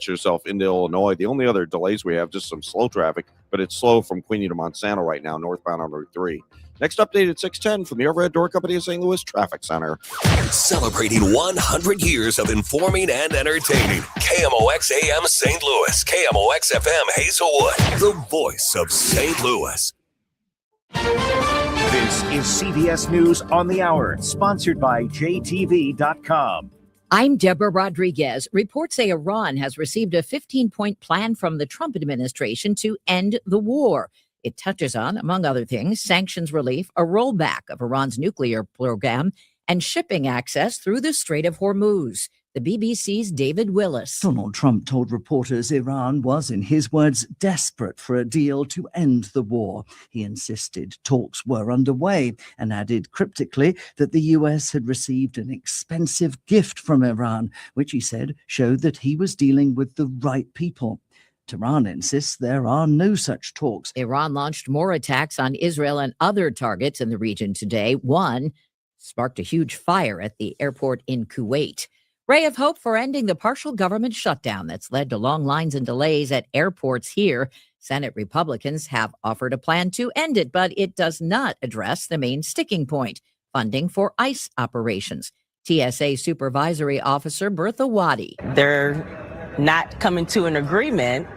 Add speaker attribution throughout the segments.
Speaker 1: yourself into Illinois. The only other delays we have, just some slow traffic, but it's slow from Queenie to Monsanto right now, northbound on Route 3. Next update at 6:10 from the Overhead Door Company of St. Louis Traffic Center.
Speaker 2: Celebrating 100 years of informing and entertaining. KMOX AM St. Louis, KMOX FM Hazelwood, the voice of St. Louis.
Speaker 3: This is CBS News on the Hour, sponsored by JTV.com.
Speaker 4: I'm Deborah Rodriguez. Reports say Iran has received a 15-point plan from the Trump administration to end the war. It touches on, among other things, sanctions relief, a rollback of Iran's nuclear program, and shipping access through the Strait of Hormuz. The BBC's David Willis.
Speaker 5: Donald Trump told reporters Iran was, in his words, desperate for a deal to end the war. He insisted talks were underway and added cryptically that the US had received an expensive gift from Iran, which he said showed that he was dealing with the right people. Tehran insists there are no such talks.
Speaker 4: Iran launched more attacks on Israel and other targets in the region today. One sparked a huge fire at the airport in Kuwait. Ray of hope for ending the partial government shutdown that's led to long lines and delays at airports here. Senate Republicans have offered a plan to end it, but it does not address the main sticking point, funding for ICE operations. TSA Supervisory Officer Bertha Waddy.
Speaker 6: They're not coming to an agreement.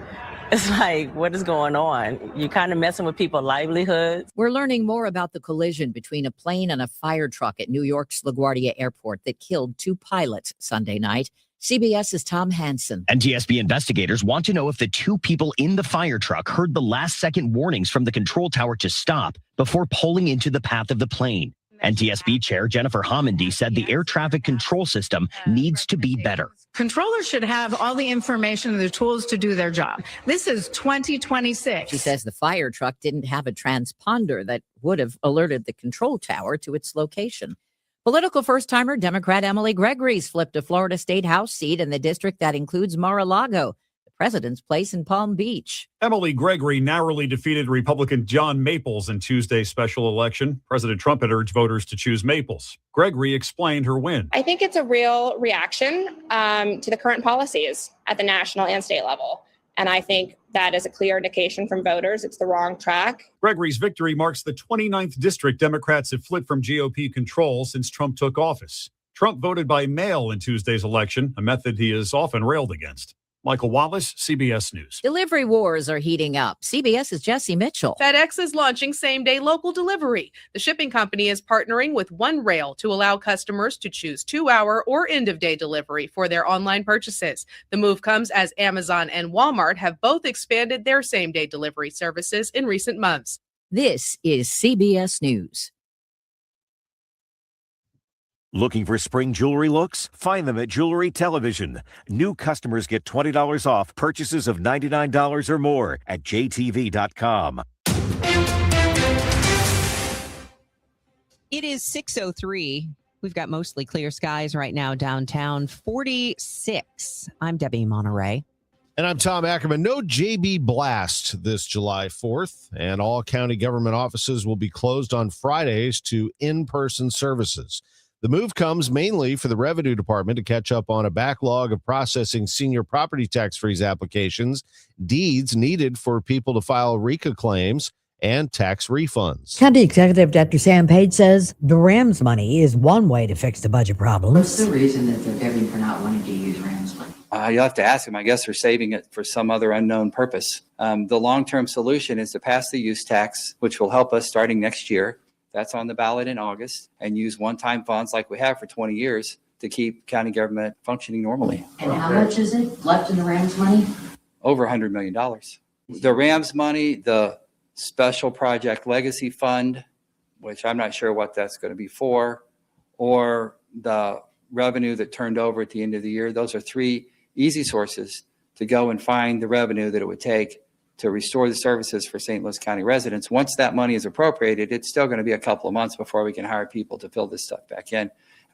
Speaker 6: It's like, what is going on? You're kind of messing with people's livelihoods.
Speaker 4: We're learning more about the collision between a plane and a fire truck at New York's LaGuardia Airport that killed 2 pilots Sunday night. CBS's Tom Hansen.
Speaker 7: NTSB investigators want to know if the 2 people in the fire truck heard the last-second warnings from the control tower to stop before pulling into the path of the plane. NTSB Chair Jennifer Homendy said the air traffic control system needs to be better.
Speaker 8: Controllers should have all the information and the tools to do their job. This is 2026.
Speaker 4: She says the fire truck didn't have a transponder that would have alerted the control tower to its location. Political first-timer Democrat Emily Gregory's flipped a Florida State House seat in the district that includes Mar-a-Lago, the president's place in Palm Beach.
Speaker 9: Emily Gregory narrowly defeated Republican John Maples in Tuesday's special election. President Trump had urged voters to choose Maples. Gregory explained her win.
Speaker 10: I think it's a real reaction to the current policies at the national and state level. And I think that is a clear indication from voters it's the wrong track.
Speaker 9: Gregory's victory marks the 29th district Democrats have flipped from GOP control since Trump took office. Trump voted by mail in Tuesday's election, a method he has often railed against. Michael Wallace, CBS News.
Speaker 4: Delivery wars are heating up. CBS's Jesse Mitchell.
Speaker 11: FedEx is launching same-day local delivery. The shipping company is partnering with One Rail to allow customers to choose 2-hour or end-of-day delivery for their online purchases. The move comes as Amazon and Walmart have both expanded their same-day delivery services in recent months.
Speaker 4: This is CBS News.
Speaker 3: Looking for spring jewelry looks? Find them at Jewelry Television. New customers get $20 off purchases of $99 or more at JTV.com.
Speaker 12: It is 6:03. We've got mostly clear skies right now downtown, 46. I'm Debbie Monterrey.
Speaker 13: And I'm Tom Ackerman. No JB Blast this July 4th, and all county government offices will be closed on Fridays to in-person services. The move comes mainly for the Revenue Department to catch up on a backlog of processing senior property tax freeze applications, deeds needed for people to file RECA claims, and tax refunds.
Speaker 14: County Executive Dr. Sam Page says the RAMS money is one way to fix the budget problems.
Speaker 15: What's the reason that they're giving for not wanting to use RAMS money?
Speaker 16: You'll have to ask them. I guess they're saving it for some other unknown purpose. The long-term solution is to pass the use tax, which will help us starting next year. That's on the ballot in August, and use one-time funds like we have for 20 years to keep county government functioning normally.
Speaker 15: And how much is it left in the RAMS money?
Speaker 16: Over $100 million. The RAMS money, the Special Project Legacy Fund, which I'm not sure what that's going to be for, or the revenue that turned over at the end of the year. Those are 3 easy sources to go and find the revenue that it would take to restore the services for St. Louis County residents. Once that money is appropriated, it's still going to be a couple of months before we can hire people to fill this stuff back in. And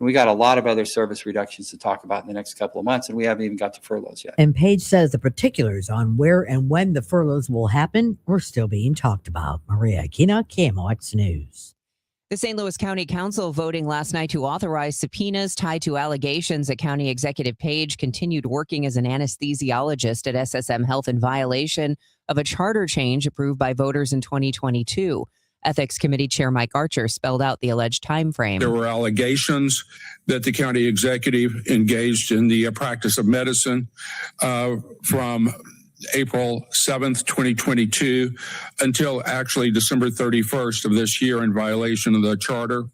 Speaker 16: we got a lot of other service reductions to talk about in the next couple of months, and we haven't even got to furloughs yet.
Speaker 14: And Page says the particulars on where and when the furloughs will happen are still being talked about. Maria Aquino, KMOX News.
Speaker 12: The St. Louis County Council voting last night to authorize subpoenas tied to allegations that County Executive Page continued working as an anesthesiologist at SSM Health in violation of a charter change approved by voters in 2022. Ethics Committee Chair Mike Archer spelled out the alleged time frame.
Speaker 17: There were allegations that the county executive engaged in the practice of medicine from April 7th, 2022 until actually December 31st of this year in violation of the charter.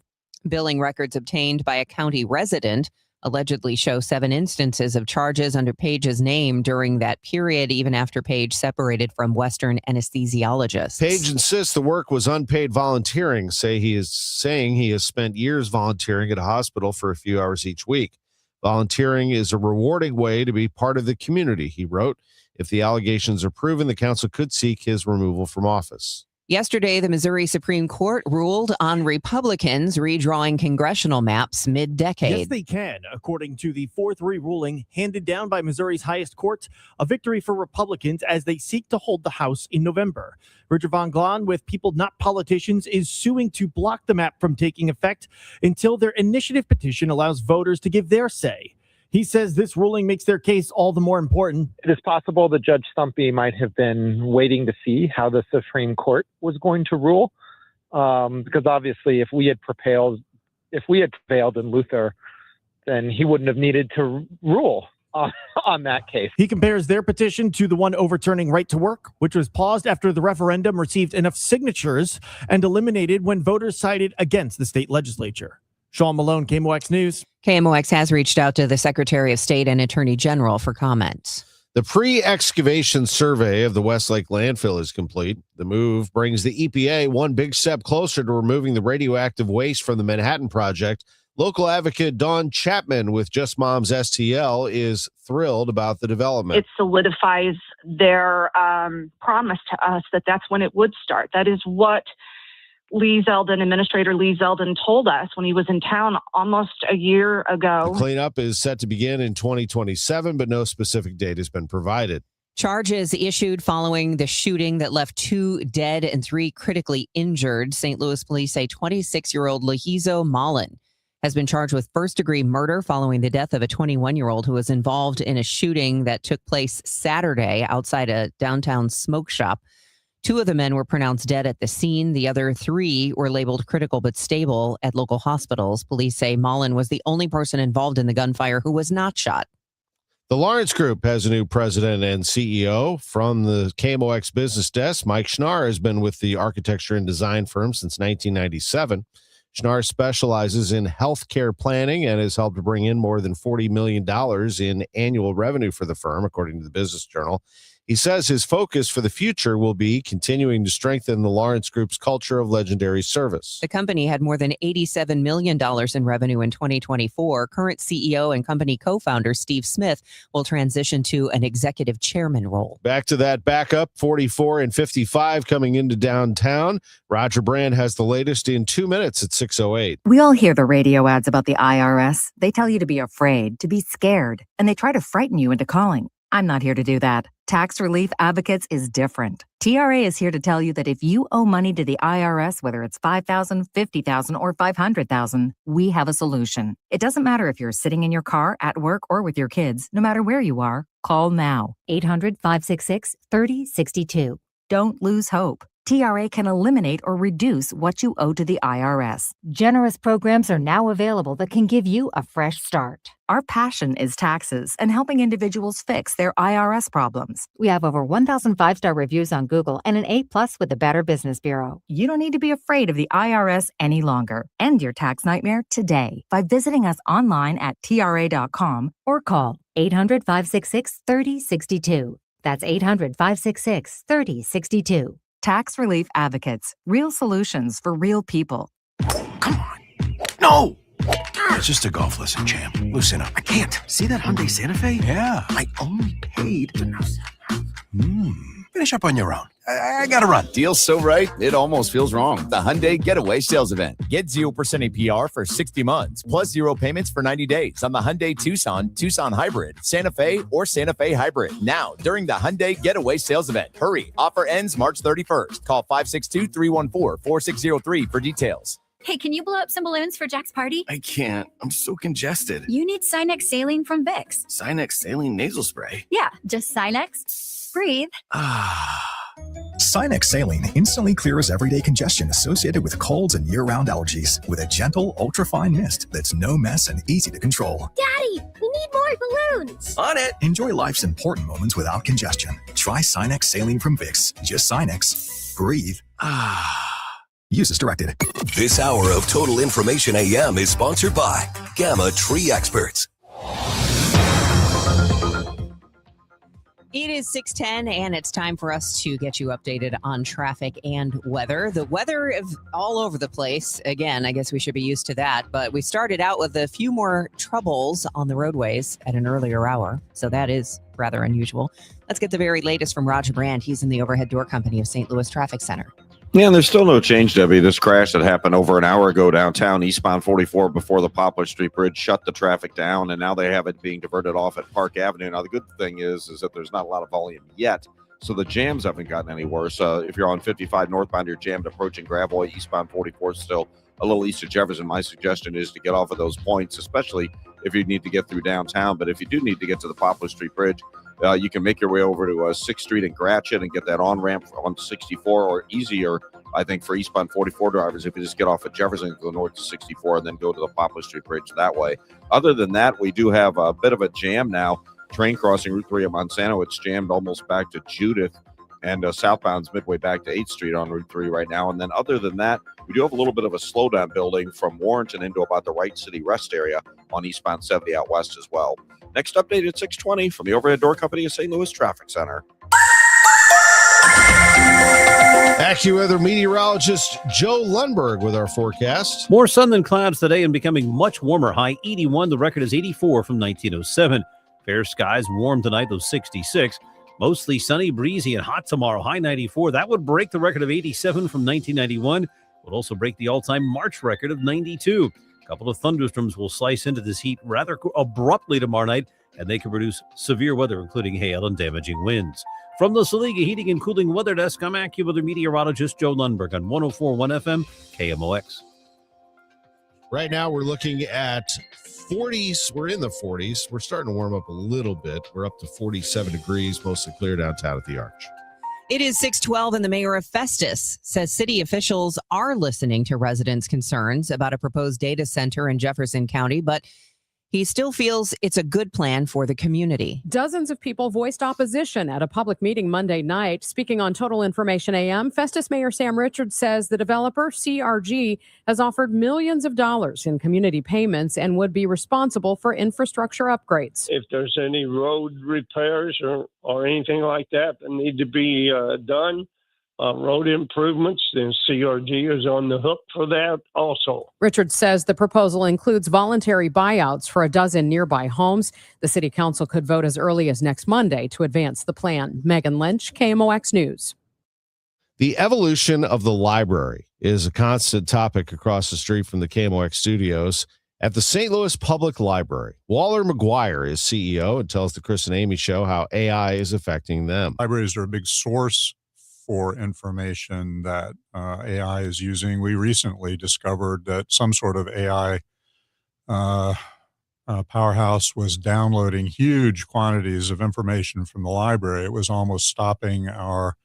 Speaker 12: Billing records obtained by a county resident allegedly show 7 instances of charges under Page's name during that period, even after Page separated from Western anesthesiologists.
Speaker 13: Page insists the work was unpaid volunteering, saying he has spent years volunteering at a hospital for a few hours each week. Volunteering is a rewarding way to be part of the community, he wrote. If the allegations are proven, the council could seek his removal from office.
Speaker 12: Yesterday, the Missouri Supreme Court ruled on Republicans redrawing congressional maps mid-decade.
Speaker 18: Yes, they can, according to the 4-3 ruling handed down by Missouri's highest court, a victory for Republicans as they seek to hold the House in November. Richard Von Glahn, with People Not Politicians, is suing to block the map from taking effect until their initiative petition allows voters to give their say. He says this ruling makes their case all the more important.
Speaker 19: It is possible that Judge Stumpy might have been waiting to see how the Supreme Court was going to rule, because obviously, if we had prevailed in Luther, then he wouldn't have needed to rule on that case.
Speaker 18: He compares their petition to the one overturning right to work, which was paused after the referendum received enough signatures and eliminated when voters sided against the state legislature. Sean Malone, KMOX News.
Speaker 12: KMOX has reached out to the Secretary of State and Attorney General for comment.
Speaker 13: The pre-excavation survey of the Westlake landfill is complete. The move brings the EPA one big step closer to removing the radioactive waste from the Manhattan Project. Local advocate Dawn Chapman with Just Moms STL is thrilled about the development.
Speaker 20: It solidifies their promise to us that that's when it would start. That is what Administrator Lee Zeldin told us when he was in town almost a year ago.
Speaker 13: The cleanup is set to begin in 2027, but no specific date has been provided.
Speaker 12: Charges issued following the shooting that left 2 dead and 3 critically injured. St. Louis police say 26-year-old Lahizo Mullen has been charged with first-degree murder following the death of a 21-year-old who was involved in a shooting that took place Saturday outside a downtown smoke shop. 2 of the men were pronounced dead at the scene. The other 3 were labeled critical but stable at local hospitals. Police say Mullen was the only person involved in the gunfire who was not shot.
Speaker 13: The Lawrence Group has a new president and CEO. From the KMOX business desk, Mike Schnarr has been with the architecture and design firm since 1997. Schnarr specializes in healthcare planning and has helped to bring in more than $40 million in annual revenue for the firm, according to the Business Journal. He says his focus for the future will be continuing to strengthen the Lawrence Group's culture of legendary service.
Speaker 12: The company had more than $87 million in revenue in 2024. Current CEO and company co-founder Steve Smith will transition to an executive chairman role.
Speaker 13: Back to that backup, 44 and 55 coming into downtown. Roger Brand has the latest in 2 minutes at 6:08.
Speaker 21: We all hear the radio ads about the IRS. They tell you to be afraid, to be scared, and they try to frighten you into calling. I'm not here to do that. Tax Relief Advocates is different. TRA is here to tell you that if you owe money to the IRS, whether it's $5,000, $50,000, or $500,000, we have a solution. It doesn't matter if you're sitting in your car, at work, or with your kids. No matter where you are, call now. 800-566-3062. Don't lose hope. TRA can eliminate or reduce what you owe to the IRS. Generous programs are now available that can give you a fresh start. Our passion is taxes and helping individuals fix their IRS problems. We have over 1,000 5-star reviews on Google and an A+ with the Better Business Bureau. You don't need to be afraid of the IRS any longer. End your tax nightmare today by visiting us online at TRA.com or call 800-566-3062. That's 800-566-3062. Tax Relief Advocates. Real solutions for real people.
Speaker 22: No! It's just a golf lesson, champ. Loosen up. I can't. See that Hyundai Santa Fe? Yeah. I only paid. Finish up on your own. I gotta run.
Speaker 23: Deal's so right, it almost feels wrong. The Hyundai Getaway Sales Event. Get 0% APR for 60 months, plus 0 payments for 90 days on the Hyundai Tucson, Tucson Hybrid, Santa Fe, or Santa Fe Hybrid. Now, during the Hyundai Getaway Sales Event. Hurry. Offer ends March 31st. Call 562-314-4603 for details.
Speaker 1: Hey, can you blow up some balloons for Jack's party?
Speaker 22: I can't. I'm so congested.
Speaker 1: You need Sinex Saline from Vicks.
Speaker 22: Sinex Saline Nasal Spray.
Speaker 1: Yeah, just Sinex. Breathe.
Speaker 2: Sinex Saline instantly clears everyday congestion associated with colds and year-round allergies with a gentle, ultra-fine mist that's no mess and easy to control.
Speaker 1: Daddy, we need more balloons.
Speaker 22: On it.
Speaker 2: Enjoy life's important moments without congestion. Try Sinex Saline from Vicks. Just Sinex. Breathe. Use as directed.
Speaker 5: This hour of Total Information AM is sponsored by Gamma Tree Experts.
Speaker 12: It is 6:10, and it's time for us to get you updated on traffic and weather. The weather is all over the place. Again, I guess we should be used to that, but we started out with a few more troubles on the roadways at an earlier hour, so that is rather unusual. Let's get the very latest from Roger Brand. He's in the Overhead Door Company of St. Louis Traffic Center.
Speaker 24: Yeah, and there's still no change, Debbie. This crash that happened over an hour ago downtown, eastbound 44 before the Poplar Street Bridge, shut the traffic down, and now they have it being diverted off at Park Avenue. Now, the good thing is that there's not a lot of volume yet, so the jams haven't gotten any worse. If you're on 55 northbound, you're jammed approaching Gravois. Eastbound 44 is still a little east of Jefferson. My suggestion is to get off of those points, especially if you need to get through downtown. But if you do need to get to the Poplar Street Bridge, you can make your way over to 6th Street and Gratiot and get that on-ramp on 64, or easier, I think, for eastbound 44 drivers, if you just get off at Jefferson and go north to 64 and then go to the Poplar Street Bridge that way. Other than that, we do have a bit of a jam now. Train crossing Route 3 at Monsanto, it's jammed almost back to Judith, and southbound's midway back to 8th Street on Route 3 right now. And then other than that, we do have a little bit of a slowdown building from Warrenton into about the Wright City Rest area on eastbound 70 out west as well. Next update at 6:20 from the Overhead Door Company of St. Louis Traffic Center.
Speaker 13: AccuWeather meteorologist Joe Lundberg with our forecast.
Speaker 25: More sun than clouds today and becoming much warmer. High 81. The record is 84 from 1907. Fair skies, warm tonight, though 66. Mostly sunny, breezy, and hot tomorrow. High 94. That would break the record of 87 from 1991. Would also break the all-time March record of 92. A couple of thunderstorms will slice into this heat rather abruptly tomorrow night, and they can produce severe weather, including hail and damaging winds. From the Saliga Heating and Cooling Weather Desk, I'm AccuWeather meteorologist Joe Lundberg on 104.1 FM KMOX.
Speaker 13: Right now, we're looking at 40s. We're in the 40s. We're starting to warm up a little bit. We're up to 47 degrees, mostly clear downtown at the Arch.
Speaker 12: It is 6:12, and the mayor of Festus says city officials are listening to residents' concerns about a proposed data center in Jefferson County, but he still feels it's a good plan for the community.
Speaker 26: Dozens of people voiced opposition at a public meeting Monday night. Speaking on Total Information AM, Festus Mayor Sam Richards says the developer, CRG, has offered millions of dollars in community payments and would be responsible for infrastructure upgrades.
Speaker 27: If there's any road repairs or anything like that need to be done, road improvements, then CRG is on the hook for that also.
Speaker 26: Richards says the proposal includes voluntary buyouts for a dozen nearby homes. The city council could vote as early as next Monday to advance the plan. Megan Lynch, KMOX News.
Speaker 13: The evolution of the library is a constant topic across the street from the KMOX studios at the St. Louis Public Library. Waller McGuire is CEO and tells the Chris and Amy show how AI is affecting them.
Speaker 28: Libraries are a big source for information that AI is using. We recently discovered that some sort of AI powerhouse was downloading huge quantities of information from the library. It was almost stopping our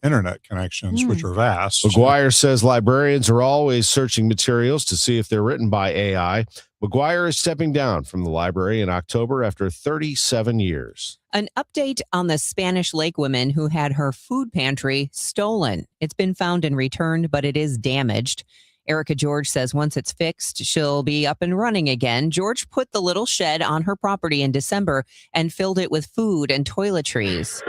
Speaker 28: internet connections, which are vast.
Speaker 13: McGuire says librarians are always searching materials to see if they're written by AI. McGuire is stepping down from the library in October after 37 years.
Speaker 12: An update on the Spanish Lake woman who had her food pantry stolen. It's been found and returned, but it is damaged. Erica George says once it's fixed, she'll be up and running again. George put the little shed on her property in December and filled it with food and toiletries.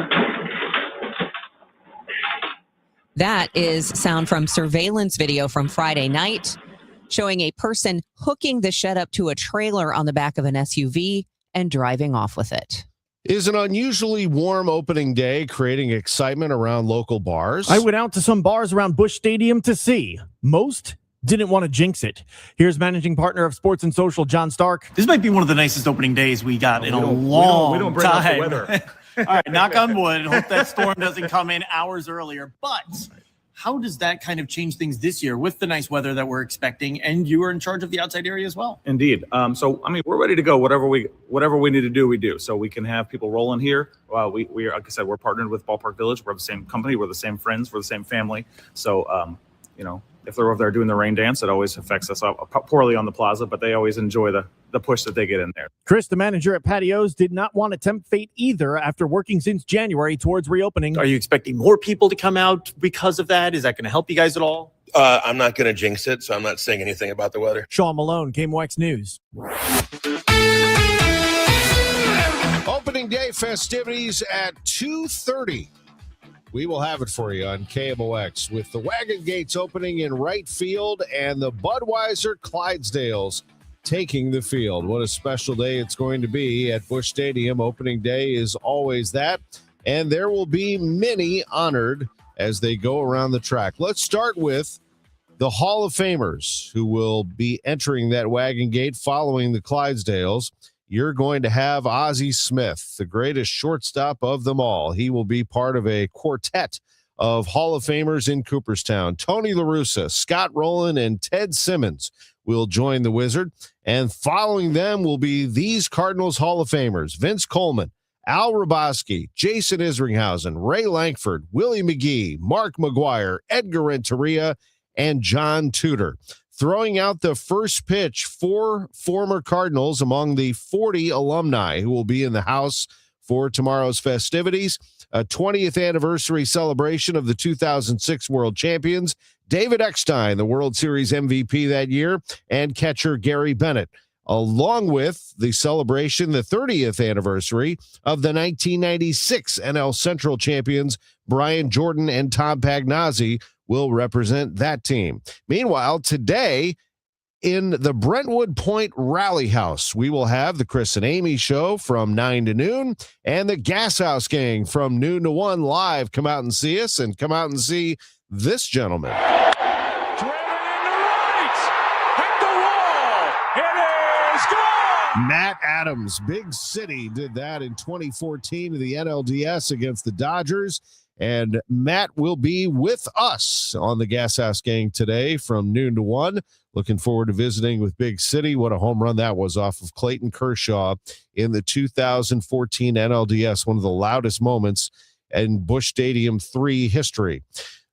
Speaker 12: That is sound from surveillance video from Friday night, showing a person hooking the shed up to a trailer on the back of an SUV and driving off with it.
Speaker 13: Is an unusually warm opening day creating excitement around local bars?
Speaker 18: I went out to some bars around Busch Stadium to see. Most didn't want to jinx it. Here's managing partner of Sports and Social, John Stark.
Speaker 29: This might be one of the nicest opening days we got in a long time.
Speaker 28: We don't bring up the weather.
Speaker 29: All right, knock on wood. Hope that storm doesn't come in hours earlier. But How does that kind of change things this year with the nice weather that we're expecting? And you are in charge of the outside area as well.
Speaker 3: Indeed. So, I mean, we're ready to go. Whatever we need to do, we do. So we can have people roll in here. We are, like I said, we're partnered with Ballpark Village. We're the same company. We're the same friends. We're the same family. So, if they're over there doing the rain dance, it always affects us poorly on the plaza, but they always enjoy the push that they get in there.
Speaker 18: Chris, the manager at Patios, did not want to tempt fate either after working since January towards reopening.
Speaker 29: Are you expecting more people to come out because of that? Is that going to help you guys at all?
Speaker 4: I'm not going to jinx it, so I'm not saying anything about the weather.
Speaker 18: Sean Malone, KMOX News.
Speaker 13: Opening day festivities at 2:30. We will have it for you on KMOX with the Wagon Gates opening in right field and the Budweiser Clydesdales taking the field. What a special day it's going to be at Busch Stadium. Opening day is always that, and there will be many honored as they go around the track. Let's start with the Hall of Famers who will be entering that Wagon Gate following the Clydesdales. You're going to have Ozzie Smith, the greatest shortstop of them all. He will be part of a quartet of Hall of Famers in Cooperstown. Tony La Russa, Scott Rowland, and Ted Simmons will join the Wizard. And following them will be these Cardinals Hall of Famers: Vince Coleman, Al Raboski, Jason Isringhausen, Ray Lankford, Willie McGee, Mark McGuire, Edgar Renteria, and John Tudor. Throwing out the first pitch, 4 former Cardinals among the 40 alumni who will be in the house for tomorrow's festivities. A 20th anniversary celebration of the 2006 World Champions, David Eckstein, the World Series MVP that year, and catcher Gary Bennett, along with the celebration, the 30th anniversary of the 1996 NL Central champions, Brian Jordan and Tom Pagnozzi, will represent that team. Meanwhile, today in the Brentwood Point Rally House, we will have the Chris and Amy show from 9 to noon and the Gas House Gang from noon to 1 live. Come out and see us and come out and see this gentleman. Matt Adams, Big City, did that in 2014 to the NLDS against the Dodgers. And Matt will be with us on the Gas House Gang today from noon to 1. Looking forward to visiting with Big City. What a home run that was off of Clayton Kershaw in the 2014 NLDS, one of the loudest moments in Busch Stadium 3 history.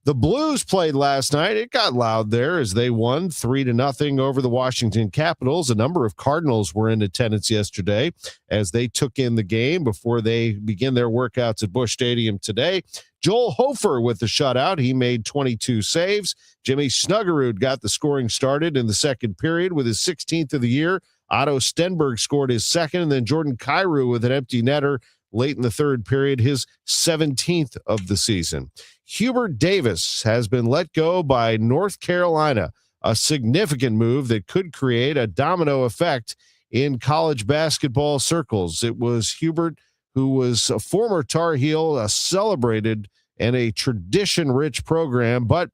Speaker 13: The Blues played last night. It got loud there as they won 3-0 over the Washington Capitals. A number of Cardinals were in attendance yesterday as they took in the game before they begin their workouts at Busch Stadium today. Joel Hofer with the shutout. He made 22 saves. Jimmy Snuggerud got the scoring started in the second period with his 16th of the year. Otto Stenberg scored his second, and then Jordan Kyrou with an empty netter late in the third period, his 17th of the season. Hubert Davis has been let go by North Carolina, a significant move that could create a domino effect in college basketball circles. It was Hubert, who was a former Tar Heel, celebrated and a tradition-rich program, but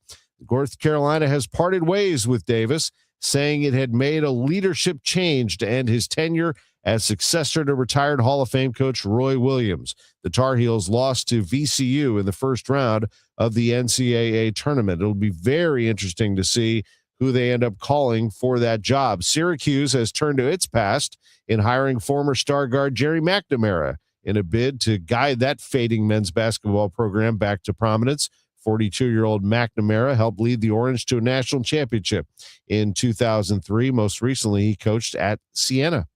Speaker 13: North Carolina has parted ways with Davis, saying it had made a leadership change to end his tenure as successor to retired Hall of Fame coach Roy Williams. The Tar Heels lost to VCU in the first round of the NCAA tournament. It'll be very interesting to see who they end up calling for that job. Syracuse has turned to its past in hiring former star guard Jerry McNamara in a bid to guide that fading men's basketball program back to prominence. 42-year-old McNamara helped lead the Orange to a national championship in 2003. Most recently, he coached at Siena.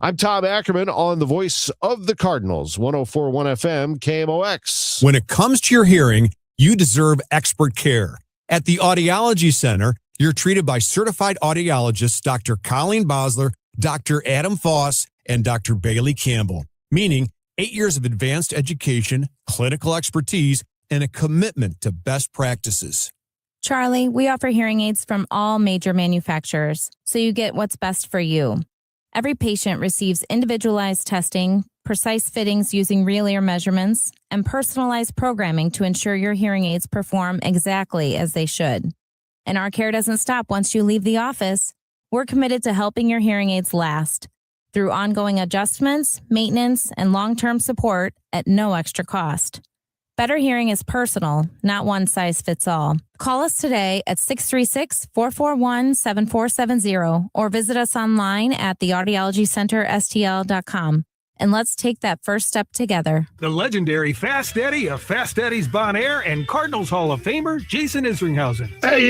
Speaker 13: I'm Tom Ackerman on the voice of the Cardinals, 104.1 FM, KMOX.
Speaker 6: When it comes to your hearing, you deserve expert care. At the Audiology Center, you're treated by certified audiologists Dr. Colleen Bosler, Dr. Adam Foss, and Dr. Bailey Campbell, meaning 8 years of advanced education, clinical expertise, and a commitment to best practices.
Speaker 7: Charlie, we offer hearing aids from all major manufacturers, so you get what's best for you. Every patient receives individualized testing, precise fittings using real ear measurements, and personalized programming to ensure your hearing aids perform exactly as they should. And our care doesn't stop once you leave the office. We're committed to helping your hearing aids last through ongoing adjustments, maintenance, and long-term support at no extra cost. Better hearing is personal, not one size fits all. Call us today at 636-441-7470 or visit us online at theaudiologycenterstl.com. And let's take that first step together.
Speaker 8: The legendary Fast Eddie of Fast Eddie's Bon Air and Cardinals Hall of Famer Jason Isringhausen.
Speaker 9: Hey,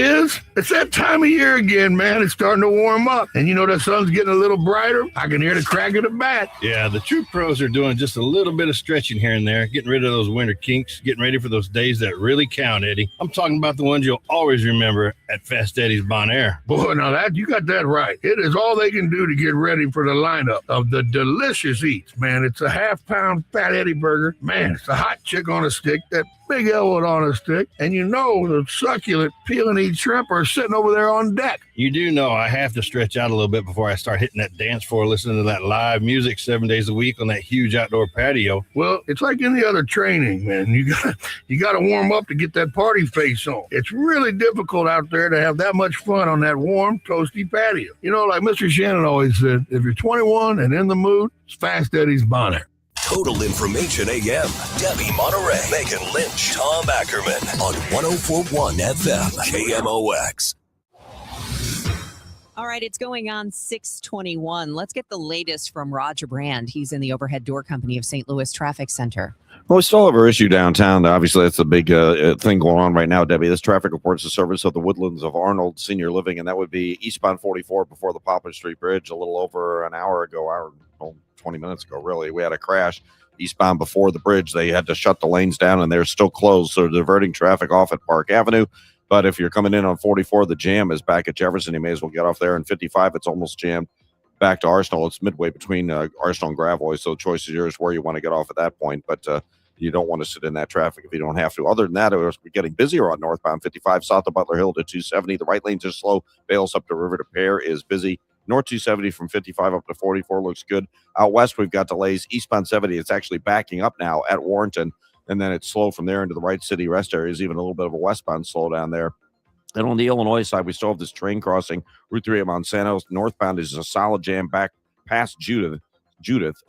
Speaker 9: it's that time of year again, man. It's starting to warm up. And you know the sun's getting a little brighter. I can hear the crack of the bat.
Speaker 10: Yeah, the true pros are doing just a little bit of stretching here and there, getting rid of those winter kinks, getting ready for those days that really count, Eddie. I'm talking about the ones you'll always remember at Fast Eddie's Bon Air.
Speaker 9: Boy, now you got that right. It is all they can do to get ready for the lineup of the delicious eats. Man, it's a half-pound Fat Eddie burger. Man, it's a hot chick on a stick, that big elwood on a stick, and you know the succulent peel and eat shrimp are sitting over there on deck.
Speaker 10: You do know I have to stretch out a little bit before I start hitting that dance floor, listening to that live music 7 days a week on that huge outdoor patio.
Speaker 9: Well, it's like any other training, man. You gotta warm up to get that party face on. It's really difficult out there to have that much fun on that warm, toasty patio. You know, like Mr. Shannon always said, if you're 21 and in the mood, it's Fast Eddie's Bon Air.
Speaker 5: Total Information AM. Debbie Monterrey, Megan Lynch, Tom Ackerman on 104.1 FM KMOX.
Speaker 12: All right, it's going on 6:21. Let's get the latest from Roger Brand. He's in the Overhead Door Company of St. Louis Traffic Center.
Speaker 24: Well, we still have our issue downtown. Obviously, that's a big thing going on right now, Debbie. This traffic reports the service of the Woodlands of Arnold Senior Living, and that would be eastbound 44 before the Poplar Street Bridge a little over an hour ago, 20 minutes ago, really. We had a crash eastbound before the bridge. They had to shut the lanes down, and they're still closed, so they're diverting traffic off at Park Avenue. But if you're coming in on 44, the jam is back at Jefferson. You may as well get off there. And 55, it's almost jammed back to Arsenal. It's midway between Arsenal and Gravois, so the choice is yours where you want to get off at that point. But you don't want to sit in that traffic if you don't have to. Other than that, we're getting busier on northbound 55, south of Butler Hill to 270. The right lanes are slow. Bales up to River to Pear is busy. North 270 from 55 up to 44 looks good. Out west, we've got delays. Eastbound 70, it's actually backing up now at Warrenton. And then it's slow from there into the right city rest areas, even a little bit of a westbound slowdown there. And on the Illinois side, we still have this train crossing Route 3 at Monsanto. Northbound is a solid jam back past Judith.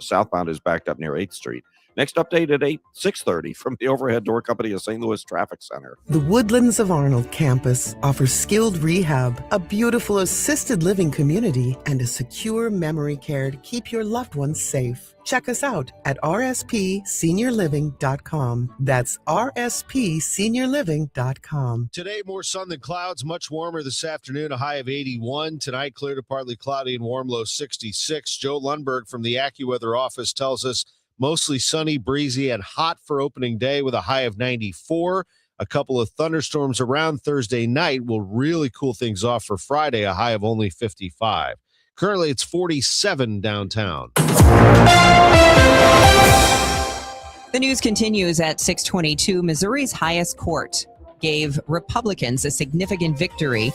Speaker 24: Southbound is backed up near 8th Street. Next update at 6:30 from the Overhead Door Company of St. Louis Traffic Center.
Speaker 11: The Woodlands of Arnold campus offers skilled rehab, a beautiful assisted living community, and a secure memory care to keep your loved ones safe. Check us out at rspseniorliving.com. That's rspseniorliving.com.
Speaker 13: Today, more sun than clouds, much warmer this afternoon, a high of 81. Tonight, clear to partly cloudy and warm, low 66. Joe Lundberg from the AccuWeather office tells us mostly sunny, breezy, and hot for opening day with a high of 94. A couple of thunderstorms around Thursday night will really cool things off for Friday, a high of only 55. Currently, it's 47 downtown.
Speaker 12: The news continues at 6:22. Missouri's highest court gave Republicans a significant victory,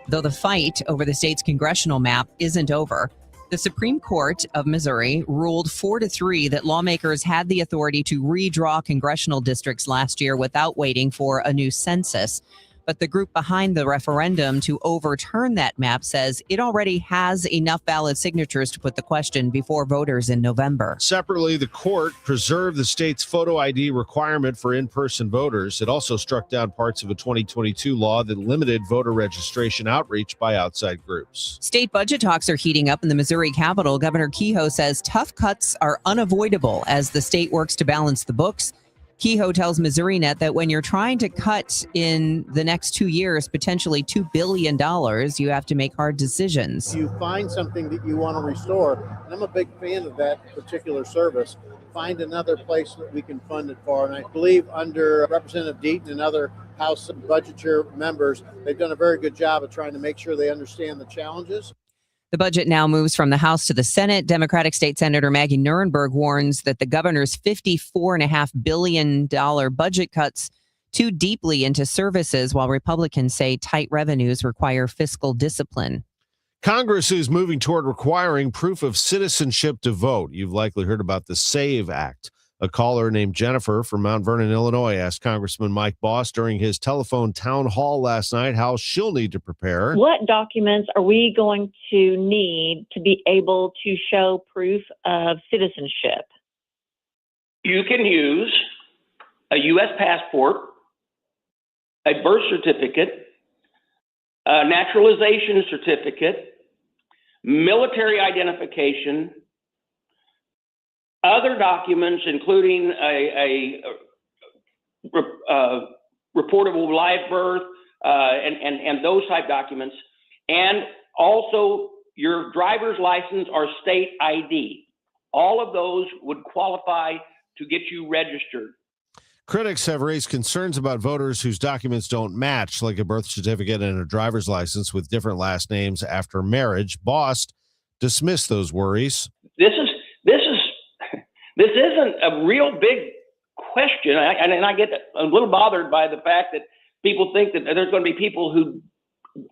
Speaker 12: though the fight over the state's congressional map isn't over. The Supreme Court of Missouri ruled 4-3 that lawmakers had the authority to redraw congressional districts last year without waiting for a new census. But the group behind the referendum to overturn that map says it already has enough valid signatures to put the question before voters in November.
Speaker 13: Separately, the court preserved the state's photo ID requirement for in-person voters. It also struck down parts of a 2022 law that limited voter registration outreach by outside groups.
Speaker 12: State budget talks are heating up in the Missouri Capitol. Governor Kehoe says tough cuts are unavoidable as the state works to balance the books. Kehoe tells MissouriNet that when you're trying to cut in the next 2 years, potentially $2 billion, you have to make hard decisions.
Speaker 14: You find something that you want to restore, and I'm a big fan of that particular service. Find another place that we can fund it for. And I believe under Representative Deaton and other House Budgeteer members, they've done a very good job of trying to make sure they understand the challenges.
Speaker 12: The budget now moves from the House to the Senate. Democratic State Senator Maggie Nuremberg warns that the governor's $54.5 billion budget cuts too deeply into services, while Republicans say tight revenues require fiscal discipline.
Speaker 13: Congress is moving toward requiring proof of citizenship to vote. You've likely heard about the SAVE Act. A caller named Jennifer from Mount Vernon, Illinois, asked Congressman Mike Boss during his telephone town hall last night how she'll need to prepare.
Speaker 15: What documents are we going to need to be able to show proof of citizenship?
Speaker 27: You can use
Speaker 1: a U.S. passport, a birth certificate, a naturalization certificate, military identification, other documents, including a reportable live birth, and those type documents, and also your driver's license or state ID. All of those would qualify to get you registered.
Speaker 13: Critics have raised concerns about voters whose documents don't match, like a birth certificate and a driver's license with different last names after marriage. Bost dismissed those worries.
Speaker 1: This isn't a real big question, and I get a little bothered by the fact that people think that there's going to be people who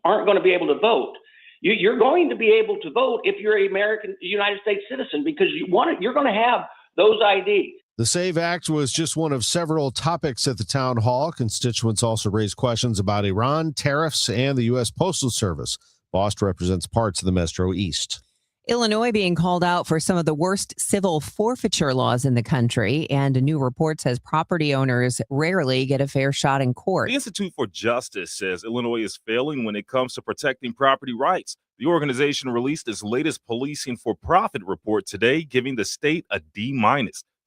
Speaker 1: aren't going to be able to vote. You're going to be able to vote if you're an United States citizen, because you're going to have those IDs.
Speaker 13: The SAVE Act was just one of several topics at the town hall. Constituents also raised questions about Iran, tariffs, and the U.S. Postal Service. Bost represents parts of the Metro East.
Speaker 12: Illinois being called out for some of the worst civil forfeiture laws in the country, and a new report says property owners rarely get a fair shot in court.
Speaker 2: The Institute for Justice says Illinois is failing when it comes to protecting property rights. The organization released its latest policing for profit report today, giving the state a D-,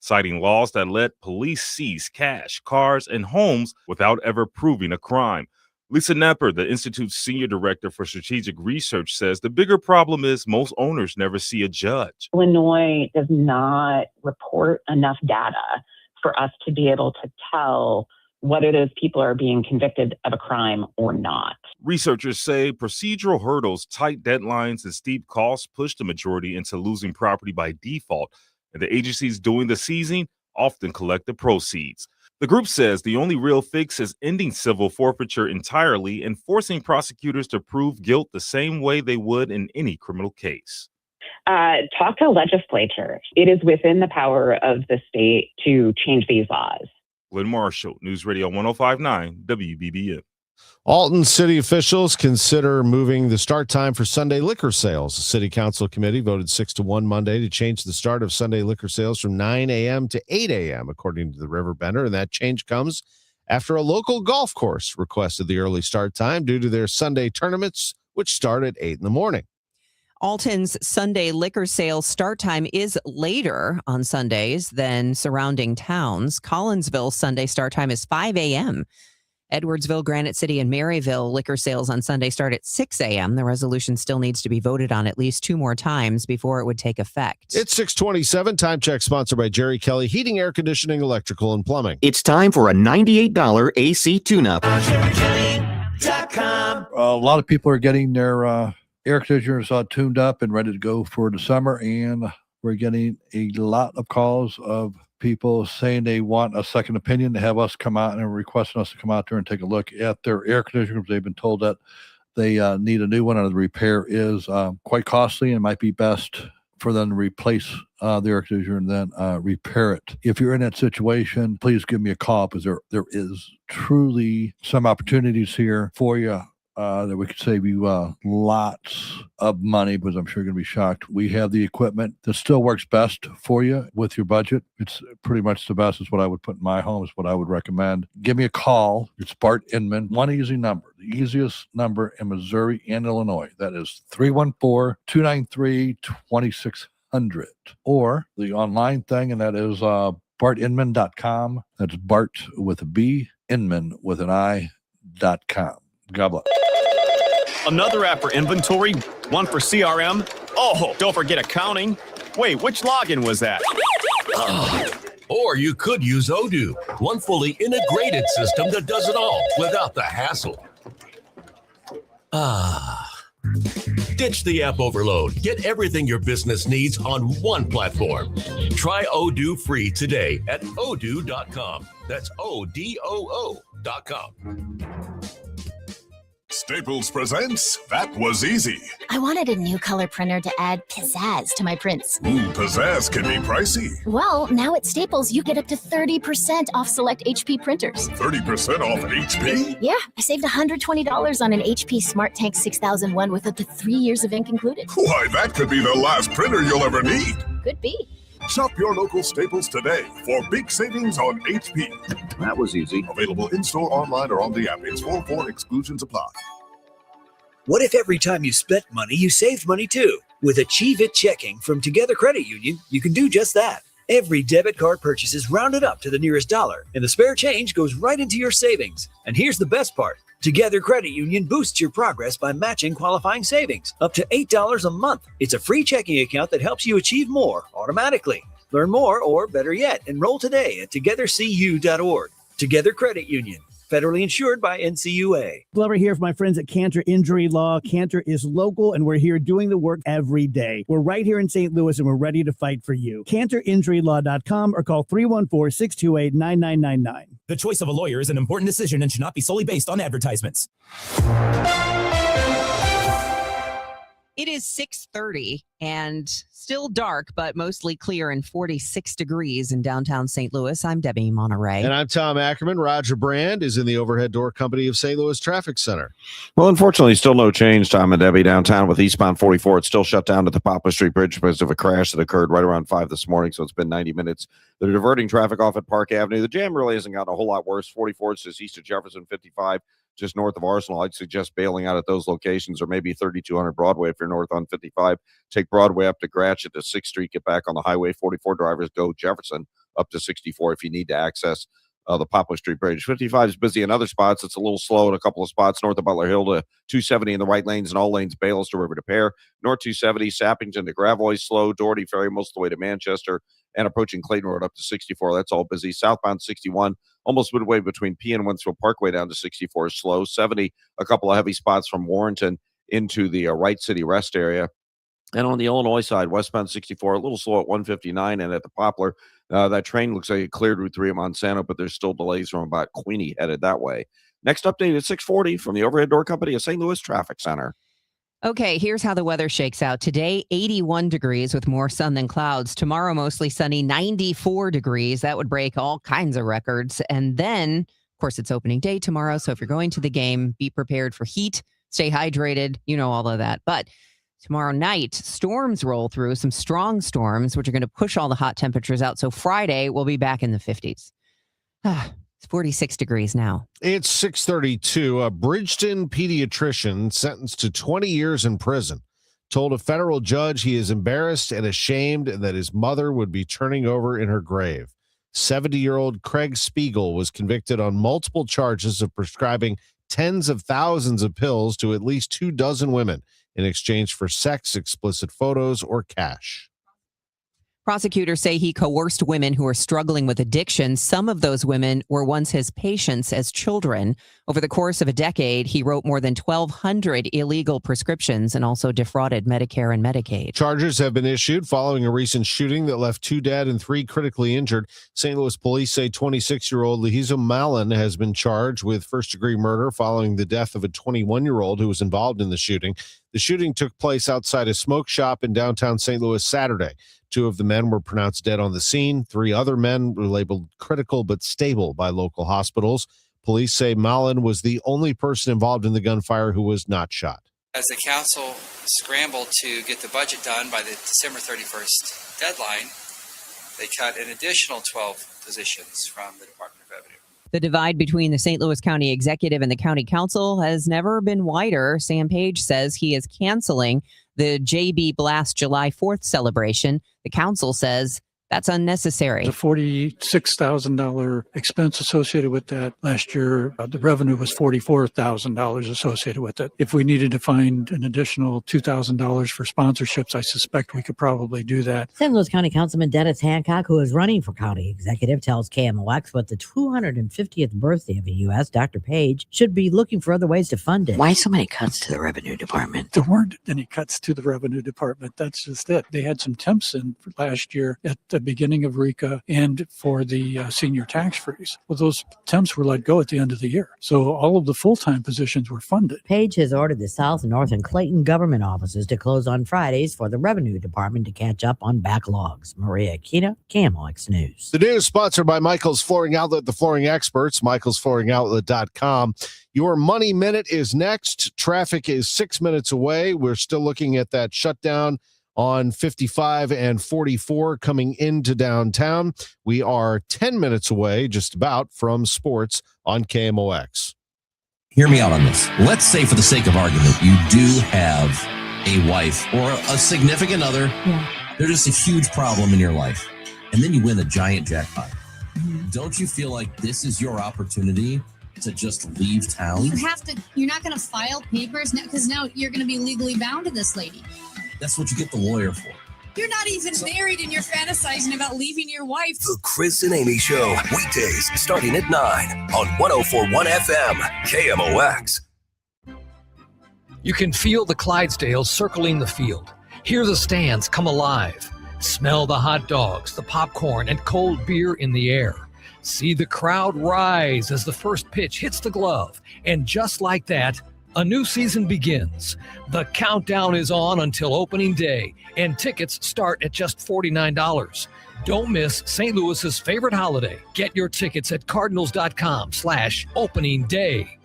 Speaker 2: citing laws that let police seize cash, cars, and homes without ever proving a crime. Lisa Knepper, the Institute's senior director for strategic research, says the bigger problem is most owners never see a judge.
Speaker 16: Illinois does not report enough data for us to be able to tell whether those people are being convicted of a crime or not.
Speaker 2: Researchers say procedural hurdles, tight deadlines, and steep costs push the majority into losing property by default, and the agencies doing the seizing often collect the proceeds. The group says the only real fix is ending civil forfeiture entirely and forcing prosecutors to prove guilt the same way they would in any criminal case.
Speaker 16: Talk to legislatures. It is within the power of the state to change these laws.
Speaker 2: Glenn Marshall, News Radio 105.9 WBBM.
Speaker 13: Alton city officials consider moving the start time for Sunday liquor sales. The city council committee voted 6-1 Monday to change the start of Sunday liquor sales from 9 a.m. to 8 a.m., according to the Riverbender. And that change comes after a local golf course requested the early start time due to their Sunday tournaments, which start at 8 in the morning.
Speaker 12: Alton's Sunday liquor sales start time is later on Sundays than surrounding towns. Collinsville's Sunday start time is 5 a.m. Edwardsville, Granite City, and Maryville liquor sales on Sunday start at 6 a.m. The resolution still needs to be voted on at least 2 more times before it would take effect.
Speaker 13: It's 6:27. Time check sponsored by Jerry Kelly Heating, Air Conditioning, Electrical, and Plumbing.
Speaker 17: It's time for a $98 AC tune-up.
Speaker 19: A lot of people are getting their air conditioners tuned up and ready to go for the summer, and we're getting a lot of calls of people saying they want a second opinion, to have us come out and requesting us to come out there and take a look at their air conditioners. They've been told that they need a new one, and the repair is quite costly, and it might be best for them to replace the air conditioner and then repair it. If you're in that situation, please give me a call, because there is truly some opportunities here for you that we could save you lots of money, because I'm sure you're going to be shocked. We have the equipment that still works best for you with your budget. It's pretty much the best, is what I would put in my home, is what I would recommend. Give me a call. It's Bart Inman. One easy number, the easiest number in Missouri and Illinois. That is 314-293-2600. Or the online thing, and that is bartinman.com. That's Bart with a B, Inman with an I.com. God bless.
Speaker 20: Another app for inventory, one for CRM. Oh, don't forget accounting. Wait, which login was that?
Speaker 5: Or you could use Odoo, one fully integrated system that does it all without the hassle. Ditch the app overload. Get everything your business needs on one platform. Try Odoo free today at odoo.com. That's ODOO.com.
Speaker 21: Staples presents That Was Easy.
Speaker 22: I wanted a new color printer to add pizzazz to my prints.
Speaker 21: Ooh, pizzazz can be pricey.
Speaker 22: Well, now at Staples, you get up to 30% off select HP printers.
Speaker 21: 30% off at HP?
Speaker 22: Yeah, I saved $120 on an HP Smart Tank 6001 with up to 3 years of ink included.
Speaker 21: Why, that could be the last printer you'll ever need.
Speaker 22: Could be.
Speaker 21: Shop your local Staples today for big savings on HP.
Speaker 24: That was easy.
Speaker 21: Available in-store, online, or on the app. 844 exclusions apply.
Speaker 3: What if every time you spent money, you saved money too? With Achieve It Checking from Together Credit Union, you can do just that. Every debit card purchase is rounded up to the nearest dollar, and the spare change goes right into your savings. And here's the best part. Together Credit Union boosts your progress by matching qualifying savings up to $8 a month. It's a free checking account that helps you achieve more automatically. Learn more, or better yet, enroll today at togethercu.org. Together Credit Union. Federally insured by NCUA.
Speaker 4: Glover here for my friends at Cantor Injury Law. Cantor is local, and we're here doing the work every day. We're right here in St. Louis, and we're ready to fight for you. CantorInjuryLaw.com or call 314-628-9999.
Speaker 6: The choice of a lawyer is an important decision and should not be solely based on advertisements.
Speaker 12: It is 6:30 and still dark, but mostly clear and 46 degrees in downtown St. Louis. I'm Debbie Monterrey.
Speaker 13: And I'm Tom Ackerman. Roger Brand is in the Overhead Door Company of St. Louis Traffic Center.
Speaker 24: Well, unfortunately, still no change, Tom and Debbie, downtown with eastbound 44. It's still shut down at the Poplar Street Bridge because of a crash that occurred right around 5 this morning, so it's been 90 minutes. They're diverting traffic off at Park Avenue. The jam really hasn't gotten a whole lot worse. 44 is just east of Jefferson, 55 just north of Arsenal. I'd suggest bailing out at those locations, or maybe 3200 Broadway if you're north on 55. Take Broadway up to Gratiot to 6th Street, get back on the highway. 44 drivers go Jefferson up to 64 if you need to access the Poplar Street Bridge. 55 is busy in other spots. It's a little slow in a couple of spots north of Butler Hill to 270 in the right lanes, and all lanes Bayless to River to Pear. North 270, Sappington to Gravois slow. Doherty Ferry most of the way to Manchester, and approaching Clayton Road up to 64. That's all busy. Southbound 61, almost midway between P and Winslow Parkway down to 64 is slow. 70, a couple of heavy spots from Warrenton into the Wright City Rest area. And on the Illinois side, westbound 64, a little slow at 159, and at the Poplar, that train looks like it cleared Route 3 of Monsanto, but there's still delays from about Queenie headed that way. Next update at 6:40 from the Overhead Door Company of St. Louis Traffic Center.
Speaker 12: Okay, here's how the weather shakes out. Today, 81 degrees with more sun than clouds. Tomorrow, mostly sunny, 94 degrees. That would break all kinds of records. And then, of course, it's opening day tomorrow. So if you're going to the game, be prepared for heat, stay hydrated, you know, all of that. But tomorrow night, storms roll through, some strong storms, which are going to push all the hot temperatures out. So Friday, we'll be back in the 50s. It's 46 degrees now.
Speaker 13: It's 6:32. A Bridgeton pediatrician sentenced to 20 years in prison told a federal judge he is embarrassed and ashamed that his mother would be turning over in her grave. 70-year-old Craig Spiegel was convicted on multiple charges of prescribing tens of thousands of pills to at least 24 women in exchange for sex, explicit photos, or cash.
Speaker 12: Prosecutors say he coerced women who are struggling with addiction. Some of those women were once his patients as children. Over the course of a decade, he wrote more than 1,200 illegal prescriptions and also defrauded Medicare and Medicaid.
Speaker 13: Charges have been issued following a recent shooting that left 2 dead and 3 critically injured. St. Louis police say 26-year-old Lynch Malin has been charged with first-degree murder following the death of a 21-year-old who was involved in the shooting. The shooting took place outside a smoke shop in downtown St. Louis Saturday. 2 of the men were pronounced dead on the scene. 3 other men were labeled critical but stable by local hospitals. Police say Malin was the only person involved in the gunfire who was not shot.
Speaker 18: As the council scrambled to get the budget done by the December 31st deadline, they cut an additional 12 positions from the Department of Revenue.
Speaker 12: The divide between the St. Louis County Executive and the County Council has never been wider. Sam Page says he is canceling the J.B. Blast July 4th celebration. The council says that's unnecessary.
Speaker 23: There's a $46,000 expense associated with that. Last year, the revenue was $44,000 associated with it. If we needed to find an additional $2,000 for sponsorships, I suspect we could probably do that.
Speaker 25: St. Louis County Councilman Dennis Hancock, who is running for county executive, tells KMOX with the 250th birthday of the U.S., Dr. Page should be looking for other ways to fund it. Why so many cuts to the revenue department?
Speaker 23: There weren't any cuts to the revenue department. That's just it. They had some temps in last year at the beginning of RECA and for the senior tax freeze. Well, those temps were let go at the end of the year. So all of the full-time positions were funded.
Speaker 25: Page has ordered the South, North, and Clayton government offices to close on Fridays for the revenue department to catch up on backlogs. Maria Akita, KMOX News.
Speaker 13: The news sponsored by Michael's Flooring Outlet, the flooring experts, michaelsflooringoutlet.com. Your Money Minute is next. Traffic is 6 minutes away. We're still looking at that shutdown on 55 and 44 coming into downtown. We are 10 minutes away, just about, from sports on KMOX.
Speaker 7: Hear me out on this. Let's say, for the sake of argument, you do have a wife or a significant other.
Speaker 22: Yeah.
Speaker 7: There's just a huge problem in your life. And then you win a giant jackpot. Don't you feel like this is your opportunity to just leave town?
Speaker 22: You're not going to file papers because now you're going to be legally bound to this lady.
Speaker 7: That's what you get the lawyer for.
Speaker 22: You're not even married and you're fantasizing about leaving your wife.
Speaker 8: The Chris and Amy Show, weekdays starting at 9 on 104.1 FM, KMOX.
Speaker 9: You can feel the Clydesdales circling the field. Hear the stands come alive. Smell the hot dogs, the popcorn, and cold beer in the air. See the crowd rise as the first pitch hits the glove. And just like that, a new season begins. The countdown is on until opening day, and tickets start at just $49. Don't miss St. Louis's favorite holiday. Get your tickets at cardinals.com/opening day.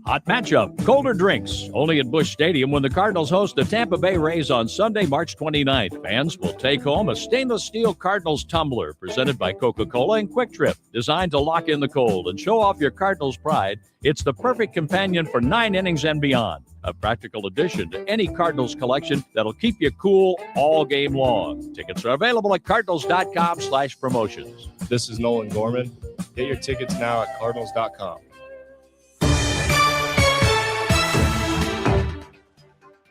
Speaker 10: Hot matchup, colder drinks, only at Busch Stadium when the Cardinals host the Tampa Bay Rays on Sunday, March 29th. Fans will take home a stainless steel Cardinals tumbler presented by Coca-Cola and Quick Trip, designed to lock in the cold and show off your Cardinals pride. It's the perfect companion for 9 innings and beyond. A practical addition to any Cardinals collection that'll keep you cool all game long. Tickets are available at cardinals.com/promotions.
Speaker 11: This is Nolan Gorman. Get your tickets now at cardinals.com.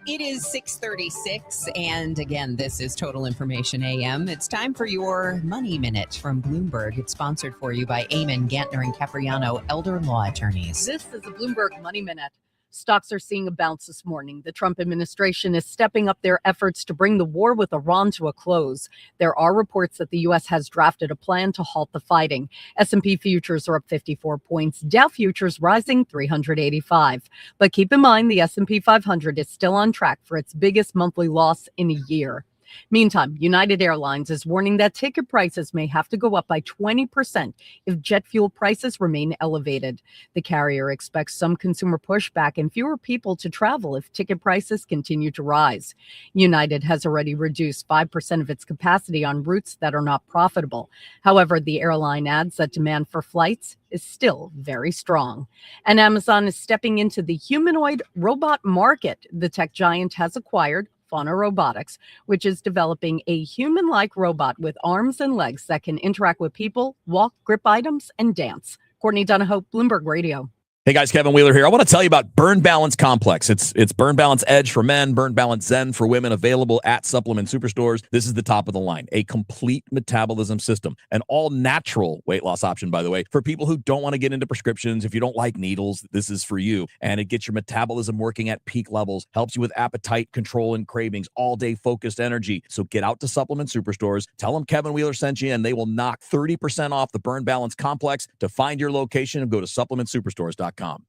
Speaker 12: It is 6:36, and again, this is Total Information AM. It's time for your Money Minute from Bloomberg. It's sponsored for you by Eamon, Gantner, and Capriano, elder law attorneys.
Speaker 14: This is the Bloomberg Money Minute. Stocks are seeing a bounce this morning. The Trump administration is stepping up their efforts to bring the war with Iran to a close. There are reports that the U.S. has drafted a plan to halt the fighting. S&P futures are up 54 points. Dow futures rising 385. But keep in mind, the S&P 500 is still on track for its biggest monthly loss in a year. Meantime, United Airlines is warning that ticket prices may have to go up by 20% if jet fuel prices remain elevated. The carrier expects some consumer pushback and fewer people to travel if ticket prices continue to rise. United has already reduced 5% of its capacity on routes that are not profitable. However, the airline adds that demand for flights is still very strong. And Amazon is stepping into the humanoid robot market. The tech giant has acquired Fauna Robotics, which is developing a human-like robot with arms and legs that can interact with people, walk, grip items, and dance. Courtney Donahoe, Bloomberg Radio.
Speaker 26: Hey guys, Kevin Wheeler here. I want to tell you about Burn Balance Complex. It's Burn Balance Edge for men, Burn Balance Zen for women, available at supplement superstores. This is the top of the line, a complete metabolism system, an all natural weight loss option, by the way, for people who don't want to get into prescriptions. If you don't like needles, this is for you. And it gets your metabolism working at peak levels, helps you with appetite control and cravings, all day focused energy. So get out to supplement superstores, tell them Kevin Wheeler sent you, and they will knock 30% off the Burn Balance Complex. To find your location, go to supplementsuperstores.com.
Speaker 28: Don't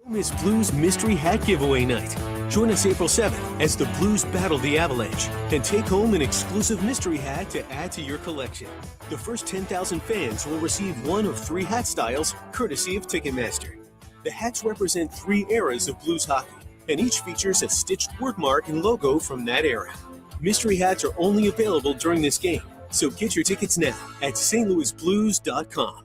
Speaker 28: miss Blues Mystery Hat Giveaway Night. Join us April 7th as the Blues battle the Avalanche and take home an exclusive mystery hat to add to your collection. The first 10,000 fans will receive one of 3 hat styles, courtesy of Ticketmaster. The hats represent 3 eras of Blues hockey, and each features a stitched word mark and logo from that era. Mystery hats are only available during this game, so get your tickets now at stlouisblues.com.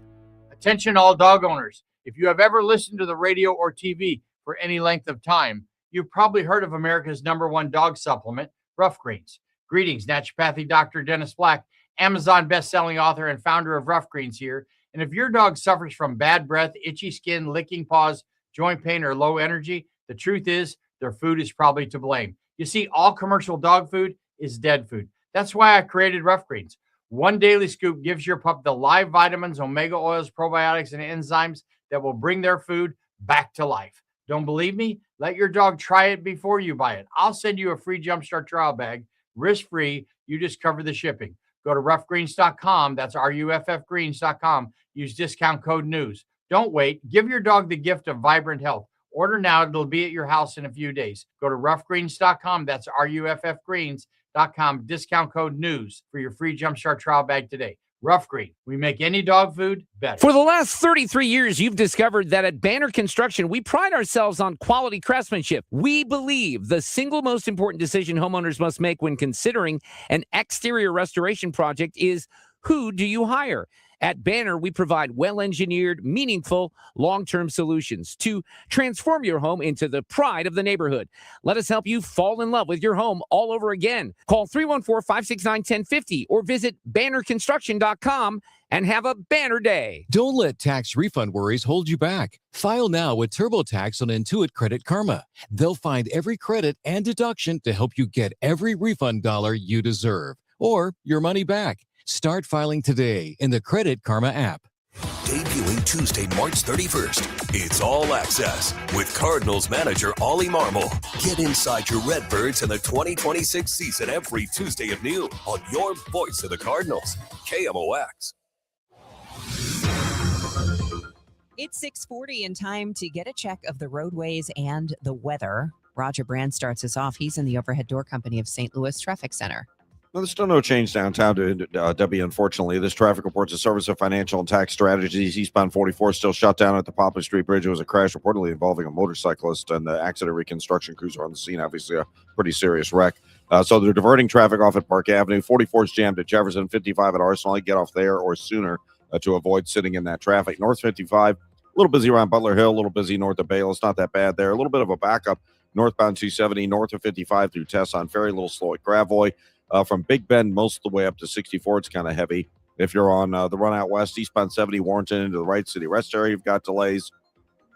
Speaker 29: Attention all dog owners. If you have ever listened to the radio or TV for any length of time, you've probably heard of America's #1 dog supplement, Rough Greens. Greetings, naturopathy Dr. Dennis Black, Amazon best-selling author and founder of Rough Greens here. And if your dog suffers from bad breath, itchy skin, licking paws, joint pain, or low energy, the truth is their food is probably to blame. You see, all commercial dog food is dead food. That's why I created Rough Greens. One daily scoop gives your pup the live vitamins, omega oils, probiotics, and enzymes that will bring their food back to life. Don't believe me? Let your dog try it before you buy it. I'll send you a free Jumpstart trial bag, risk-free. You just cover the shipping. Go to roughgreens.com. That's RUFFgreens.com. Use discount code NEWS. Don't wait. Give your dog the gift of vibrant health. Order now. It'll be at your house in a few days. Go to roughgreens.com. That's RUFFgreens.com. Discount code NEWS for your free Jumpstart trial bag today. Rough Green. We make any dog food better.
Speaker 1: For the last 33 years, you've discovered that at Banner Construction, we pride ourselves on quality craftsmanship. We believe the single most important decision homeowners must make when considering an exterior restoration project is, who do you hire? At Banner, we provide well-engineered, meaningful, long-term solutions to transform your home into the pride of the neighborhood. Let us help you fall in love with your home all over again. Call 314-569-1050 or visit bannerconstruction.com and have a banner day.
Speaker 2: Don't let tax refund worries hold you back. File now with TurboTax on Intuit Credit Karma. They'll find every credit and deduction to help you get every refund dollar you deserve or your money back. Start filing today in the Credit Karma app.
Speaker 8: Debuting Tuesday, March 31st. It's All Access with Cardinals manager Ollie Marmol. Get inside your Redbirds in the 2026 season every Tuesday at noon on your voice of the Cardinals, KMOX.
Speaker 12: It's 6:40 and time to get a check of the roadways and the weather. Roger Brand starts us off. He's in the Overhead Door Company of St. Louis Traffic Center.
Speaker 24: Well, there's still no change downtown to Debbie, unfortunately. This traffic reports a service of financial and tax strategies. Eastbound 44 still shut down at the Poplar Street Bridge. It was a crash reportedly involving a motorcyclist, and the accident reconstruction crews are on the scene. Obviously, a pretty serious wreck. So they're diverting traffic off at Park Avenue. 44 is jammed at Jefferson, 55 at Arsenal. Get off there or sooner to avoid sitting in that traffic. North 55, a little busy around Butler Hill, a little busy north of Bale. It's not that bad there. A little bit of a backup northbound 270, north of 55 through Tesson. Very little slow at Gravois. From Big Bend most of the way up to 64, it's kind of heavy. If you're on the run out west, eastbound 70, Warrenton into the right city rest area, you've got delays.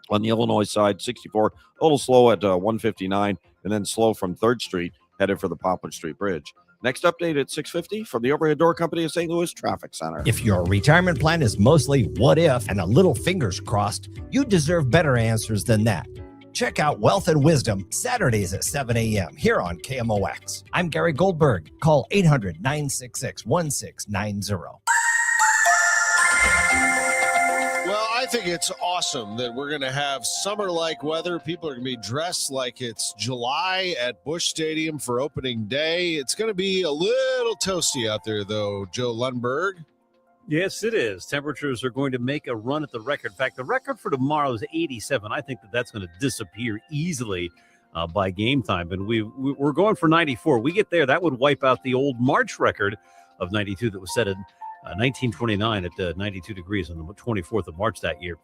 Speaker 24: On the Illinois side, 64, a little slow at 159, and then slow from 3rd Street, headed for the Poplar Street Bridge. Next update at 6:50 from the Overhead Door Company of St. Louis Traffic Center.
Speaker 5: If your retirement plan is mostly what if and a little fingers crossed, you deserve better answers than that. Check out Wealth and Wisdom Saturdays at 7 a.m. here on KMOX. I'm Gary Goldberg. Call 800-966-1690.
Speaker 13: Well, I think it's awesome that we're going to have summer-like weather. People are going to be dressed like it's July at Busch Stadium for opening day. It's going to be a little toasty out there, though, Joe Lundberg.
Speaker 15: Yes, it is. Temperatures are going to make a run at the record. In fact, the record for tomorrow is 87. I think that's going to disappear easily by game time. And we're going for 94. We get there, that would wipe out the old March record of 92 that was set in 1929 at 92 degrees on the 24th of March that year.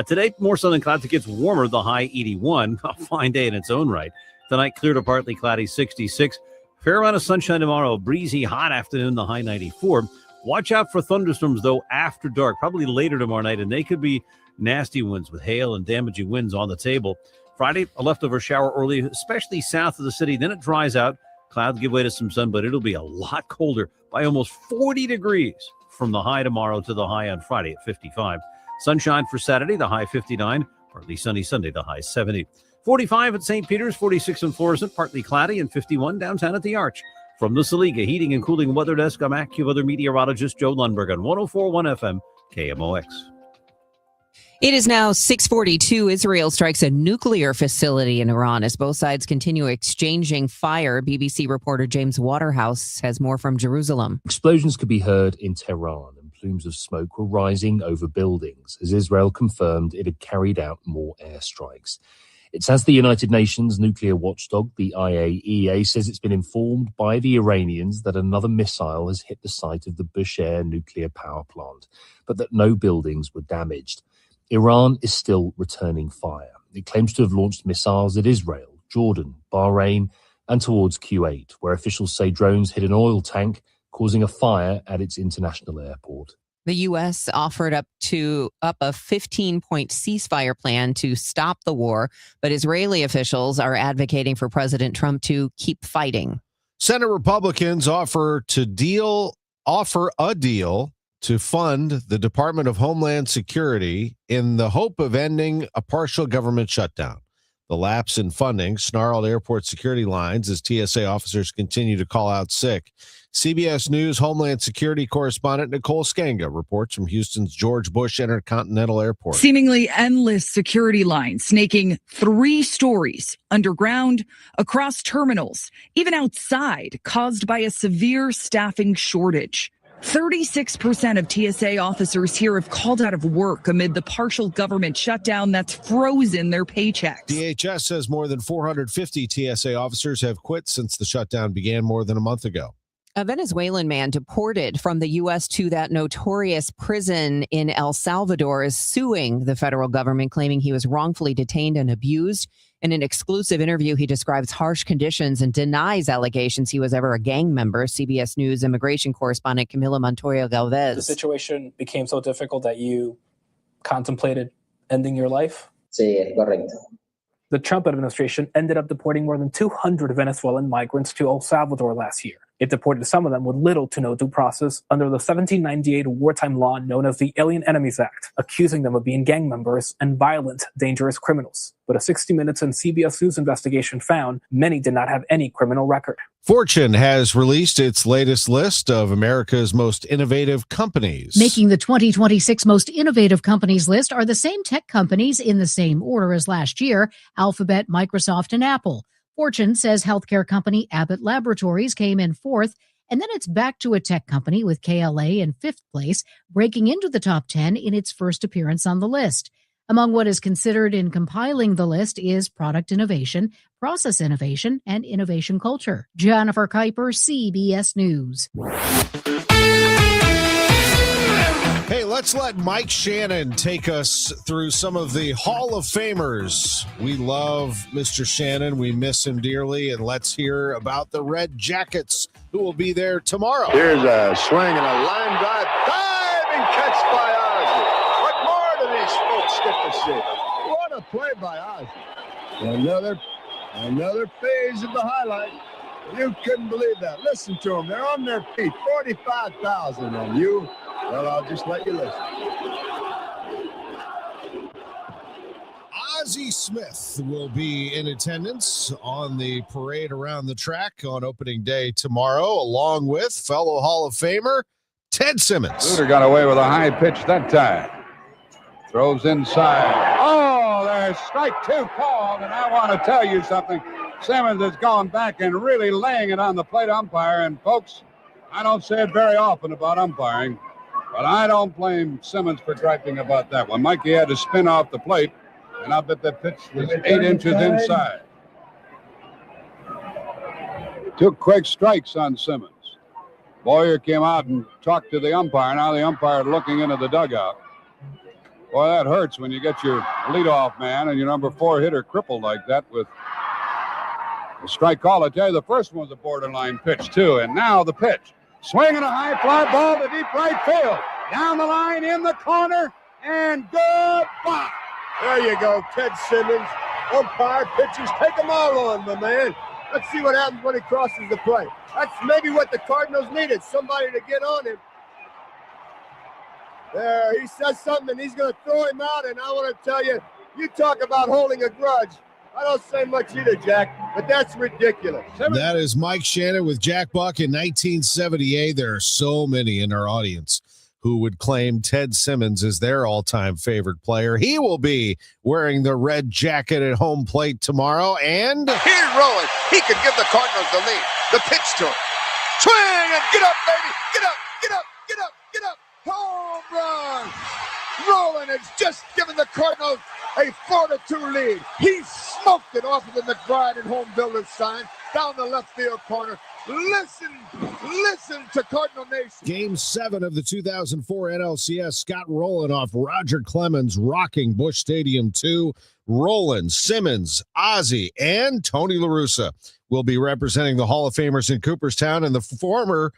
Speaker 15: Today, more southern clouds. It gets warmer, the high 81. A fine day in its own right. Tonight, clear to partly cloudy, 66. Fair amount of sunshine tomorrow. Breezy, hot afternoon, the high 94. Watch out for thunderstorms, though, after dark, probably later tomorrow night, and they could be nasty ones with hail and damaging winds on the table. Friday, a leftover shower early, especially south of the city. Then it dries out. Clouds give way to some sun, but it'll be a lot colder by almost 40 degrees from the high tomorrow to the high on Friday at 55. Sunshine for Saturday, the high 59. Partly sunny Sunday, the high 70. 45 at St. Peter's, 46 in Florissant, partly cloudy, and 51 downtown at the Arch. From the Saliga Heating and Cooling Weather Desk, I'm AccuWeather meteorologist Joe Lundberg on 104.1 FM KMOX.
Speaker 12: It is now 6:42. Israel strikes a nuclear facility in Iran as both sides continue exchanging fire. BBC reporter James Waterhouse has more from Jerusalem.
Speaker 16: Explosions could be heard in Tehran, and plumes of smoke were rising over buildings as Israel confirmed it had carried out more airstrikes. It's as the United Nations nuclear watchdog, the IAEA, says it's been informed by the Iranians that another missile has hit the site of the Bushehr nuclear power plant, but that no buildings were damaged. Iran is still returning fire. It claims to have launched missiles at Israel, Jordan, Bahrain, and towards Kuwait, where officials say drones hit an oil tank, causing a fire at its international airport.
Speaker 12: The U.S. offered up a 15-point ceasefire plan to stop the war, but Israeli officials are advocating for President Trump to keep fighting.
Speaker 13: Senate Republicans offer a deal to fund the Department of Homeland Security in the hope of ending a partial government shutdown. The lapse in funding snarled airport security lines as TSA officers continue to call out sick. CBS News Homeland Security correspondent Nicole Skanga reports from Houston's George Bush Intercontinental Airport.
Speaker 17: Seemingly endless security lines snaking 3 stories underground, across terminals, even outside, caused by a severe staffing shortage. 36% of TSA officers here have called out of work amid the partial government shutdown that's frozen their paychecks.
Speaker 13: DHS says more than 450 TSA officers have quit since the shutdown began more than a month ago.
Speaker 12: A Venezuelan man deported from the U.S. to that notorious prison in El Salvador is suing the federal government, claiming he was wrongfully detained and abused. In an exclusive interview, he describes harsh conditions and denies allegations he was ever a gang member. CBS News immigration correspondent Camila Montoya Galvez.
Speaker 3: The situation became so difficult that you contemplated ending your life?
Speaker 4: Sí, es correcto.
Speaker 3: The Trump administration ended up deporting more than 200 Venezuelan migrants to El Salvador last year. It deported some of them with little to no due process under the 1798 wartime law known as the Alien Enemies Act, accusing them of being gang members and violent, dangerous criminals. But a 60 Minutes and CBS News investigation found many did not have any criminal record.
Speaker 13: Fortune has released its latest list of America's most innovative companies.
Speaker 6: Making the 2026 most innovative companies list are the same tech companies in the same order as last year: Alphabet, Microsoft, and Apple. Fortune says healthcare company Abbott Laboratories came in fourth, and then it's back to a tech company with KLA in fifth place, breaking into the top 10 in its first appearance on the list. Among what is considered in compiling the list is product innovation, process innovation, and innovation culture. Jennifer Kuiper, CBS News.
Speaker 13: Hey, let's let Mike Shannon take us through some of the Hall of Famers. We love Mr. Shannon. We miss him dearly. And let's hear about the Red Jackets who will be there tomorrow.
Speaker 18: Here's a swing and a line drive. Diving catch by Ozzie. What more do these folks get to see? What a play by Ozzie. Another phase of the highlight. You couldn't believe that. Listen to them. They're on their feet. 45,000 on you. Well, I'll just let you listen.
Speaker 13: Ozzie Smith will be in attendance on the parade around the track on opening day tomorrow, along with fellow Hall of Famer Ted Simmons.
Speaker 19: Suter got away with a high pitch that time. Throws inside. Oh, there's strike two called, and I want to tell you something. Simmons has gone back and really laying it on the plate umpire. And folks, I don't say it very often about umpiring, but I don't blame Simmons for griping about that one. Mikey had to spin off the plate, and I bet that pitch was 8 inches inside. 2 quick strikes on Simmons. Boyer came out and talked to the umpire. Now the umpire looking into the dugout. Boy, that hurts when you get your leadoff man and your number 4 hitter crippled like that with a strike call. I tell you, the first one was a borderline pitch, too. And now the pitch. Swinging a high fly ball to deep right field. Down the line, in the corner, and goodbye.
Speaker 18: There you go, Ted Simmons. Umpire, pitchers, take them all on, my man. Let's see what happens when he crosses the plate. That's maybe what the Cardinals needed, somebody to get on him. There, he says something, and he's going to throw him out, and I want to tell you, you talk about holding a grudge. I don't say much either, Jack, but that's ridiculous.
Speaker 13: That is Mike Shannon with Jack Buck in 1978. There are so many in our audience who would claim Ted Simmons is their all-time favorite player. He will be wearing the red jacket at home plate tomorrow. And
Speaker 18: here's Rowan. He could give the Cardinals the lead. The pitch to him. Swing and get up, baby. Get up, get up, get up, get up. Home run. Rowan has just given the Cardinals a 4-2 lead. He smoked it off of the McBride and Home Builders sign down the left field corner. Listen to Cardinal Nation.
Speaker 13: Game 7 of the 2004 NLCS. Scott Rowland off Roger Clemens rocking Busch Stadium 2. Rowland, Simmons, Ozzie, and Tony La Russa will be representing the Hall of Famers in Cooperstown, and the former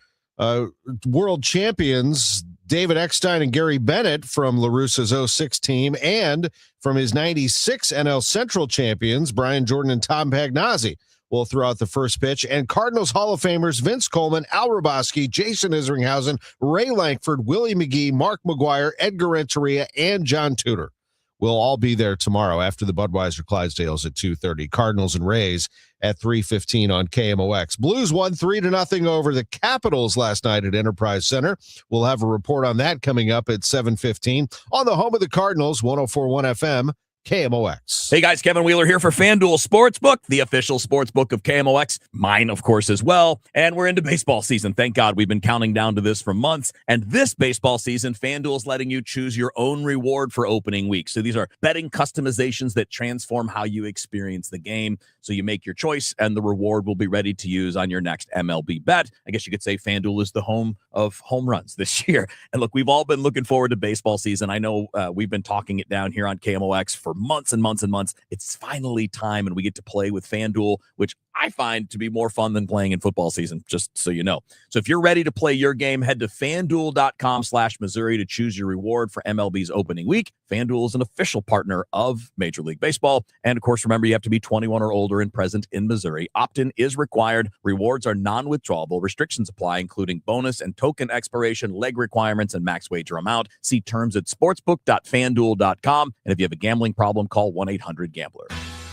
Speaker 13: world champions David Eckstein and Gary Bennett from La Russa's 06 team, and from his 96 NL Central champions Brian Jordan and Tom Pagnozzi will throw out the first pitch. And Cardinals Hall of Famers Vince Coleman, Al Roboski, Jason Isringhausen, Ray Lankford, Willie McGee, Mark McGuire, Edgar Renteria, and John Tudor will all be there tomorrow after the Budweiser Clydesdales at 2:30. Cardinals and Rays at 3:15 on KMOX. Blues won 3-0 over the Capitals last night at Enterprise Center. We'll have a report on that coming up at 7:15 on the home of the Cardinals, 104.1 FM, KMOX.
Speaker 26: Hey guys, Kevin Wheeler here for FanDuel Sportsbook, the official sportsbook of KMOX, mine of course as well. And we're into baseball season. Thank God, we've been counting down to this for months. And this baseball season, FanDuel is letting you choose your own reward for opening week. So these are betting customizations that transform how you experience the game. So you make your choice and the reward will be ready to use on your next MLB bet. I guess you could say FanDuel is the home of home runs this year. And look, we've all been looking forward to baseball season. I know we've been talking it down here on KMOX for months and months and months. It's finally time, and we get to play with FanDuel, which I find to be more fun than playing in football season, just so you know. So if you're ready to play your game, head to FanDuel.com/Missouri to choose your reward for MLB's opening week. FanDuel is an official partner of Major League Baseball. And of course, remember, you have to be 21 or older and present in Missouri. Opt-in is required. Rewards are non-withdrawable. Restrictions apply, including bonus and token expiration, leg requirements, and max wager amount. See terms at sportsbook.fanduel.com. And if you have a gambling problem, call 1-800-GAMBLER.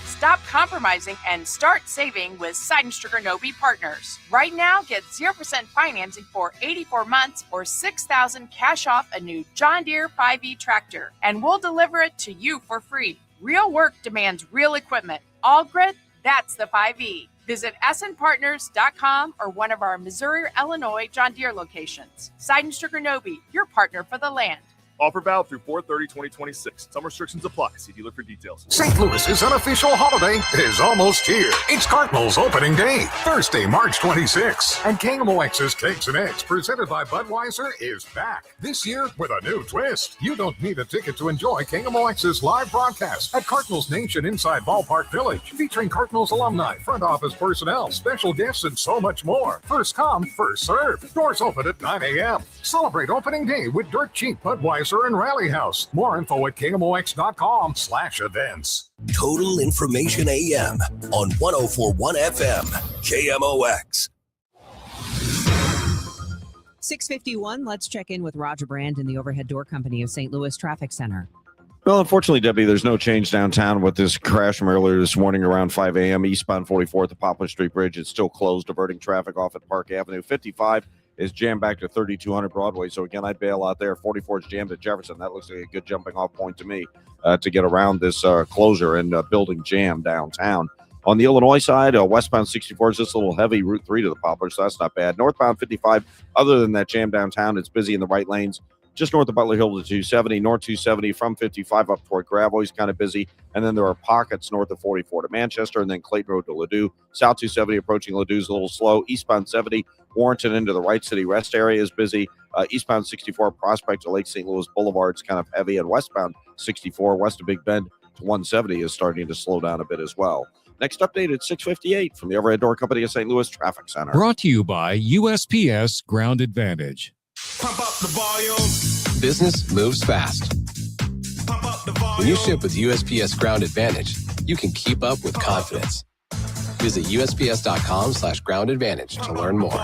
Speaker 4: Stop compromising and start saving with Seidenstricker Nobe Partners. Right now, get 0% financing for 84 months or $6,000 cash off a new John Deere 5E tractor, and we'll deliver it to you for free. Real work demands real equipment. All grit, that's the 5E. Visit snpartners.com or one of our Missouri or Illinois John Deere locations. Seidenstricker Nobe, your partner for the land.
Speaker 7: Offer valid through 4/30/2026. Some restrictions apply. See dealer for details.
Speaker 9: St. Louis's unofficial holiday is almost here. It's Cardinals opening day, Thursday, March 26th. And KMOX's Cakes and Eggs, presented by Budweiser, is back. This year with a new twist. You don't need a ticket to enjoy KMOX's live broadcast at Cardinals Nation inside Ballpark Village, featuring Cardinals alumni, front office personnel, special guests, and so much more. First come, first served. Doors open at 9 a.m. Celebrate opening day with dirt cheap Budweiser and Rally House. More info at KMOX.com/events.
Speaker 8: Total Information AM on 104.1 FM, KMOX.
Speaker 12: 6:51. Let's check in with Roger Brand in the Overhead Door Company of St. Louis Traffic Center.
Speaker 24: Well, unfortunately, Debbie, there's no change downtown with this crash from earlier this morning around 5 a.m. eastbound 44 at the Poplar Street Bridge. It's still closed, diverting traffic off at Park Avenue. 55 is jammed back to 3200 Broadway. So, again, I'd bail out there. 44 is jammed at Jefferson. That looks like a good jumping off point to me to get around this closure and building jam downtown. On the Illinois side, westbound 64 is just a little heavy, Route 3 to the Poplar, so that's not bad. Northbound 55, other than that jam downtown, it's busy in the right lanes. Just north of Butler Hill to 270, north 270 from 55 up toward Gravois is kind of busy. And then there are pockets north of 44 to Manchester, and then Clayton Road to Ladue. South 270 approaching Ladue is a little slow. Eastbound 70, Warrenton into the Wright City Rest area is busy. Eastbound 64, Prospect to Lake St. Louis Boulevard is kind of heavy. And westbound 64, west of Big Bend to 170 is starting to slow down a bit as well. Next update at 6:58 from the Overhead Door Company of St. Louis Traffic Center.
Speaker 2: Brought to you by USPS Ground Advantage.
Speaker 9: Pump up the volume.
Speaker 20: Business moves fast.
Speaker 9: Pump up the volume.
Speaker 20: When you ship with USPS Ground Advantage, you can keep up with confidence. Visit USPS.com/Ground Advantage to learn more.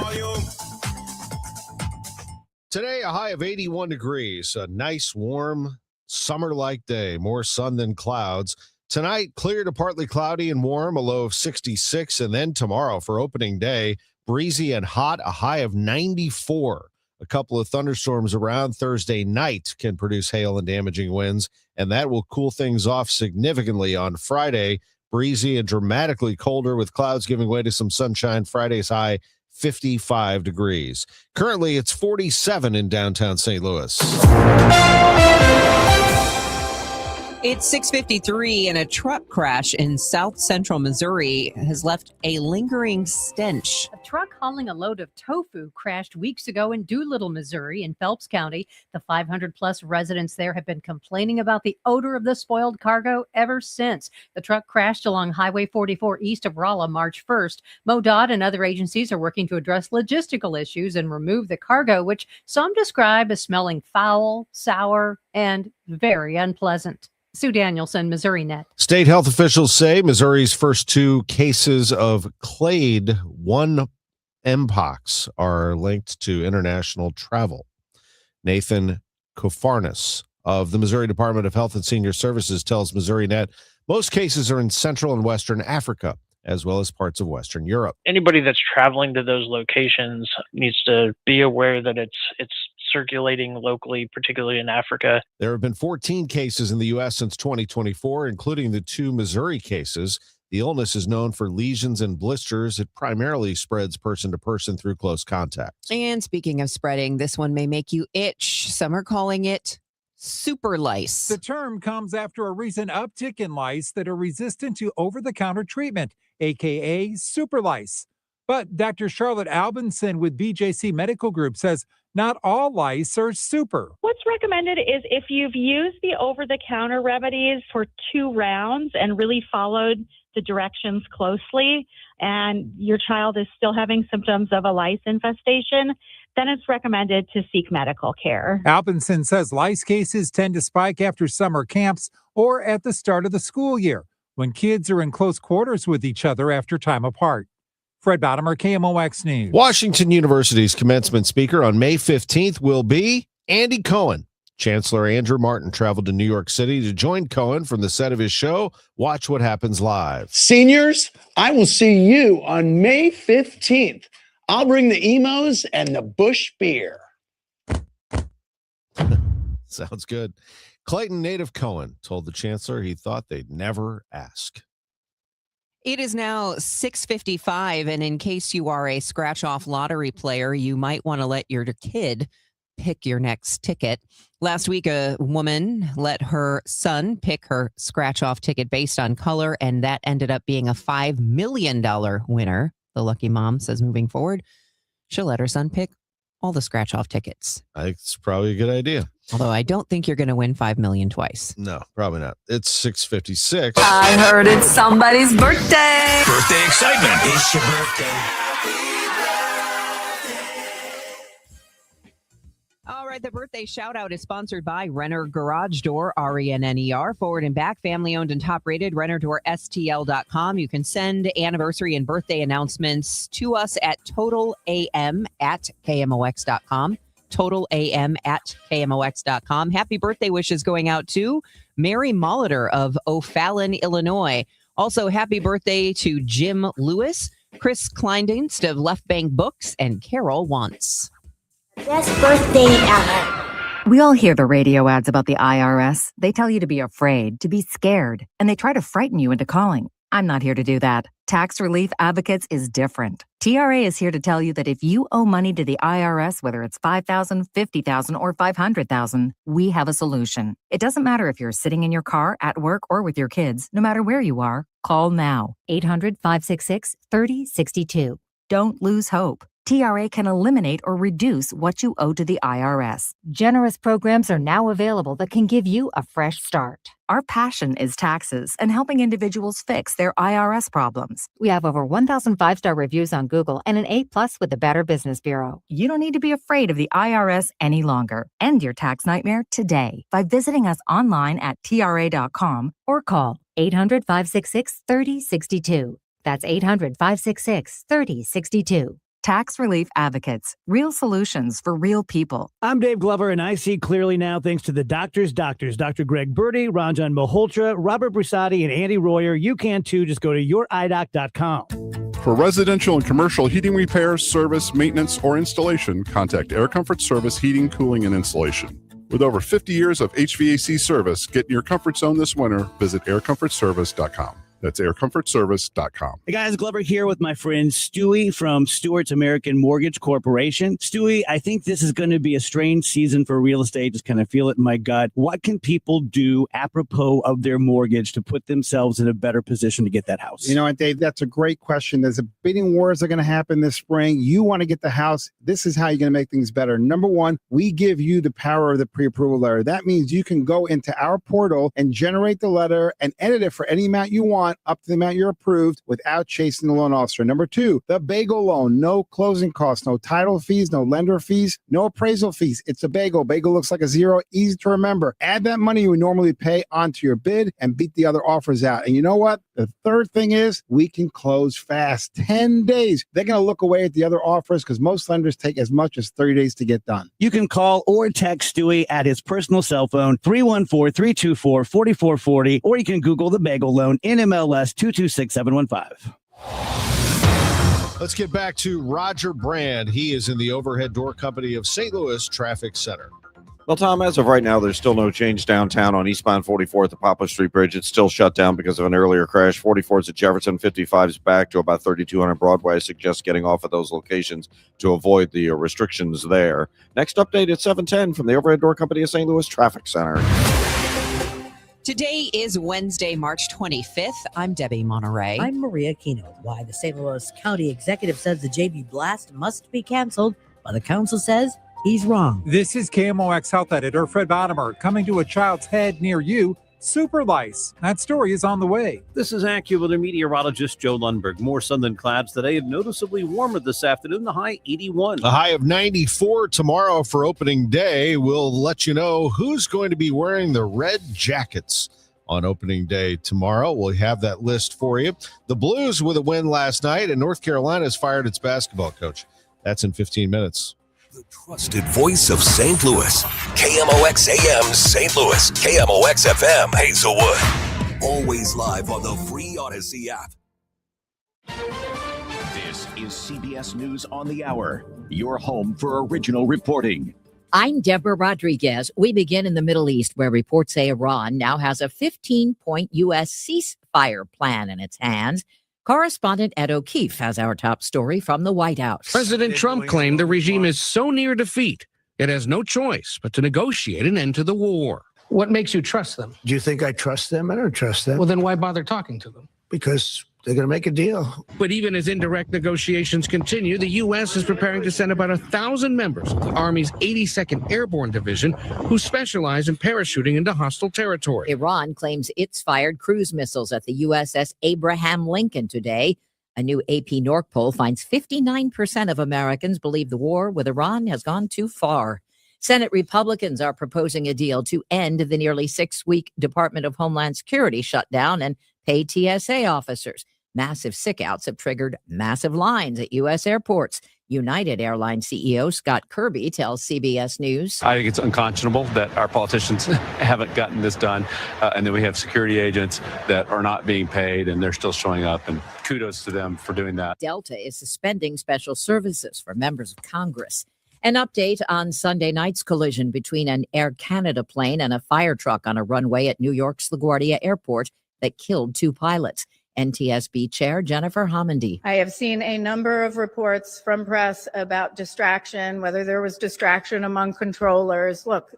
Speaker 13: Today, a high of 81 degrees. A nice, warm, summer-like day. More sun than clouds. Tonight, clear to partly cloudy and warm, a low of 66. And then tomorrow for opening day, breezy and hot, a high of 94. A couple of thunderstorms around Thursday night can produce hail and damaging winds, and that will cool things off significantly on Friday. Breezy and dramatically colder with clouds giving way to some sunshine. Friday's high 55 degrees. Currently, it's 47 in downtown St. Louis.
Speaker 12: It's 6:53, and a truck crash in south central Missouri has left a lingering stench.
Speaker 21: A truck hauling a load of tofu crashed weeks ago in Doolittle, Missouri, in Phelps County. The 500-plus residents there have been complaining about the odor of the spoiled cargo ever since. The truck crashed along Highway 44 east of Rolla March 1st. MoDOT and other agencies are working to address logistical issues and remove the cargo, which some describe as smelling foul, sour, and very unpleasant. Sue Danielson, Missouri Net.
Speaker 13: State health officials say Missouri's first 2 cases of clade 1 mpox are linked to international travel. Nathan Kofarnis of the Missouri Department of Health and Senior Services tells Missouri Net most cases are in Central and Western Africa. as well as parts of Western Europe.
Speaker 10: Anybody that's traveling to those locations needs to be aware that it's circulating locally, particularly in Africa.
Speaker 13: There have been 14 cases in the U.S. since 2024, including the 2 Missouri cases. The illness is known for lesions and blisters. It primarily spreads person to person through close contact.
Speaker 12: And speaking of spreading, this one may make you itch. Some are calling it super lice.
Speaker 11: The term comes after a recent uptick in lice that are resistant to over-the-counter treatment, aka super lice. But Dr. Charlotte Albinson with BJC Medical Group says not all lice are super.
Speaker 14: What's recommended is if you've used the over-the-counter remedies for 2 rounds and really followed the directions closely, and your child is still having symptoms of a lice infestation, then it's recommended to seek medical care.
Speaker 11: Albinson says lice cases tend to spike after summer camps or at the start of the school year, when kids are in close quarters with each other after time apart. Fred Bottomer, KMOX News.
Speaker 13: Washington University's commencement speaker on May 15th will be Andy Cohen. Chancellor Andrew Martin traveled to New York City to join Cohen from the set of his show, Watch What Happens Live.
Speaker 22: Seniors, I will see you on May 15th. I'll bring the emos and the Busch beer.
Speaker 13: Sounds good. Clayton native Cohen told the chancellor he thought they'd never ask.
Speaker 12: It is now 6:55, and in case you are a scratch-off lottery player, you might want to let your kid pick your next ticket. Last week, a woman let her son pick her scratch-off ticket based on color, and that ended up being a $5 million winner. The lucky mom says moving forward, she'll let her son pick all the scratch-off tickets.
Speaker 13: I think it's probably a good idea.
Speaker 12: Although I don't think you're going to win $5 million twice.
Speaker 13: No, probably not. It's 6:56.
Speaker 23: I heard it's somebody's birthday.
Speaker 8: Birthday excitement.
Speaker 23: It's your birthday.
Speaker 12: All right, the birthday shout out is sponsored by Renner Garage Door, RENNER, forward and back, family owned and top rated, RennerDoorSTL.com. You can send anniversary and birthday announcements to us at totalam@KMOX.com. totalam@KMOX.com. Happy birthday wishes going out to Mary Molitor of O'Fallon, Illinois. Also, happy birthday to Jim Lewis, Chris Kleindienst of Left Bank Books, and Carol Wantz.
Speaker 25: Best birthday ever.
Speaker 27: We all hear the radio ads about the IRS. They tell you to be afraid, to be scared, and they try to frighten you into calling. I'm not here to do that. Tax Relief Advocates is different. TRA is here to tell you that if you owe money to the IRS, whether it's $5,000, $50,000, or $500,000, we have a solution. It doesn't matter if you're sitting in your car, at work, or with your kids. No matter where you are, call now. 800-566-3062. Don't lose hope. TRA can eliminate or reduce what you owe to the IRS. Generous programs are now available that can give you a fresh start. Our passion is taxes and helping individuals fix their IRS problems. We have over 1,000 5-star reviews on Google and an A+ with the Better Business Bureau. You don't need to be afraid of the IRS any longer. End your tax nightmare today by visiting us online at TRA.com or call 800-566-3062. That's 800-566-3062. Tax Relief Advocates, real solutions for real people.
Speaker 28: I'm Dave Glover, and I see clearly now thanks to the doctors, Dr. Greg Birdie, Ranjan Malhotra, Robert Brisati, and Andy Royer. You can too. Just go to youridoc.com.
Speaker 7: For residential and commercial heating repairs, service, maintenance, or installation, contact Air Comfort Service Heating, Cooling, and Installation. With over 50 years of HVAC service, get in your comfort zone this winter. Visit aircomfortservice.com. That's aircomfortservice.com.
Speaker 28: Hey guys, Glover here with my friend Stewie from Stewart's American Mortgage Corporation. Stewie, I think this is going to be a strange season for real estate. Just kind of feel it in my gut. What can people do apropos of their mortgage to put themselves in a better position to get that house?
Speaker 29: You know what, Dave, that's a great question. There's a bidding wars that are going to happen this spring. You want to get the house. This is how you're going to make things better. Number one, we give you the power of the pre-approval letter. That means you can go into our portal and generate the letter and edit it for any amount you want, up to the amount you're approved, without chasing the loan officer. Number two, the bagel loan, no closing costs, no title fees, no lender fees, no appraisal fees. It's a bagel. Bagel looks like a zero, easy to remember. Add that money you would normally pay onto your bid and beat the other offers out. And you know what? The third thing is we can close fast. 10 days. They're going to look away at the other offers because most lenders take as much as 30 days to get done.
Speaker 28: You can call or text Stewie at his personal cell phone, 314-324-4440, or you can Google the bagel loan, NMLS 226715.
Speaker 13: Let's get back to Roger Brand. He is in the overhead door company of St. Louis Traffic Center.
Speaker 24: Well, Tom, as of right now, there's still no change downtown on eastbound 44 at the Poplar Street Bridge. It's still shut down because of an earlier crash. 44's at Jefferson, 55's back to about 3200 Broadway. I suggest getting off at those locations to avoid the restrictions there. Next update at 7:10 from the overhead door company of St. Louis Traffic Center.
Speaker 12: Today is Wednesday, March 25th. I'm Debbie Monterrey.
Speaker 1: I'm Maria Kino. Why the St. Louis County Executive says the JB Blast must be canceled, while the council says he's wrong.
Speaker 11: This is KMOX Health Editor Fred Bottomer coming to a child's head near you. Super lice. That story is on the way.
Speaker 3: This is AccuWeather meteorologist Joe Lundberg. More sun than clouds today and noticeably warmer this afternoon. The high 81.
Speaker 13: A high of 94 tomorrow for opening day. We'll let you know who's going to be wearing the red jackets on opening day tomorrow. We'll have that list for you. The Blues with a win last night, and North Carolina has fired its basketball coach. That's in 15 minutes.
Speaker 8: The trusted voice of St. Louis. KMOX AM St. Louis. KMOX FM Hazelwood. Always live on the free Odyssey app.
Speaker 5: This is CBS News on the Hour, your home for original reporting.
Speaker 6: I'm Deborah Rodriguez. We begin in the Middle East, where reports say Iran now has a 15-point U.S. ceasefire plan in its hands. Correspondent Ed O'Keefe has our top story from the White House.
Speaker 15: President Trump claimed the regime is so near defeat, it has no choice but to negotiate an end to the war.
Speaker 16: What makes you trust them?
Speaker 17: Do you think I trust them? I don't trust them.
Speaker 16: Well, then why bother talking to them?
Speaker 17: Because they're going to make a deal.
Speaker 15: But even as indirect negotiations continue, the U.S. is preparing to send about 1,000 members of the Army's 82nd Airborne Division who specialize in parachuting into hostile territory.
Speaker 6: Iran claims it's fired cruise missiles at the USS Abraham Lincoln today. A new AP Norc poll finds 59% of Americans believe the war with Iran has gone too far. Senate Republicans are proposing a deal to end the nearly 6-week Department of Homeland Security shutdown and pay TSA officers. Massive sickouts have triggered massive lines at U.S. airports. United Airlines CEO Scott Kirby tells CBS News.
Speaker 18: I think it's unconscionable that our politicians haven't gotten this done, and that we have security agents that are not being paid, and they're still showing up, and kudos to them for doing that.
Speaker 6: Delta is suspending special services for members of Congress. An update on Sunday night's collision between an Air Canada plane and a fire truck on a runway at New York's LaGuardia Airport that killed 2 pilots. NTSB Chair Jennifer Homendy.
Speaker 19: I have seen a number of reports from press about distraction, whether there was distraction among controllers. Look,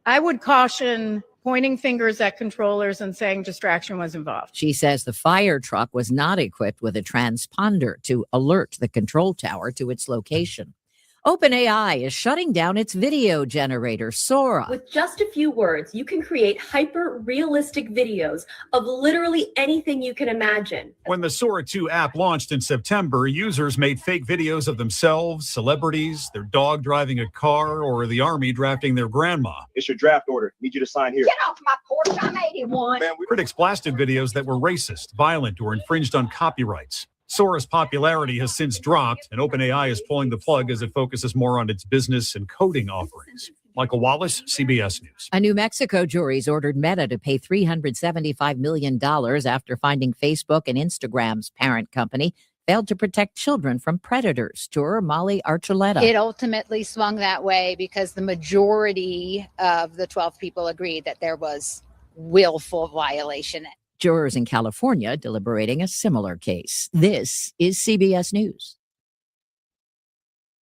Speaker 19: I would caution pointing fingers at controllers and saying distraction was involved.
Speaker 6: She says the fire truck was not equipped with a transponder to alert the control tower to its location. OpenAI is shutting down its video generator, Sora.
Speaker 30: With just a few words, you can create hyper-realistic videos of literally anything you can imagine.
Speaker 31: When the Sora 2 app launched in September, users made fake videos of themselves, celebrities, their dog driving a car, or the army drafting their grandma.
Speaker 32: It's your draft order. Need you to sign here.
Speaker 33: Get off my porch. I'm 81.
Speaker 31: Critics blasted videos that were racist, violent, or infringed on copyrights. Sora's popularity has since dropped, and OpenAI is pulling the plug as it focuses more on its business and coding offerings. Michael Wallace, CBS News.
Speaker 6: A New Mexico jury's ordered Meta to pay $375 million after finding Facebook and Instagram's parent company failed to protect children from predators. Juror Molly Archuleta.
Speaker 34: It ultimately swung that way because the majority of the 12 people agreed that there was willful violation.
Speaker 6: Jurors in California deliberating a similar case. This is CBS News.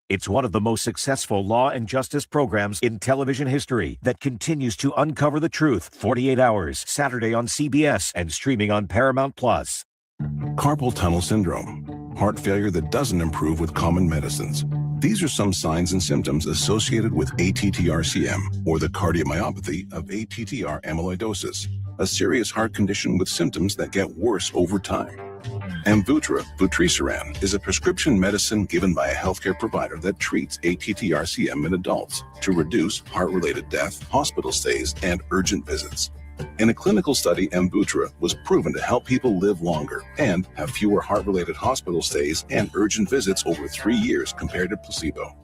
Speaker 35: It's one of the most successful law and justice programs in television history that continues to uncover the truth. 48 Hours, Saturday on CBS and streaming on Paramount+.
Speaker 36: Carpal tunnel syndrome, heart failure that doesn't improve with common medicines. These are some signs and symptoms associated with ATTR-CM, or the cardiomyopathy of ATTR amyloidosis, a serious heart condition with symptoms that get worse over time. Amvuttra, vutrisiran, is a prescription medicine given by a healthcare provider that treats ATTR-CM in adults to reduce heart-related death, hospital stays, and urgent visits. In a clinical study, Amvuttra was proven to help people live longer and have fewer heart-related hospital stays and urgent visits over 3 years compared to placebo.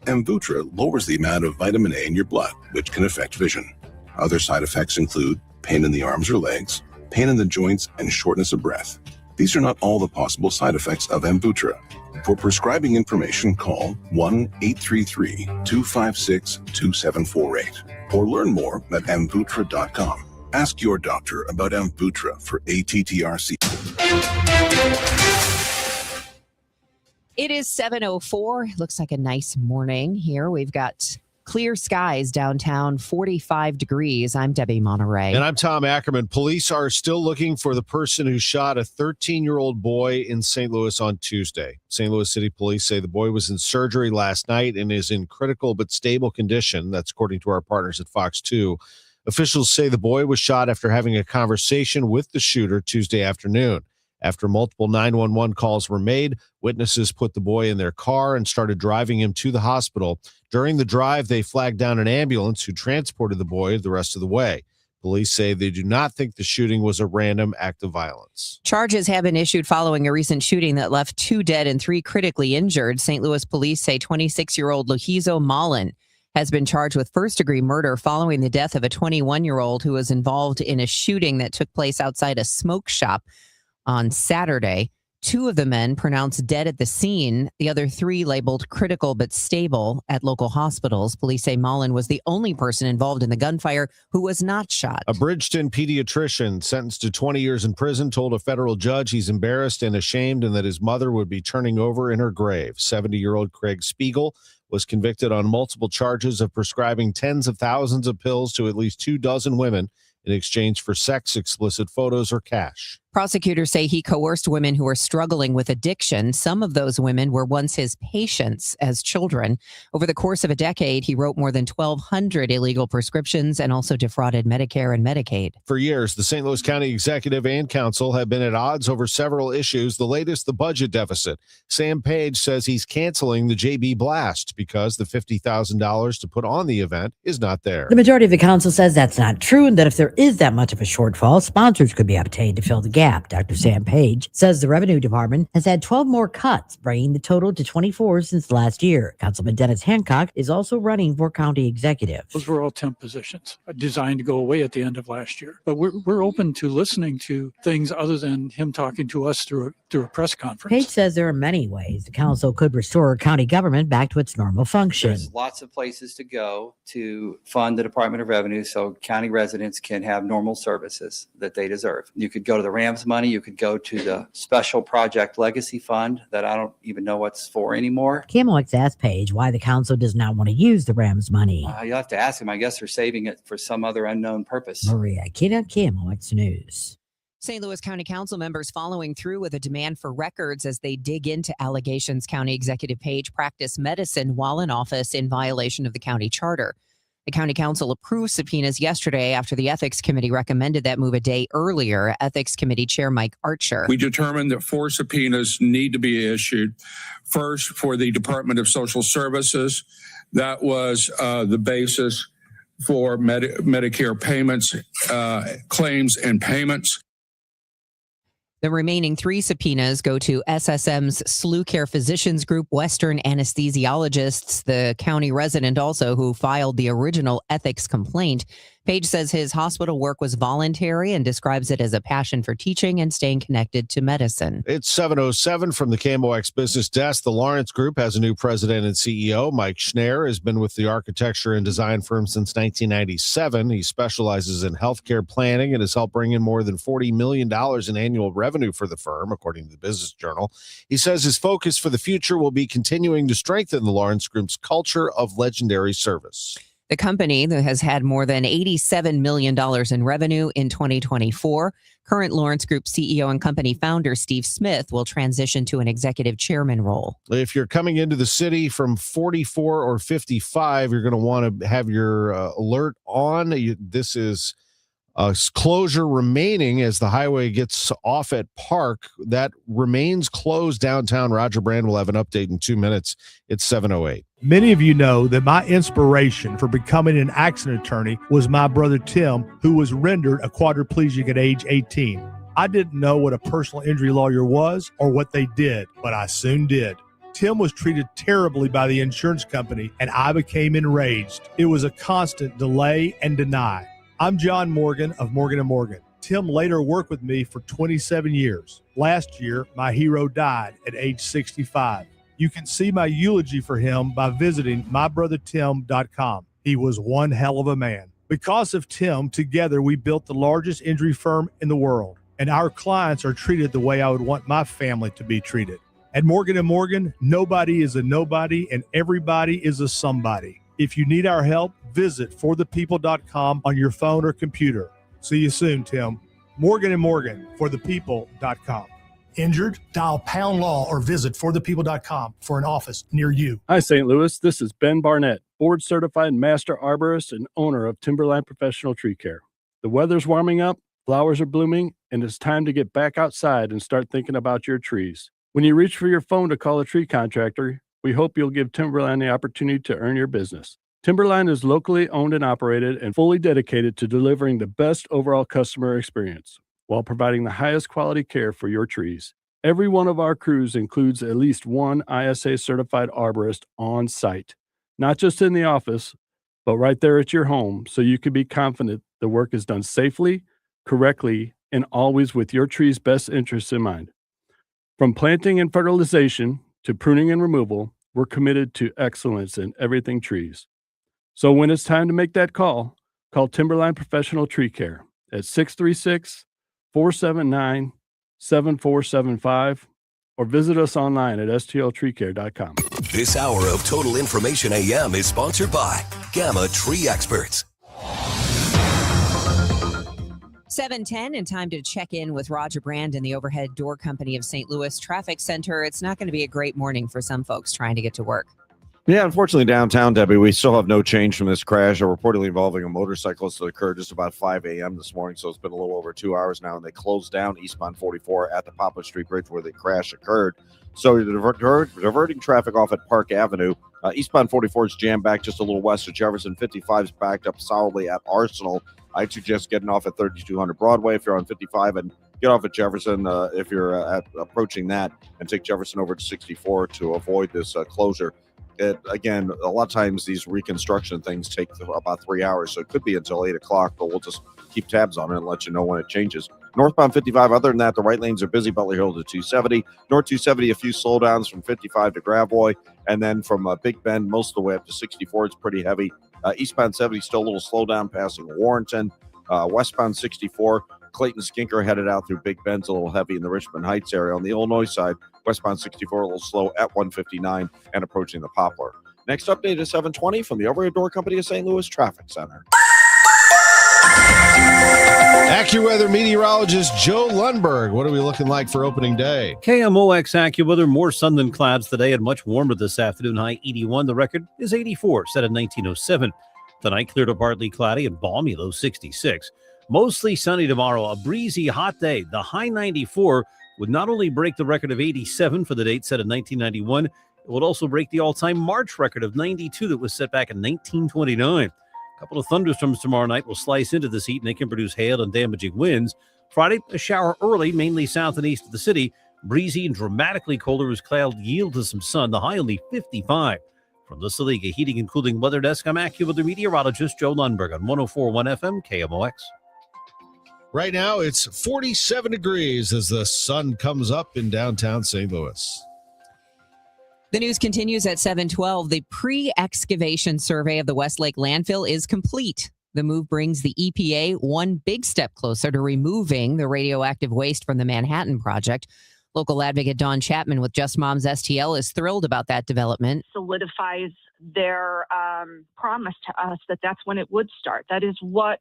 Speaker 36: Amvuttra lowers the amount of vitamin A in your blood, which can affect vision. Other side effects include pain in the arms or legs, pain in the joints, and shortness of breath. These are not all the possible side effects of Amvuttra. For prescribing information, call 1-833-256-2748 or learn more at Amvuttra.com. Ask your doctor about Amvuttra for ATTRC.
Speaker 12: It is 7:04. Looks like a nice morning here. We've got clear skies downtown, 45 degrees. I'm Debbie Monterrey.
Speaker 13: And I'm Tom Ackerman. Police are still looking for the person who shot a 13-year-old boy in St. Louis on Tuesday. St. Louis City Police say the boy was in surgery last night and is in critical but stable condition. That's according to our partners at Fox 2. Officials say the boy was shot after having a conversation with the shooter Tuesday afternoon. After multiple 911 calls were made, witnesses put the boy in their car and started driving him to the hospital. During the drive, they flagged down an ambulance who transported the boy the rest of the way. Police say they do not think the shooting was a random act of violence.
Speaker 12: Charges have been issued following a recent shooting that left 2 dead and 3 critically injured. St. Louis police say 26-year-old Lynch has been charged with first-degree murder following the death of a 21-year-old who was involved in a shooting that took place outside a smoke shop on Saturday. 2 of the men pronounced dead at the scene. The other 3 labeled critical but stable at local hospitals. Police say Mullen was the only person involved in the gunfire who was not shot.
Speaker 13: A Bridgeton pediatrician sentenced to 20 years in prison told a federal judge he's embarrassed and ashamed and that his mother would be turning over in her grave. 70-year-old Craig Spiegel was convicted on multiple charges of prescribing tens of thousands of pills to at least 24 women in exchange for sex, explicit photos, or cash.
Speaker 12: Prosecutors say he coerced women who were struggling with addiction. Some of those women were once his patients as children. Over the course of a decade, he wrote more than 1,200 illegal prescriptions and also defrauded Medicare and Medicaid.
Speaker 13: For years, the St. Louis County Executive and Council have been at odds over several issues, the latest the budget deficit. Sam Page says he's canceling the JB Blast because the $50,000 to put on the event is not there.
Speaker 1: The majority of the council says that's not true and that if there is that much of a shortfall, sponsors could be obtained to fill the gap. Dr. Sam Page says the Revenue Department has had 12 more cuts, bringing the total to 24 since last year. Councilman Dennis Hancock is also running for county executive.
Speaker 2: Those were all temp positions designed to go away at the end of last year. But we're open to listening to things other than him talking to us through a press conference.
Speaker 1: Page says there are many ways the council could restore county government back to its normal function.
Speaker 4: There's lots of places to go to fund the Department of Revenue so county residents can have normal services that they deserve. You could go to the Rams money. You could go to the Special Project Legacy Fund that I don't even know what's for anymore.
Speaker 1: KMOX asked Page why the council does not want to use the Rams money.
Speaker 4: You'll have to ask him. I guess they're saving it for some other unknown purpose.
Speaker 1: Maria Kina, KMOX News.
Speaker 12: St. Louis County Council members following through with a demand for records as they dig into allegations County Executive Page practiced medicine while in office in violation of the county charter. The County Council approved subpoenas yesterday after the Ethics Committee recommended that move a day earlier. Ethics Committee Chair Mike Archer.
Speaker 7: We determined that 4 subpoenas need to be issued. First, for the Department of Social Services. That was the basis for Medicare payments, claims and payments.
Speaker 12: The remaining 3 subpoenas go to SSM's Slew Care Physicians Group, Western Anesthesiologists, the county resident also who filed the original ethics complaint. Page says his hospital work was voluntary and describes it as a passion for teaching and staying connected to medicine.
Speaker 13: It's 7:07 from the KMOX Business Desk. The Lawrence Group has a new president and CEO. Mike Schneer has been with the architecture and design firm since 1997. He specializes in healthcare planning and has helped bring in more than $40 million in annual revenue for the firm, according to the Business Journal. He says his focus for the future will be continuing to strengthen the Lawrence Group's culture of legendary service.
Speaker 12: The company that has had more than $87 million in revenue in 2024. Current Lawrence Group CEO and company founder Steve Smith will transition to an executive chairman role.
Speaker 13: If you're coming into the city from 44 or 55, you're going to want to have your alert on. This is closure remaining as the highway gets off at Park. That remains closed downtown. Roger Brand will have an update in 2 minutes. It's 7:08.
Speaker 9: Many of you know that my inspiration for becoming an accident attorney was my brother Tim, who was rendered a quadriplegic at age 18. I didn't know what a personal injury lawyer was or what they did, but I soon did. Tim was treated terribly by the insurance company, and I became enraged. It was a constant delay and deny. I'm John Morgan of Morgan & Morgan. Tim later worked with me for 27 years. Last year, my hero died at age 65. You can see my eulogy for him by visiting mybrothertim.com. He was one hell of a man. Because of Tim, together we built the largest injury firm in the world, and our clients are treated the way I would want my family to be treated. At Morgan & Morgan, nobody is a nobody and everybody is a somebody. If you need our help, visit forthepeople.com on your phone or computer. See you soon, Tim. Morgan & Morgan, forthepeople.com.
Speaker 3: Injured? Dial pound law or visit forthepeople.com for an office near you.
Speaker 5: Hi, St. Louis. This is Ben Barnett, board certified master arborist and owner of Timberline Professional Tree Care. The weather's warming up, flowers are blooming, and it's time to get back outside and start thinking about your trees. When you reach for your phone to call a tree contractor, we hope you'll give Timberline the opportunity to earn your business. Timberline is locally owned and operated and fully dedicated to delivering the best overall customer experience while providing the highest quality care for your trees. Every one of our crews includes at least one ISA certified arborist on site, not just in the office, but right there at your home, so you can be confident the work is done safely, correctly, and always with your tree's best interests in mind. From planting and fertilization to pruning and removal, we're committed to excellence in everything trees. So when it's time to make that call Timberline Professional Tree Care at 636-479-7475 or visit us online at stltreecare.com.
Speaker 8: This hour of Total Information AM is sponsored by Gamma Tree Experts.
Speaker 12: 7:10 and time to check in with Roger Brandon, the overhead door company of St. Louis Traffic Center. It's not going to be a great morning for some folks trying to get to work.
Speaker 10: Yeah, unfortunately, downtown, Debbie, we still have no change from this crash, reportedly involving a motorcyclist that occurred just about 5 a.m. this morning, so it's been a little over 2 hours now, and they closed down eastbound 44 at the Poplar Street Bridge where the crash occurred. So diverting traffic off at Park Avenue. Eastbound 44 is jammed back just a little west of Jefferson. 55 is backed up solidly at Arsenal. I'd suggest getting off at 3200 Broadway if you're on 55 and get off at Jefferson if you're approaching that, and take Jefferson over to 64 to avoid this closure. Again, a lot of times these reconstruction things take about 3 hours, so it could be until 8 o'clock, but we'll just keep tabs on it and let you know when it changes. Northbound 55, other than that, the right lanes are busy. Butler Hill to 270. North 270, a few slowdowns from 55 to Gravois, and then from Big Bend most of the way up to 64, it's pretty heavy. Eastbound 70, still a little slowdown passing Warrenton. Westbound 64, Clayton Skinker headed out through Big Bend's a little heavy in the Richmond Heights area. On the Illinois side, westbound 64 a little slow at 159 and approaching the Poplar. Next update is 7:20 from the overhead door company of St. Louis Traffic Center.
Speaker 13: AccuWeather meteorologist Joe Lundberg. What are we looking like for opening day?
Speaker 11: KMOX AccuWeather, more sun than clouds today and much warmer this afternoon. High 81. The record is 84, set in 1907. Tonight, clear to partly cloudy and balmy, low 66. Mostly sunny tomorrow, a breezy, hot day. The high 94 would not only break the record of 87 for the date set in 1991, it would also break the all-time March record of 92 that was set back in 1929. A couple of thunderstorms tomorrow night will slice into this heat, and they can produce hail and damaging winds. Friday, a shower early, mainly south and east of the city. Breezy and dramatically colder as cloud yield to some sun. The high only 55. From the Saliga Heating and Cooling Weather Desk, I'm AccuWeather meteorologist Joe Lundberg on 104.1 FM KMOX.
Speaker 13: Right now, it's 47 degrees as the sun comes up in downtown St. Louis.
Speaker 12: The news continues at 7:12. The pre-excavation survey of the Westlake landfill is complete. The move brings the EPA one big step closer to removing the radioactive waste from the Manhattan Project. Local advocate Dawn Chapman with Just Moms STL is thrilled about that development.
Speaker 14: Solidifies their promise to us that that's when it would start. That is what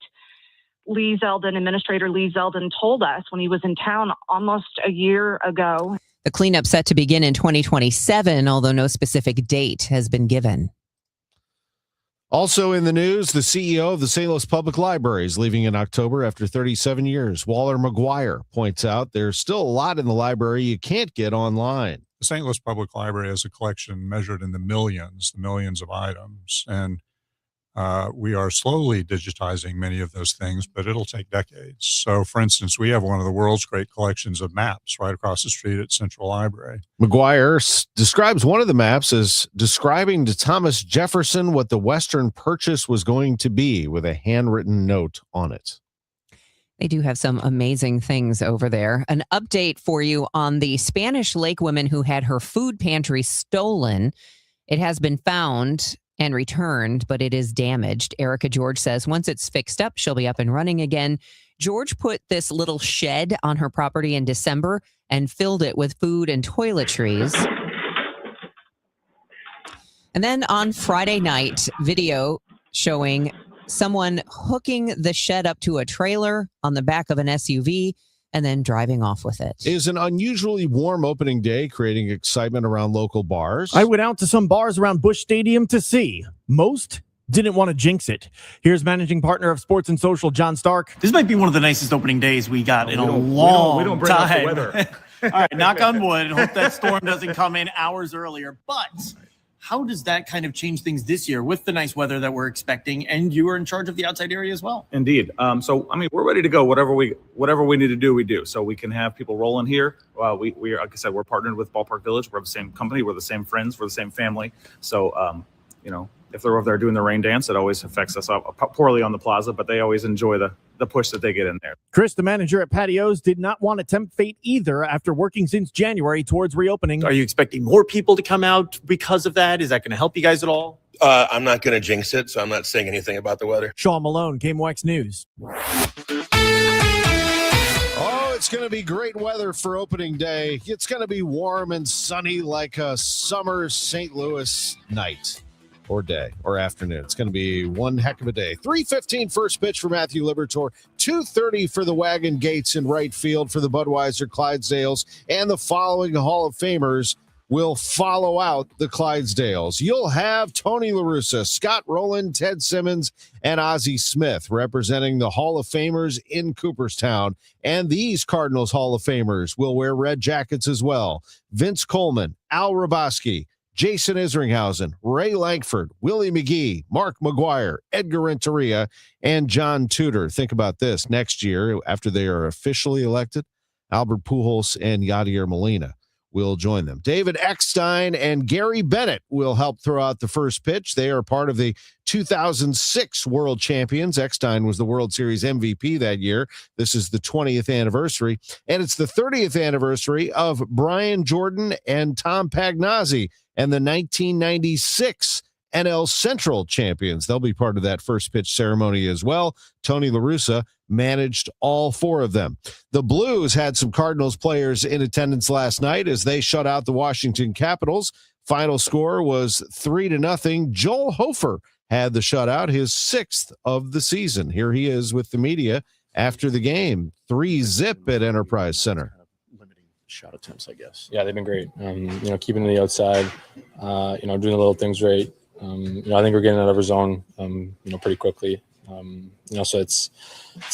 Speaker 14: Administrator Lee Zeldin told us when he was in town almost a year ago.
Speaker 12: The cleanup set to begin in 2027, although no specific date has been given.
Speaker 13: Also in the news, the CEO of the St. Louis Public Library is leaving in October after 37 years. Waller McGuire points out there's still a lot in the library you can't get online.
Speaker 20: The St. Louis Public Library has a collection measured in the millions of items, and we are slowly digitizing many of those things, but it'll take decades. So, for instance, we have one of the world's great collections of maps right across the street at Central Library.
Speaker 13: McGuire describes one of the maps as describing to Thomas Jefferson what the Western Purchase was going to be with a handwritten note on it.
Speaker 12: They do have some amazing things over there. An update for you on the Spanish Lake woman who had her food pantry stolen. It has been found and returned, but it is damaged. Erica George says once it's fixed up, she'll be up and running again. George put this little shed on her property in December and filled it with food and toiletries. And then on Friday night, video showing someone hooking the shed up to a trailer on the back of an SUV and then driving off with it.
Speaker 13: Is an unusually warm opening day creating excitement around local bars?
Speaker 15: I went out to some bars around Busch Stadium to see. Most didn't want to jinx it. Here's managing partner of Sports and Social, John Stark.
Speaker 16: This might be one of the nicest opening days we got in a long
Speaker 15: we don't bring up the
Speaker 16: time.
Speaker 15: weather.
Speaker 16: All right, knock on wood. Hope that storm doesn't come in hours earlier. But how does that kind of change things this year with the nice weather that we're expecting? And you are in charge of the outside area as well.
Speaker 17: Indeed. So, I mean, we're ready to go. Whatever we need to do, we do. So we can have people rolling here. We are, like I said, we're partnered with Ballpark Village. We're the same company. We're the same friends. We're the same family. So, if they're over there doing the rain dance, it always affects us poorly on the plaza, but they always enjoy the push that they get in there.
Speaker 15: Chris, the manager at Patios, did not want to tempt fate either after working since January towards reopening.
Speaker 16: Are you expecting more people to come out because of that? Is that going to help you guys at all?
Speaker 18: I'm not going to jinx it, so I'm not saying anything about the weather.
Speaker 15: Sean Malone, KMOX News.
Speaker 13: Oh, it's going to be great weather for opening day. It's going to be warm and sunny like a summer St. Louis night. Or day or afternoon. It's going to be one heck of a day. 3:15 first pitch for Matthew Liberatore. 2:30 for the Wagon Gates in right field for the Budweiser Clydesdales. And the following Hall of Famers will follow out the Clydesdales. You'll have Tony La Russa, Scott Rowland, Ted Simmons, and Ozzie Smith representing the Hall of Famers in Cooperstown. And these Cardinals Hall of Famers will wear red jackets as well. Vince Coleman, Al Raboski, Jason Isringhausen, Ray Langford, Willie McGee, Mark McGuire, Edgar Renteria, and John Tudor. Think about this. Next year, after they are officially elected, Albert Pujols and Yadier Molina will join them. David Eckstein and Gary Bennett will help throw out the first pitch. They are part of the 2006 World Champions. Eckstein was the World Series MVP that year. This is the 20th anniversary, and it's the 30th anniversary of Brian Jordan and Tom Pagnozzi and the 1996 NL Central champions. They'll be part of that first pitch ceremony as well. Tony La Russa managed all four of them. The Blues had some Cardinals players in attendance last night as they shut out the Washington Capitals. Final score was 3-0. Joel Hofer had the shutout, his sixth of the season. Here he is with the media after the game. 3-0 at Enterprise Center.
Speaker 19: Shot attempts, I guess. Yeah, they've been great. Keeping to the outside, doing the little things right. I think we're getting out of our zone, pretty quickly. So it's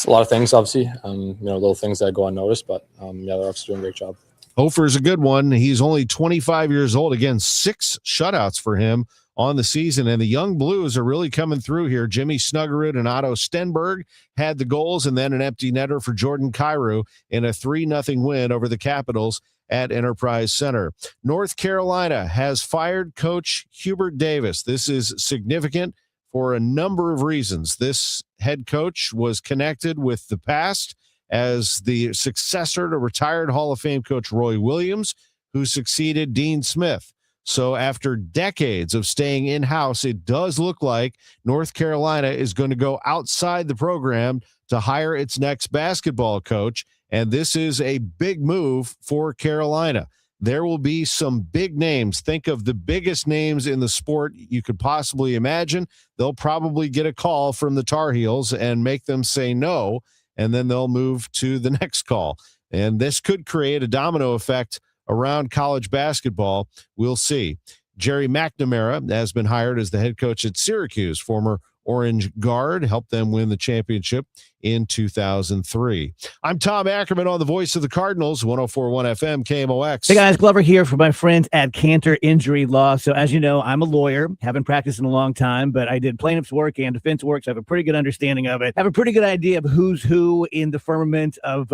Speaker 19: a lot of things, obviously, little things that go unnoticed, but they're obviously doing a great job.
Speaker 13: Hofer's a good one. He's only 25 years old. Again, 6 shutouts for him on the season, and the young Blues are really coming through here. Jimmy Snuggerud and Otto Stenberg had the goals, and then an empty netter for Jordan Kyrou in a 3-0 win over the Capitals at Enterprise Center. North Carolina has fired coach Hubert Davis. This is significant for a number of reasons. This head coach was connected with the past as the successor to retired Hall of Fame coach Roy Williams, who succeeded Dean Smith. So after decades of staying in-house, it does look like North Carolina is going to go outside the program to hire its next basketball coach, and this is a big move for Carolina. There will be some big names. Think of the biggest names in the sport you could possibly imagine. They'll probably get a call from the Tar Heels and make them say no, and then they'll move to the next call. And this could create a domino effect around college basketball. We'll see. Jerry McNamara has been hired as the head coach at Syracuse, former Orange guard, helped them win the championship in 2003. I'm Tom Ackerman on the Voice of the Cardinals, 104.1 FM KMOX.
Speaker 15: Hey guys, Glover here for my friends at Cantor Injury Law. So as you know, I'm a lawyer, haven't practiced in a long time, but I did plaintiff's work and defense work, so I have a pretty good understanding of it. I have a pretty good idea of who's who in the firmament of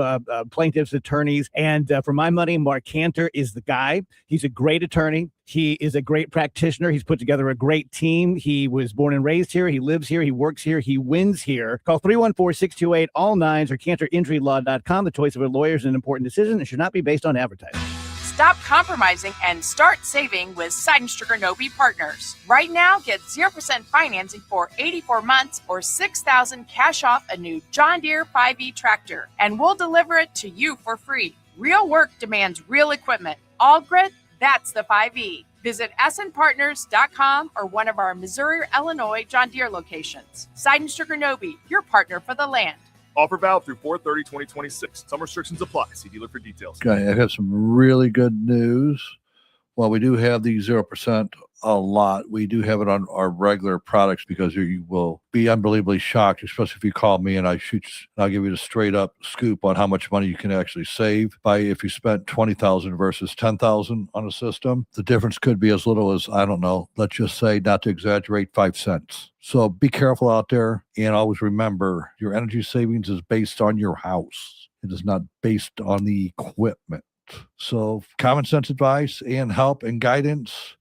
Speaker 15: plaintiffs' attorneys. And for my money, Mark Cantor is the guy. He's a great attorney. He is a great practitioner. He's put together a great team. He was born and raised here. He lives here. He works here. He wins here. Call 314-628-ALL-9s or CantorInjuryLaw.com. The choice of a lawyer is an important decision and should not be based on advertising.
Speaker 6: Stop compromising and start saving with Seidenstricker Nobe Partners. Right now, get 0% financing for 84 months or $6,000 cash off a new John Deere 5E tractor, and we'll deliver it to you for free. Real work demands real equipment. All grit, that's the 5E. Visit snpartners.com or one of our Missouri, Illinois John Deere locations. Seidenstricker Nobe, your partner for the land.
Speaker 21: Offer valid through 4/30/2026. Some restrictions apply. See dealer for details.
Speaker 22: Okay, I have some really good news. While we do have the 0% a lot, we do have it on our regular products because you will be unbelievably shocked, especially if you call me and I'll give you the straight up scoop on how much money you can actually save by if you spent $20,000 versus $10,000 on a system. The difference could be as little as, I don't know, let's just say, not to exaggerate, 5 cents. So be careful out there and always remember your energy savings is based on your house. It is not based on the equipment. So common sense advice and help and guidance.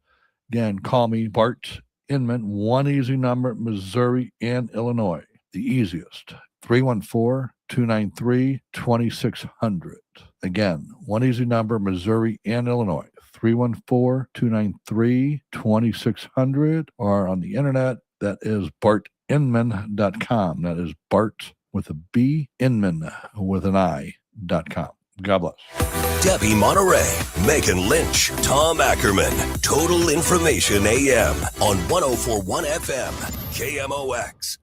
Speaker 22: Again, call me Bart Inman, one easy number, Missouri and Illinois. The easiest, 314-293-2600. Again, one easy number, Missouri and Illinois, 314-293-2600. Or on the internet, that is bartinman.com. That is Bart with a B, Inman with an I.com. God bless.
Speaker 8: Debbie Monterrey, Megan Lynch, Tom Ackerman. Total Information AM on 104.1 FM, KMOX.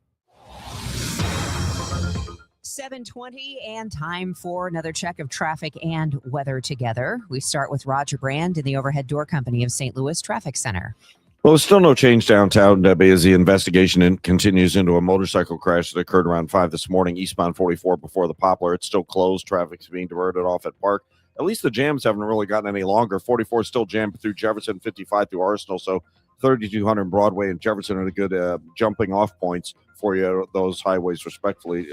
Speaker 12: 7:20 and time for another check of traffic and weather together. We start with Roger Brand in the Overhead Door Company of St. Louis Traffic Center.
Speaker 10: Well, there's still no change downtown, Debbie, as the investigation continues into a motorcycle crash that occurred around 5 this morning, eastbound 44 before the Poplar. It's still closed. Traffic's being diverted off at Park. At least the jams haven't really gotten any longer. 44 is still jammed through Jefferson, 55 through Arsenal, so 3200 Broadway and Jefferson are the good jumping off points for you, those highways respectively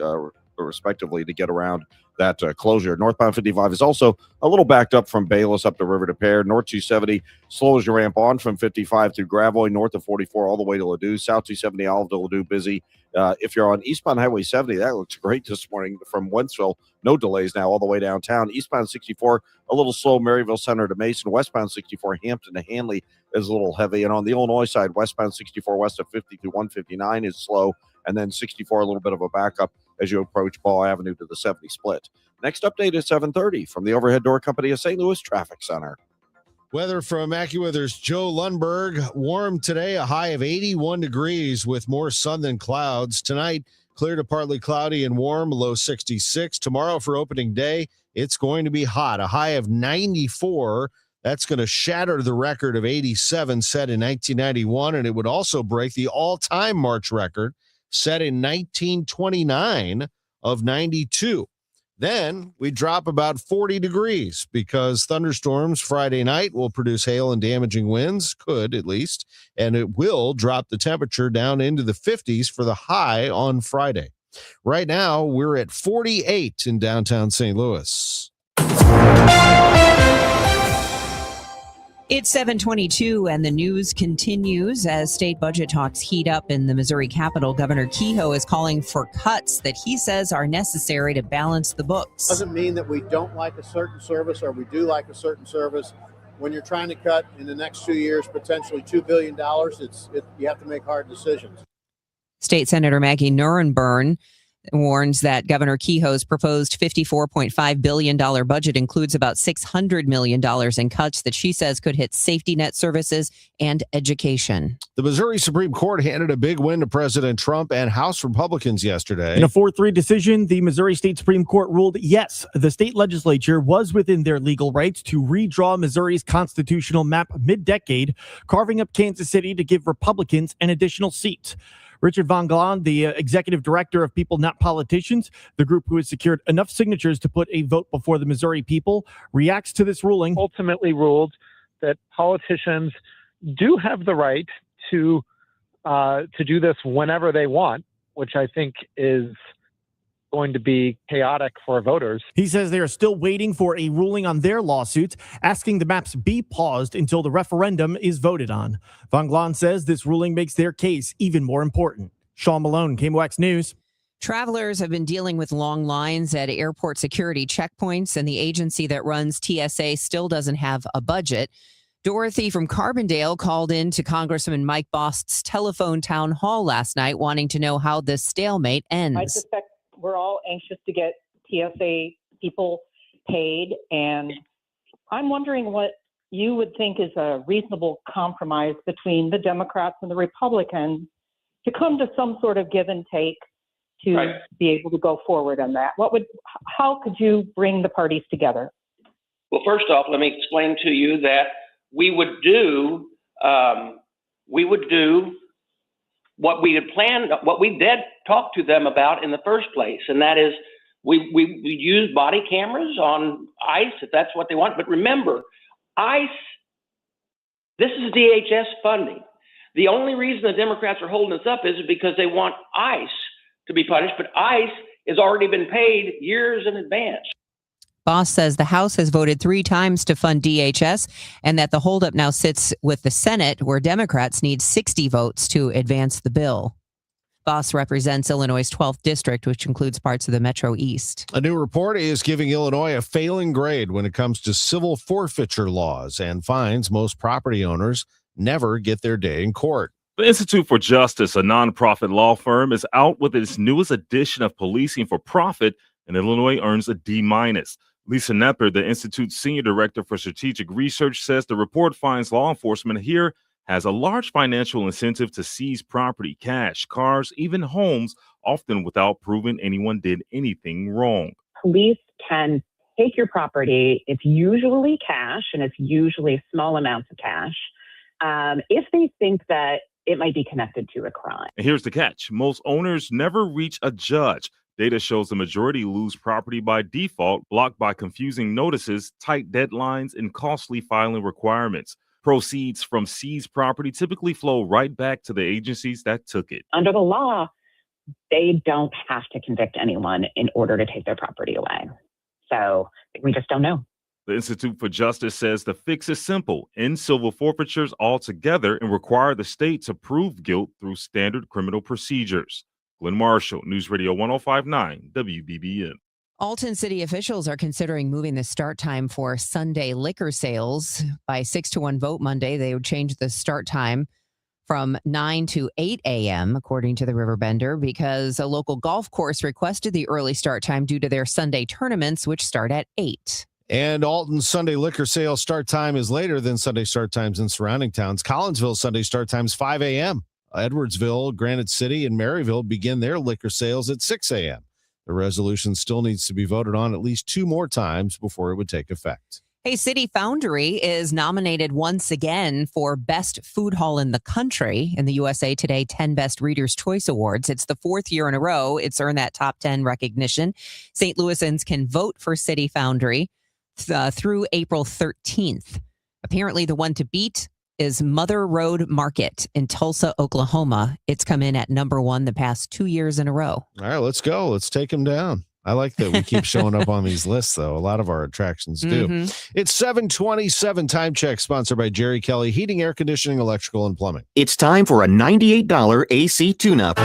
Speaker 10: to get around that closure. Northbound 55 is also a little backed up from Bayless up the river to Pear. North 270 slows your ramp on from 55 through Gravois, north of 44 all the way to Ladue. South 270 Olive to Ladue busy. If you're on eastbound Highway 70, that looks great this morning from Wentzville. No delays now all the way downtown. Eastbound 64, a little slow, Maryville Center to Mason. Westbound 64, Hampton to Hanley is a little heavy. And on the Illinois side, westbound 64 west of 50 through 159 is slow. And then 64, a little bit of a backup as you approach Ball Avenue to the 70 split. Next update is 7:30 from the Overhead Door Company of St. Louis Traffic Center.
Speaker 13: Weather from AccuWeather's Joe Lundberg. Warm today, a high of 81 degrees with more sun than clouds. Tonight, clear to partly cloudy and warm, low 66. Tomorrow for opening day, it's going to be hot, a high of 94. That's going to shatter the record of 87 set in 1991, and it would also break the all-time March record set in 1929 of 92. Then we drop about 40 degrees because thunderstorms Friday night will produce hail and damaging winds, could at least, and it will drop the temperature down into the 50s for the high on Friday. Right now, we're at 48 in downtown St. Louis.
Speaker 12: It's 7:22 and the news continues as state budget talks heat up in the Missouri Capitol. Governor Kehoe is calling for cuts that he says are necessary to balance the books.
Speaker 23: Doesn't mean that we don't like a certain service or we do like a certain service. When you're trying to cut in the next 2 years, potentially $2 billion, you have to make hard decisions.
Speaker 12: State Senator Maggie Nurenburn warns that Governor Kehoe's proposed $54.5 billion budget includes about $600 million in cuts that she says could hit safety net services and education.
Speaker 13: The Missouri Supreme Court handed a big win to President Trump and House Republicans yesterday.
Speaker 24: In a 4-3 decision, the Missouri State Supreme Court ruled yes, the state legislature was within their legal rights to redraw Missouri's constitutional map mid-decade, carving up Kansas City to give Republicans an additional seat. Richard Von Glahn, the executive director of People Not Politicians, the group who has secured enough signatures to put a vote before the Missouri people, reacts to this ruling.
Speaker 25: Ultimately ruled that politicians do have the right to do this whenever they want, which I think is going to be chaotic for voters.
Speaker 24: He says they are still waiting for a ruling on their lawsuit, asking the maps be paused until the referendum is voted on. Von Glahn says this ruling makes their case even more important. Sean Malone, KMOX News.
Speaker 12: Travelers have been dealing with long lines at airport security checkpoints, and the agency that runs TSA still doesn't have a budget. Dorothy from Carbondale called in to Congressman Mike Bost's telephone town hall last night, wanting to know how this stalemate ends.
Speaker 1: I suspect we're all anxious to get TSA people paid, and I'm wondering what you would think is a reasonable compromise between the Democrats and the Republicans to come to some sort of give and take to be able to go forward on that. How could you bring the parties together?
Speaker 2: Well, first off, let me explain to you that we would do what we had planned, what we did talk to them about in the first place, and that is we use body cameras on ICE if that's what they want. But remember, ICE, this is DHS funding. The only reason the Democrats are holding us up is because they want ICE to be punished, but ICE has already been paid years in advance.
Speaker 12: Boss says the House has voted 3 times to fund DHS and that the holdup now sits with the Senate, where Democrats need 60 votes to advance the bill. Boss represents Illinois' 12th district, which includes parts of the Metro East.
Speaker 13: A new report is giving Illinois a failing grade when it comes to civil forfeiture laws and finds most property owners never get their day in court.
Speaker 4: The Institute for Justice, a nonprofit law firm, is out with its newest edition of Policing for Profit, and Illinois earns a D-. Lisa Nepper, the Institute's Senior Director for Strategic Research, says the report finds law enforcement here has a large financial incentive to seize property, cash, cars, even homes, often without proving anyone did anything wrong.
Speaker 7: Police can take your property. It's usually cash, and it's usually small amounts of cash, if they think that it might be connected to a crime.
Speaker 4: And here's the catch. Most owners never reach a judge. Data shows the majority lose property by default, blocked by confusing notices, tight deadlines, and costly filing requirements. Proceeds from seized property typically flow right back to the agencies that took it.
Speaker 7: Under the law, they don't have to convict anyone in order to take their property away. So we just don't know.
Speaker 4: The Institute for Justice says the fix is simple: end civil forfeitures altogether and require the state to prove guilt through standard criminal procedures. Glenn Marshall, News Radio 105.9 WBBM.
Speaker 12: Alton city officials are considering moving the start time for Sunday liquor sales. By 6-1 vote Monday, they would change the start time from 9 to 8 a.m., according to the Riverbender, because a local golf course requested the early start time due to their Sunday tournaments, which start at 8.
Speaker 13: And Alton's Sunday liquor sale start time is later than Sunday start times in surrounding towns. Collinsville Sunday start times 5 a.m. Edwardsville, Granite City, and Maryville begin their liquor sales at 6 a.m. The resolution still needs to be voted on at least 2 more times before it would take effect.
Speaker 12: Hey, City Foundry is nominated once again for Best Food Hall in the Country in the USA Today 10 Best Readers' Choice Awards. It's the 4th year in a row it's earned that top 10 recognition. St. Louisans can vote for City Foundry through April 13th. Apparently, the one to beat is Mother Road Market in Tulsa, Oklahoma. It's come in at number 1 the past 2 years in a row.
Speaker 13: All right, let's go. Let's take them down. I like that we keep showing up on these lists, though. A lot of our attractions do. It's 7:27. Time check, sponsored by Jerry Kelly Heating, Air Conditioning, Electrical, and Plumbing.
Speaker 9: It's time for a $98 AC tune-up.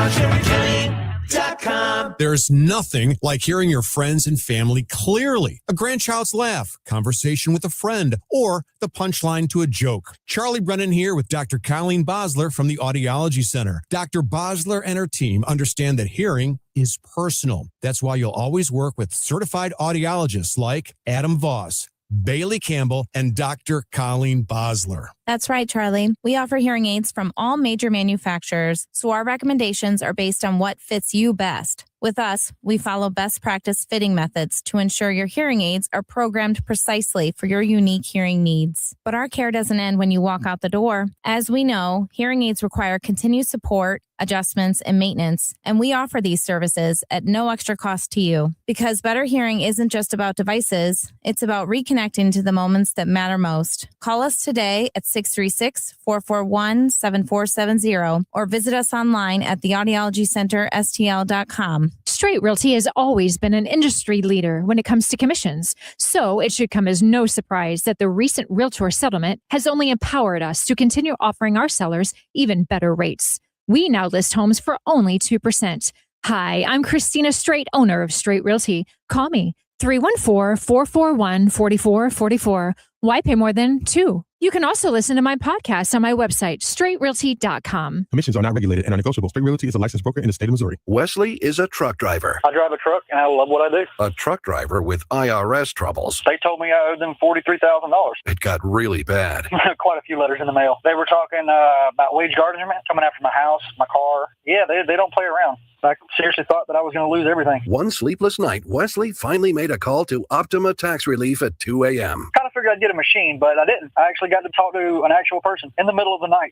Speaker 26: There's nothing like hearing your friends and family clearly. A grandchild's laugh, conversation with a friend, or the punchline to a joke. Charlie Brennan here with Dr. Colleen Bosler from the Audiology Center. Dr. Bosler and her team understand that hearing is personal. That's why you'll always work with certified audiologists like Adam Voss, Bailey Campbell, and Dr. Colleen Bosler.
Speaker 27: That's right, Charlie. We offer hearing aids from all major manufacturers, so our recommendations are based on what fits you best. With us, we follow best practice fitting methods to ensure your hearing aids are programmed precisely for your unique hearing needs. But our care doesn't end when you walk out the door. As we know, hearing aids require continued support adjustments, and maintenance, and we offer these services at no extra cost to you. Because better hearing isn't just about devices, it's about reconnecting to the moments that matter most. Call us today at 636-441-7470 or visit us online at theaudiologycenterstl.com.
Speaker 3: Straight Realty has always been an industry leader when it comes to commissions, so it should come as no surprise that the recent Realtor settlement has only empowered us to continue offering our sellers even better rates. We now list homes for only 2%. Hi, I'm Christina Straight, owner of Straight Realty. Call me 314-441-4444. Why pay more than 2? You can also listen to my podcast on my website, straightrealty.com.
Speaker 5: Commissions are not regulated and are negotiable. Straight Realty is a licensed broker in the state of Missouri.
Speaker 11: Wesley is a truck driver.
Speaker 14: I drive a truck and I love what I do.
Speaker 11: A truck driver with IRS troubles.
Speaker 14: They told me I owed them $43,000.
Speaker 11: It got really bad.
Speaker 14: Quite a few letters in the mail. They were talking about wage garnishment coming after my house, my car. Yeah, they don't play around. I seriously thought that I was going to lose everything.
Speaker 11: One sleepless night, Wesley finally made a call to Optima Tax Relief at 2 a.m.
Speaker 14: Kind of figured I'd get a machine, but I didn't. I actually got to talk to an actual person in the middle of the night.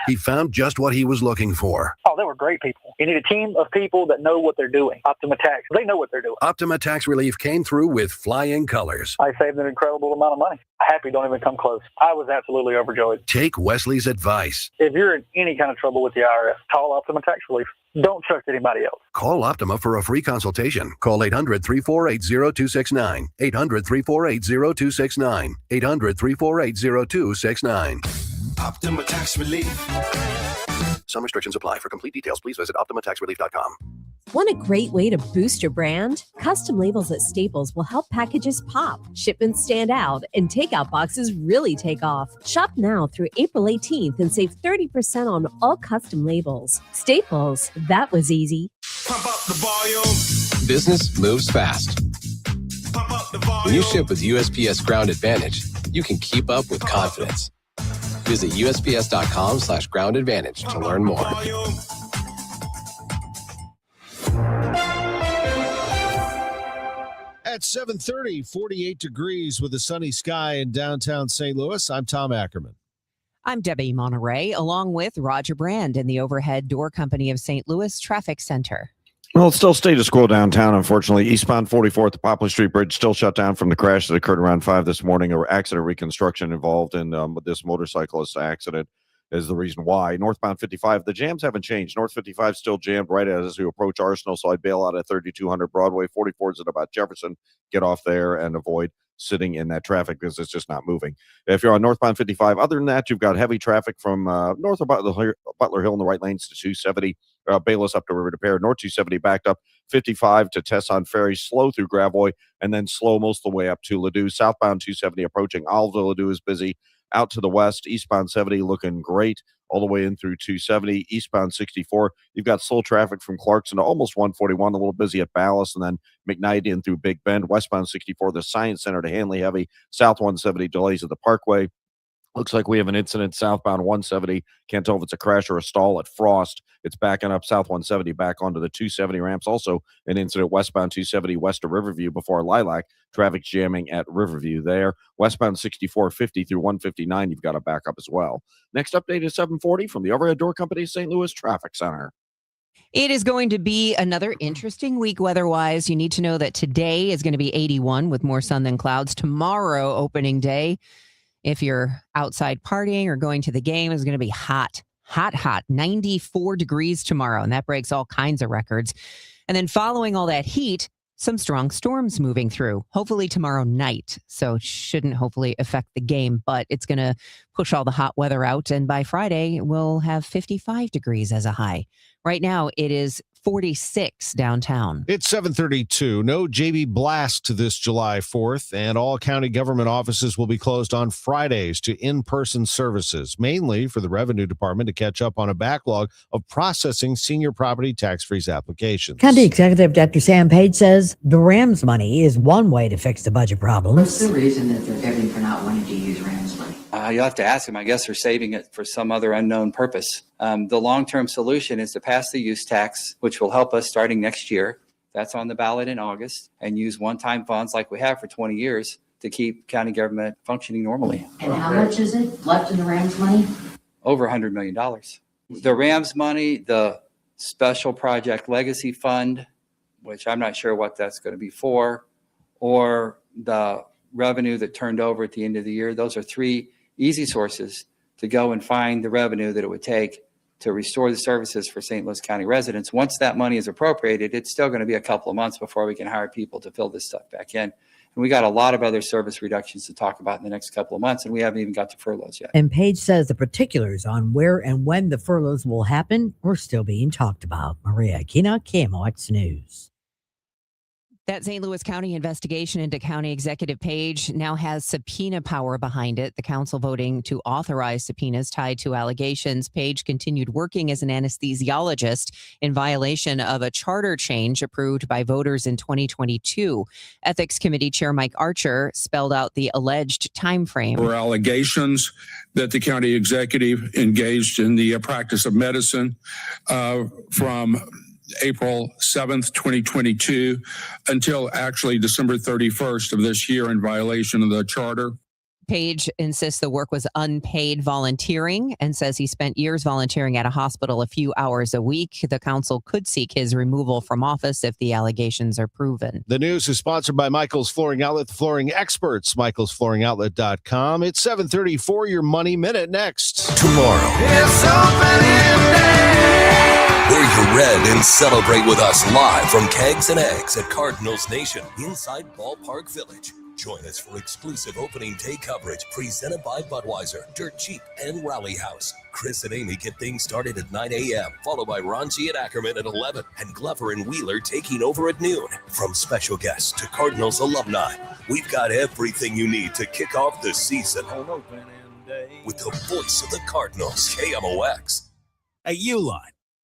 Speaker 11: He found just what he was looking for.
Speaker 14: Oh, they were great people. You need a team of people that know what they're doing. Optima Tax, they know what they're doing.
Speaker 11: Optima Tax Relief came through with flying colors.
Speaker 14: I saved an incredible amount of money. Happy don't even come close. I was absolutely overjoyed.
Speaker 11: Take Wesley's advice.
Speaker 14: If you're in any kind of trouble with the IRS, call Optima Tax Relief. Don't trust anybody else.
Speaker 11: Call Optima for a free consultation. Call 800-348-0269. 800-348-0269. 800-348-0269.
Speaker 8: Optima Tax Relief. Some restrictions apply. For complete details, please visit OptimaTaxRelief.com.
Speaker 16: Want a great way to boost your brand? Custom labels at Staples will help packages pop, shipments stand out, and takeout boxes really take off. Shop now through April 18th and save 30% on all custom labels. Staples, that was easy.
Speaker 8: Pump up the volume.
Speaker 17: Business moves fast.
Speaker 8: Pump up the volume.
Speaker 17: When you ship with USPS Ground Advantage, you can keep up with confidence. Visit USPS.com/Ground Advantage to learn more.
Speaker 13: At 7:30, 48 degrees with a sunny sky in downtown St. Louis. I'm Tom Ackerman.
Speaker 12: I'm Debbie Monterrey, along with Roger Brand in the Overhead Door Company of St. Louis Traffic Center.
Speaker 10: Well, it's still status quo downtown, unfortunately. Eastbound 44 at the Poplar Street Bridge still shut down from the crash that occurred around 5 this morning. Or accident reconstruction involved in this motorcyclist accident is the reason why. Northbound 55, the jams haven't changed. North 55 still jammed right as you approach Arsenal, so I'd bail out at 3200 Broadway. 44's at about Jefferson. Get off there and avoid sitting in that traffic because it's just not moving. If you're on northbound 55, other than that, you've got heavy traffic from north of Butler Hill in the right lanes to 270. Bayless up to River to Pear. North 270 backed up 55 to Tesson Ferry, slow through Gravois, and then slow most of the way up to Ladue. Southbound 270 approaching Olive Ladue is busy. Out to the west, eastbound 70 looking great all the way in through 270. Eastbound 64, you've got slow traffic from Clarkson to almost 141, a little busy at Ballas, and then McKnight in through Big Bend. Westbound 64, the Science Center to Hanley heavy. South 170 delays at the Parkway. Looks like we have an incident southbound 170. Can't tell if it's a crash or a stall at Frost. It's backing up south 170 back onto the 270 ramps. Also an incident westbound 270 west of Riverview before Lilac. Traffic jamming at Riverview there. Westbound 6450 through 159, you've got a backup as well. Next update is 740 from the Overhead Door Company St. Louis Traffic Center.
Speaker 12: It is going to be another interesting week weather-wise. You need to know that today is going to be 81 with more sun than clouds. Tomorrow, opening day, if you're outside partying or going to the game, is going to be hot, 94 degrees tomorrow. And that breaks all kinds of records. And then following all that heat, some strong storms moving through, hopefully tomorrow night. So it shouldn't hopefully affect the game, but it's going to push all the hot weather out. And by Friday, we'll have 55 degrees as a high. Right now, it is 46 downtown.
Speaker 13: It's 7:32. No JB Blast this July 4th, and all county government offices will be closed on Fridays to in-person services, mainly for the Revenue Department to catch up on a backlog of processing senior property tax freeze applications.
Speaker 20: County Executive Dr. Sam Page says the RAMS money is one way to fix the budget problems.
Speaker 28: What's the reason that they're giving for not wanting to use RAMS money?
Speaker 29: You'll have to ask them. I guess they're saving it for some other unknown purpose. The long-term solution is to pass the use tax, which will help us starting next year. That's on the ballot in August, and use one-time funds like we have for 20 years to keep county government functioning normally.
Speaker 28: And how much is it left in the RAMS money?
Speaker 29: Over $100 million. The RAMS money, the special project legacy fund, which I'm not sure what that's going to be for, or the revenue that turned over at the end of the year. Those are three easy sources to go and find the revenue that it would take to restore the services for St. Louis County residents. Once that money is appropriated, it's still going to be a couple of months before we can hire people to fill this stuff back in. And we got a lot of other service reductions to talk about in the next couple of months, and we haven't even got to furloughs yet.
Speaker 20: And Paige says the particulars on where and when the furloughs will happen are still being talked about. Maria Aquina, KMOX News.
Speaker 12: That St. Louis County investigation into county executive Page now has subpoena power behind it. The council voting to authorize subpoenas tied to allegations. Page continued working as an anesthesiologist in violation of a charter change approved by voters in 2022. Ethics Committee Chair Mike Archer spelled out the alleged time frame.
Speaker 6: There were allegations that the county executive engaged in the practice of medicine from April 7th, 2022 until actually December 31st of this year in violation of the charter.
Speaker 12: Page insists the work was unpaid volunteering and says he spent years volunteering at a hospital a few hours a week. The council could seek his removal from office if the allegations are proven.
Speaker 13: The news is sponsored by Michael's Flooring Outlet, the flooring experts, michaelsflooringoutlet.com. It's 7:34, your Money Minute next.
Speaker 8: Tomorrow.
Speaker 15: It's opening day.
Speaker 8: Wear your red and celebrate with us live from Kegs and Eggs at Cardinals Nation inside Ballpark Village. Join us for exclusive opening day coverage presented by Budweiser, Dirt Cheap, and Rally House. Chris and Amy get things started at 9 a.m., followed by Ron G at Ackerman at 11, and Glover and Wheeler taking over at noon. From special guests to Cardinals alumni, we've got everything you need to kick off the season with the voice of the Cardinals, KMOX.
Speaker 18: At Uline,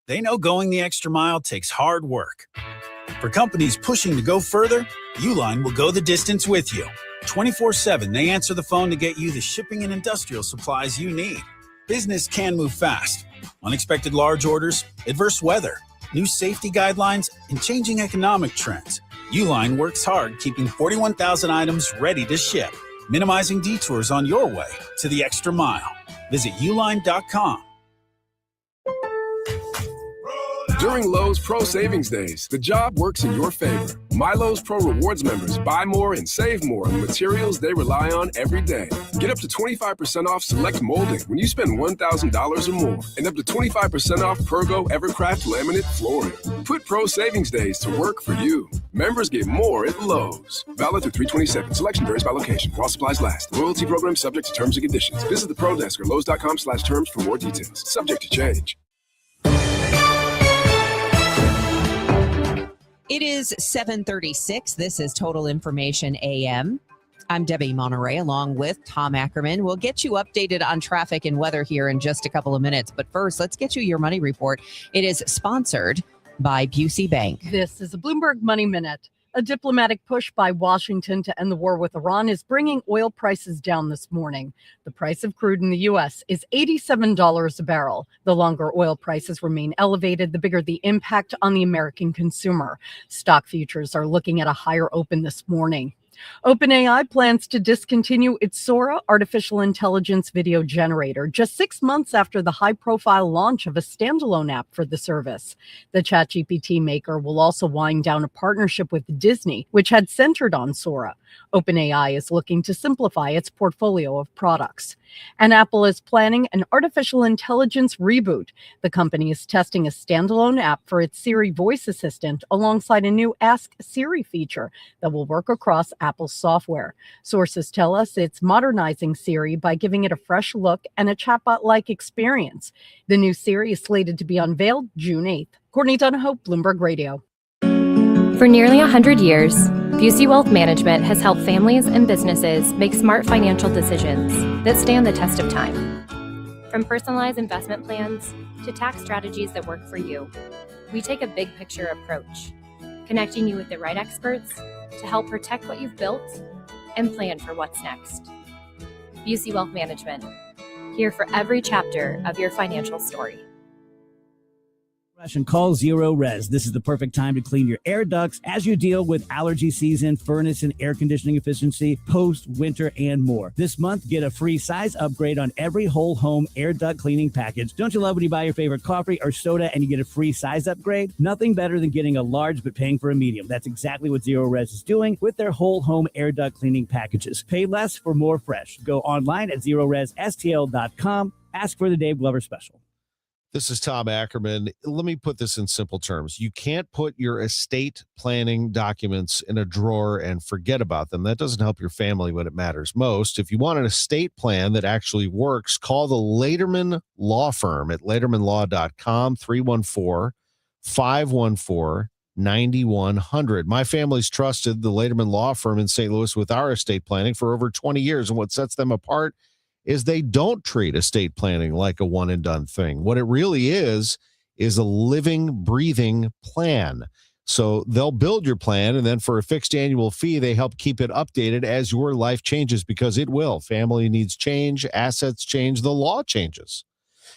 Speaker 18: they know going the extra mile takes hard work. For companies pushing to go further, Uline will go the distance with you. 24/7, they answer the phone to get you the shipping and industrial supplies you need. Business can move fast. Unexpected large orders, adverse weather, new safety guidelines, and changing economic trends. Uline works hard keeping 41,000 items ready to ship, minimizing detours on your way to the extra mile. Visit uline.com.
Speaker 19: During Lowe's Pro Savings Days, the job works in your favor. My Lowe's Pro Rewards members buy more and save more on materials they rely on every day. Get up to 25% off select molding when you spend $1,000 or more, and up to 25% off Pergo Evercraft laminate flooring. Put Pro Savings Days to work for you. Members get more at Lowe's. Valid through 3/27. Selection varies by location. While supplies last. Loyalty program subject to terms and conditions. Visit the Pro Desk or Lowes.com/terms for more details. Subject to change.
Speaker 12: It is 7:36. This is Total Information AM. I'm Debbie Monterrey along with Tom Ackerman. We'll get you updated on traffic and weather here in just a couple of minutes. But first, let's get you your money report. It is sponsored by Busey Bank.
Speaker 21: This is a Bloomberg Money Minute. A diplomatic push by Washington to end the war with Iran is bringing oil prices down this morning. The price of crude in the U.S. is $87 a barrel. The longer oil prices remain elevated, the bigger the impact on the American consumer. Stock futures are looking at a higher open this morning. OpenAI plans to discontinue its Sora artificial intelligence video generator just 6 months after the high-profile launch of a standalone app for the service. The ChatGPT maker will also wind down a partnership with Disney, which had centered on Sora. OpenAI is looking to simplify its portfolio of products. And Apple is planning an artificial intelligence reboot. The company is testing a standalone app for its Siri voice assistant alongside a new Ask Siri feature that will work across Apple's software. Sources tell us it's modernizing Siri by giving it a fresh look and a chatbot-like experience. The new Siri is slated to be unveiled June 8th. Courtney Donahoe, Bloomberg Radio.
Speaker 22: For nearly 100 years, Busey Wealth Management has helped families and businesses make smart financial decisions that stand the test of time. From personalized investment plans to tax strategies that work for you, we take a big picture approach, connecting you with the right experts to help protect what you've built and plan for what's next. Busey Wealth Management, here for every chapter of your financial story.
Speaker 1: And call Zero Res. This is the perfect time to clean your air ducts as you deal with allergy season, furnace and air conditioning efficiency, post, winter, and more. This month, get a free size upgrade on every whole home air duct cleaning package. Don't you love when you buy your favorite coffee or soda and you get a free size upgrade? Nothing better than getting a large but paying for a medium. That's exactly what Zero Res is doing with their whole home air duct cleaning packages. Pay less for more fresh. Go online at ZeroResSTL.com. Ask for the Dave Glover special.
Speaker 13: This is Tom Ackerman. Let me put this in simple terms. You can't put your estate planning documents in a drawer and forget about them. That doesn't help your family when it matters most. If you want an estate plan that actually works, call the Lederman Law Firm at ledermanlaw.com, 314-514-9100. My family's trusted the Lederman Law Firm in St. Louis with our estate planning for over 20 years. And what sets them apart is they don't treat estate planning like a one and done thing. What it really is a living, breathing plan. So they'll build your plan, and then for a fixed annual fee, they help keep it updated as your life changes, because it will. Family needs change, assets change, the law changes.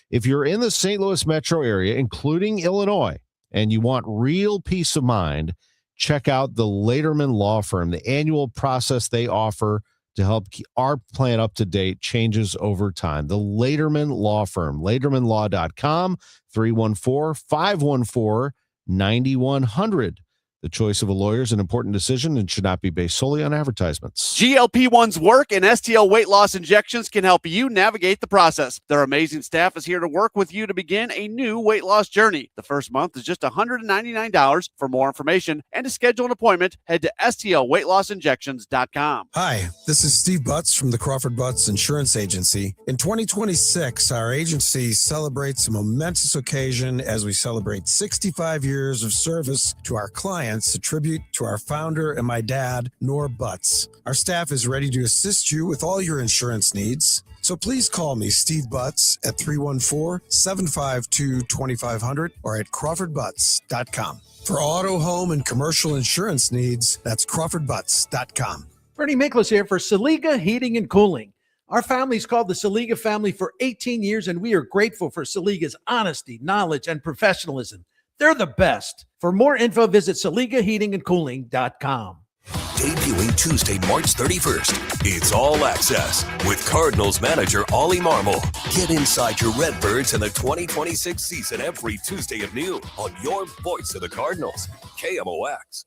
Speaker 13: If you're in the St. Louis metro area, including Illinois, and you want real peace of mind, check out the Lederman Law Firm. The annual process they offer to help keep our plan up to date changes over time. The Lederman Law Firm, ledermanlaw.com, 314-514-9100. The choice of a lawyer is an important decision and should not be based solely on advertisements.
Speaker 2: GLP-1s work, and STL weight loss injections can help you navigate the process. Their amazing staff is here to work with you to begin a new weight loss journey. The first month is just $199. For more information and to schedule an appointment, head to STLweightlossinjections.com.
Speaker 4: Hi, this is Steve Butts from the Crawford Butts Insurance Agency. In 2026, our agency celebrates a momentous occasion as we celebrate 65 years of service to our clients, a tribute to our founder and my dad, Nor Butts. Our staff is ready to assist you with all your insurance needs. So please call me, Steve Butts, at 314-752-2500 or at crawfordbutts.com. For auto, home, and commercial insurance needs, that's crawfordbutts.com.
Speaker 7: Bernie Miklas here for Saliga Heating and Cooling. Our family's called the Saliga family for 18 years, and we are grateful for Saliga's honesty, knowledge, and professionalism. They're the best. For more info, visit SaligaHeatingandCooling.com.
Speaker 8: Debuting Tuesday, March 31st, it's All Access with Cardinals manager Ollie Marmol. Get inside your Redbirds in the 2026 season every Tuesday at noon on your voice of the Cardinals, KMOX.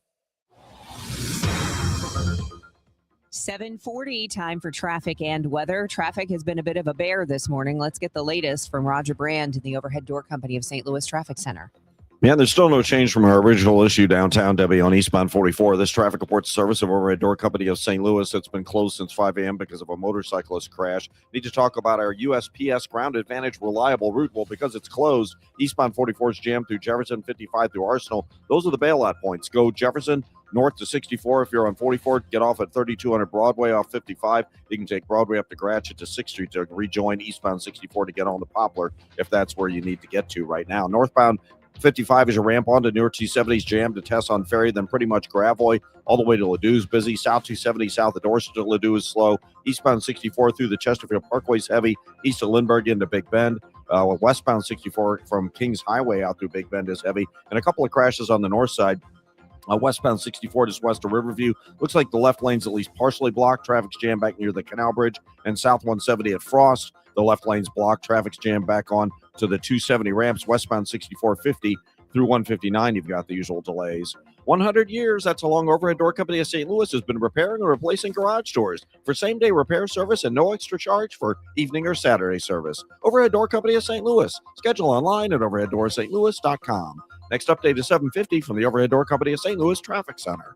Speaker 12: 7:40, time for traffic and weather. Traffic has been a bit of a bear this morning. Let's get the latest from Roger Brand in the Overhead Door Company of St. Louis Traffic Center.
Speaker 10: Yeah, there's still no change from our original issue downtown, Debbie, on eastbound 44. This traffic reports service of Overhead Door Company of St. Louis. It's been closed since 5 a.m. because of a motorcyclist crash. Need to talk about our USPS Ground Advantage reliable route. Well, because it's closed, eastbound 44 is jammed through Jefferson, 55 through Arsenal. Those are the bailout points. Go Jefferson north to 64. If you're on 44, get off at 3200 Broadway off 55. You can take Broadway up to Gratiot to 6th Street to rejoin eastbound 64 to get on the Poplar if that's where you need to get to right now. Northbound 55 is a ramp onto Newark 270's jammed to Tesson Ferry, then pretty much Gravois all the way to Ladou's busy. South 270 south of Dorset to Ladou is slow. Eastbound 64 through the Chesterfield Parkway is heavy. East of Lindbergh into Big Bend. Westbound 64 from Kings Highway out through Big Bend is heavy. And a couple of crashes on the north side. Westbound 64 just west of Riverview. Looks like the left lane's at least partially blocked. Traffic's jammed back near the Canal Bridge. And South 170 at Frost, the left lane's blocked. Traffic's jammed back on to the 270 ramps. Westbound 6450 through 159, you've got the usual delays. 100 years, that's how long Overhead Door Company of St. Louis has been repairing and replacing garage doors for same-day repair service and no extra charge for evening or Saturday service. Overhead Door Company of St. Louis. Schedule online at overheaddoorsstlouis.com. Next update is 7:50 from the Overhead Door Company of St. Louis Traffic Center.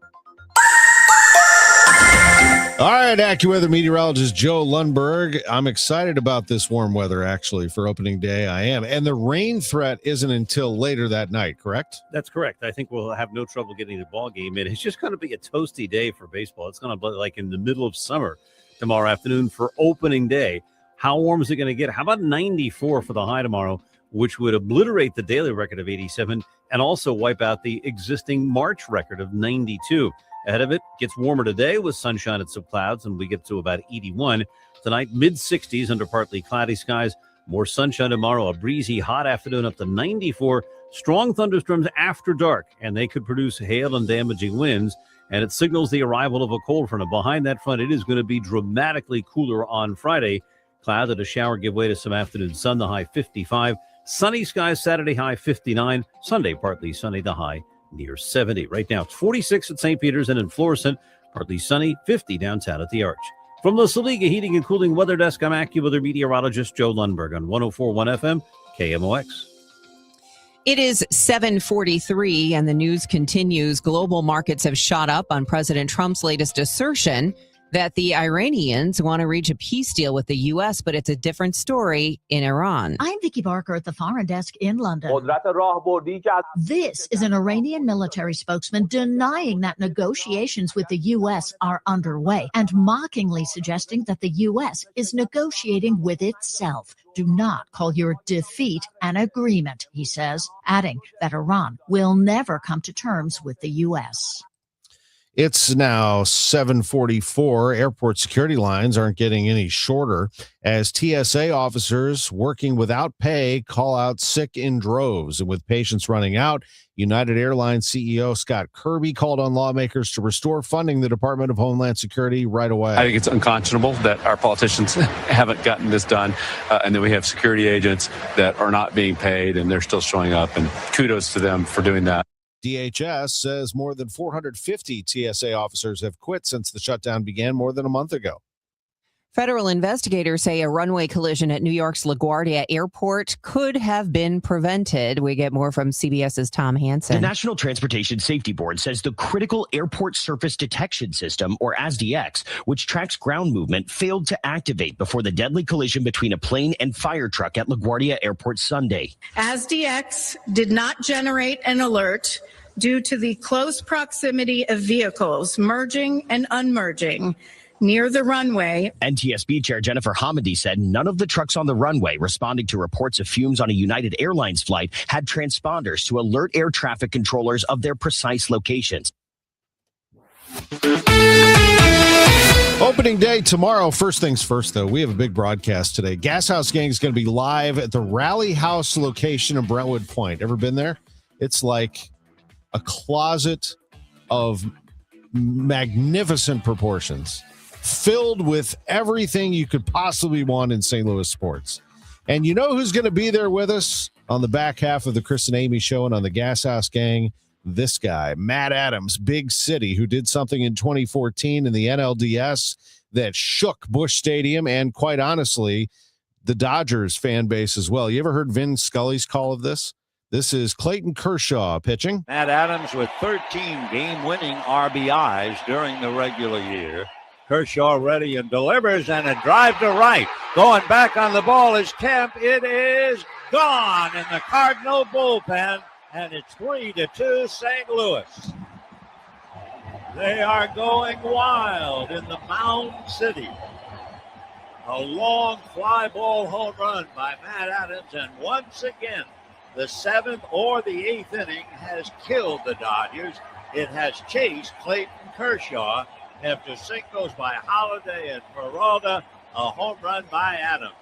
Speaker 13: All right, AccuWeather meteorologist Joe Lundberg. I'm excited about this warm weather, actually, for opening day. I am. And the rain threat isn't until later that night, correct?
Speaker 9: That's correct. I think we'll have no trouble getting the ball game in. It's just going to be a toasty day for baseball. It's going to be like in the middle of summer tomorrow afternoon for opening day. How warm is it going to get? How about 94 for the high tomorrow, which would obliterate the daily record of 87 and also wipe out the existing March record of 92. Ahead of it, gets warmer today with sunshine and some clouds, and we get to about 81. Tonight, mid-60s under partly cloudy skies. More sunshine tomorrow, a breezy, hot afternoon up to 94. Strong thunderstorms after dark, and they could produce hail and damaging winds. And it signals the arrival of a cold front. And behind that front, it is going to be dramatically cooler on Friday. Clouds and a shower give way to some afternoon sun, the high 55. Sunny skies Saturday, high 59. Sunday, partly sunny, the high near 70. Right now, it's 46 at St. Peter's and in Florissant. Partly sunny, 50 downtown at the Arch. From the Saliga Heating and Cooling Weather Desk, I'm AccuWeather meteorologist Joe Lundberg on 104.1 FM, KMOX.
Speaker 12: It is 7:43 and the news continues. Global markets have shot up on President Trump's latest assertion that the Iranians want to reach a peace deal with the U.S., but it's a different story in Iran.
Speaker 3: I'm Vicky Barker at the Foreign Desk in London. This is an Iranian military spokesman denying that negotiations with the U.S. are underway and mockingly suggesting that the U.S. is negotiating with itself. Do not call your defeat an agreement, he says, adding that Iran will never come to terms with the U.S.
Speaker 13: It's now 7:44. Airport security lines aren't getting any shorter as TSA officers working without pay call out sick in droves. And with patients running out, United Airlines CEO Scott Kirby called on lawmakers to restore funding the Department of Homeland Security right away.
Speaker 5: I think it's unconscionable that our politicians haven't gotten this done, and that we have security agents that are not being paid and they're still showing up. And kudos to them for doing that.
Speaker 13: DHS says more than 450 TSA officers have quit since the shutdown began more than a month ago.
Speaker 12: Federal investigators say a runway collision at New York's LaGuardia Airport could have been prevented. We get more from CBS's Tom Hansen.
Speaker 11: The National Transportation Safety Board says the Critical Airport Surface Detection System, or ASDX, which tracks ground movement, failed to activate before the deadly collision between a plane and fire truck at LaGuardia Airport Sunday.
Speaker 14: ASDX did not generate an alert due to the close proximity of vehicles merging and unmerging near the runway.
Speaker 11: NTSB Chair Jennifer Hamady said none of the trucks on the runway responding to reports of fumes on a United Airlines flight had transponders to alert air traffic controllers of their precise locations.
Speaker 13: Opening day tomorrow. First things first, though, we have a big broadcast today. Gas House Gang is going to be live at the Rally House location in Brentwood Point. Ever been there? It's like a closet of magnificent proportions, filled with everything you could possibly want in St. Louis sports. And you know who's going to be there with us on the back half of the Chris and Amy show and on the Gas House Gang? This guy, Matt Adams, Big City, who did something in 2014 in the NLDS that shook Busch Stadium and, quite honestly, the Dodgers fan base as well. You ever heard Vin Scully's call of this? This is Clayton Kershaw pitching.
Speaker 23: Matt Adams with 13 game-winning RBIs during the regular year. Kershaw ready and delivers, and a drive to right. Going back on the ball is Kemp. It is gone in the Cardinal bullpen, and it's 3-2 St. Louis. They are going wild in the Mound City. A long fly ball home run by Matt Adams, and once again, the 7th or the 8th inning has killed the Dodgers. It has chased Clayton Kershaw after singles by Holiday and Peralta, a home run by Adams.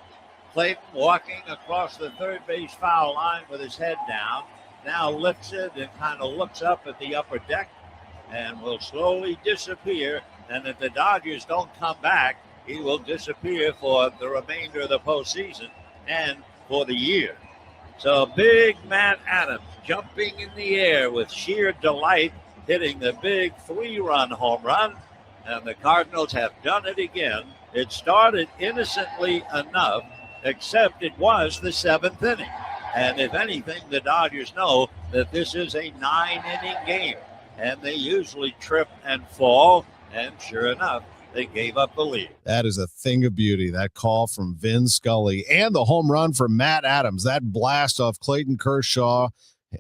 Speaker 23: Clayton walking across the third base foul line with his head down, now lifts it and kind of looks up at the upper deck and will slowly disappear. And if the Dodgers don't come back, he will disappear for the remainder of the postseason and for the year. So big Matt Adams jumping in the air with sheer delight, hitting the big 3-run home run. And the Cardinals have done it again. It started innocently enough, except it was the 7th inning. And if anything, the Dodgers know that this is a 9-inning game. And they usually trip and fall. And sure enough, they gave up the lead.
Speaker 13: That is a thing of beauty. That call from Vin Scully and the home run from Matt Adams. That blast off Clayton Kershaw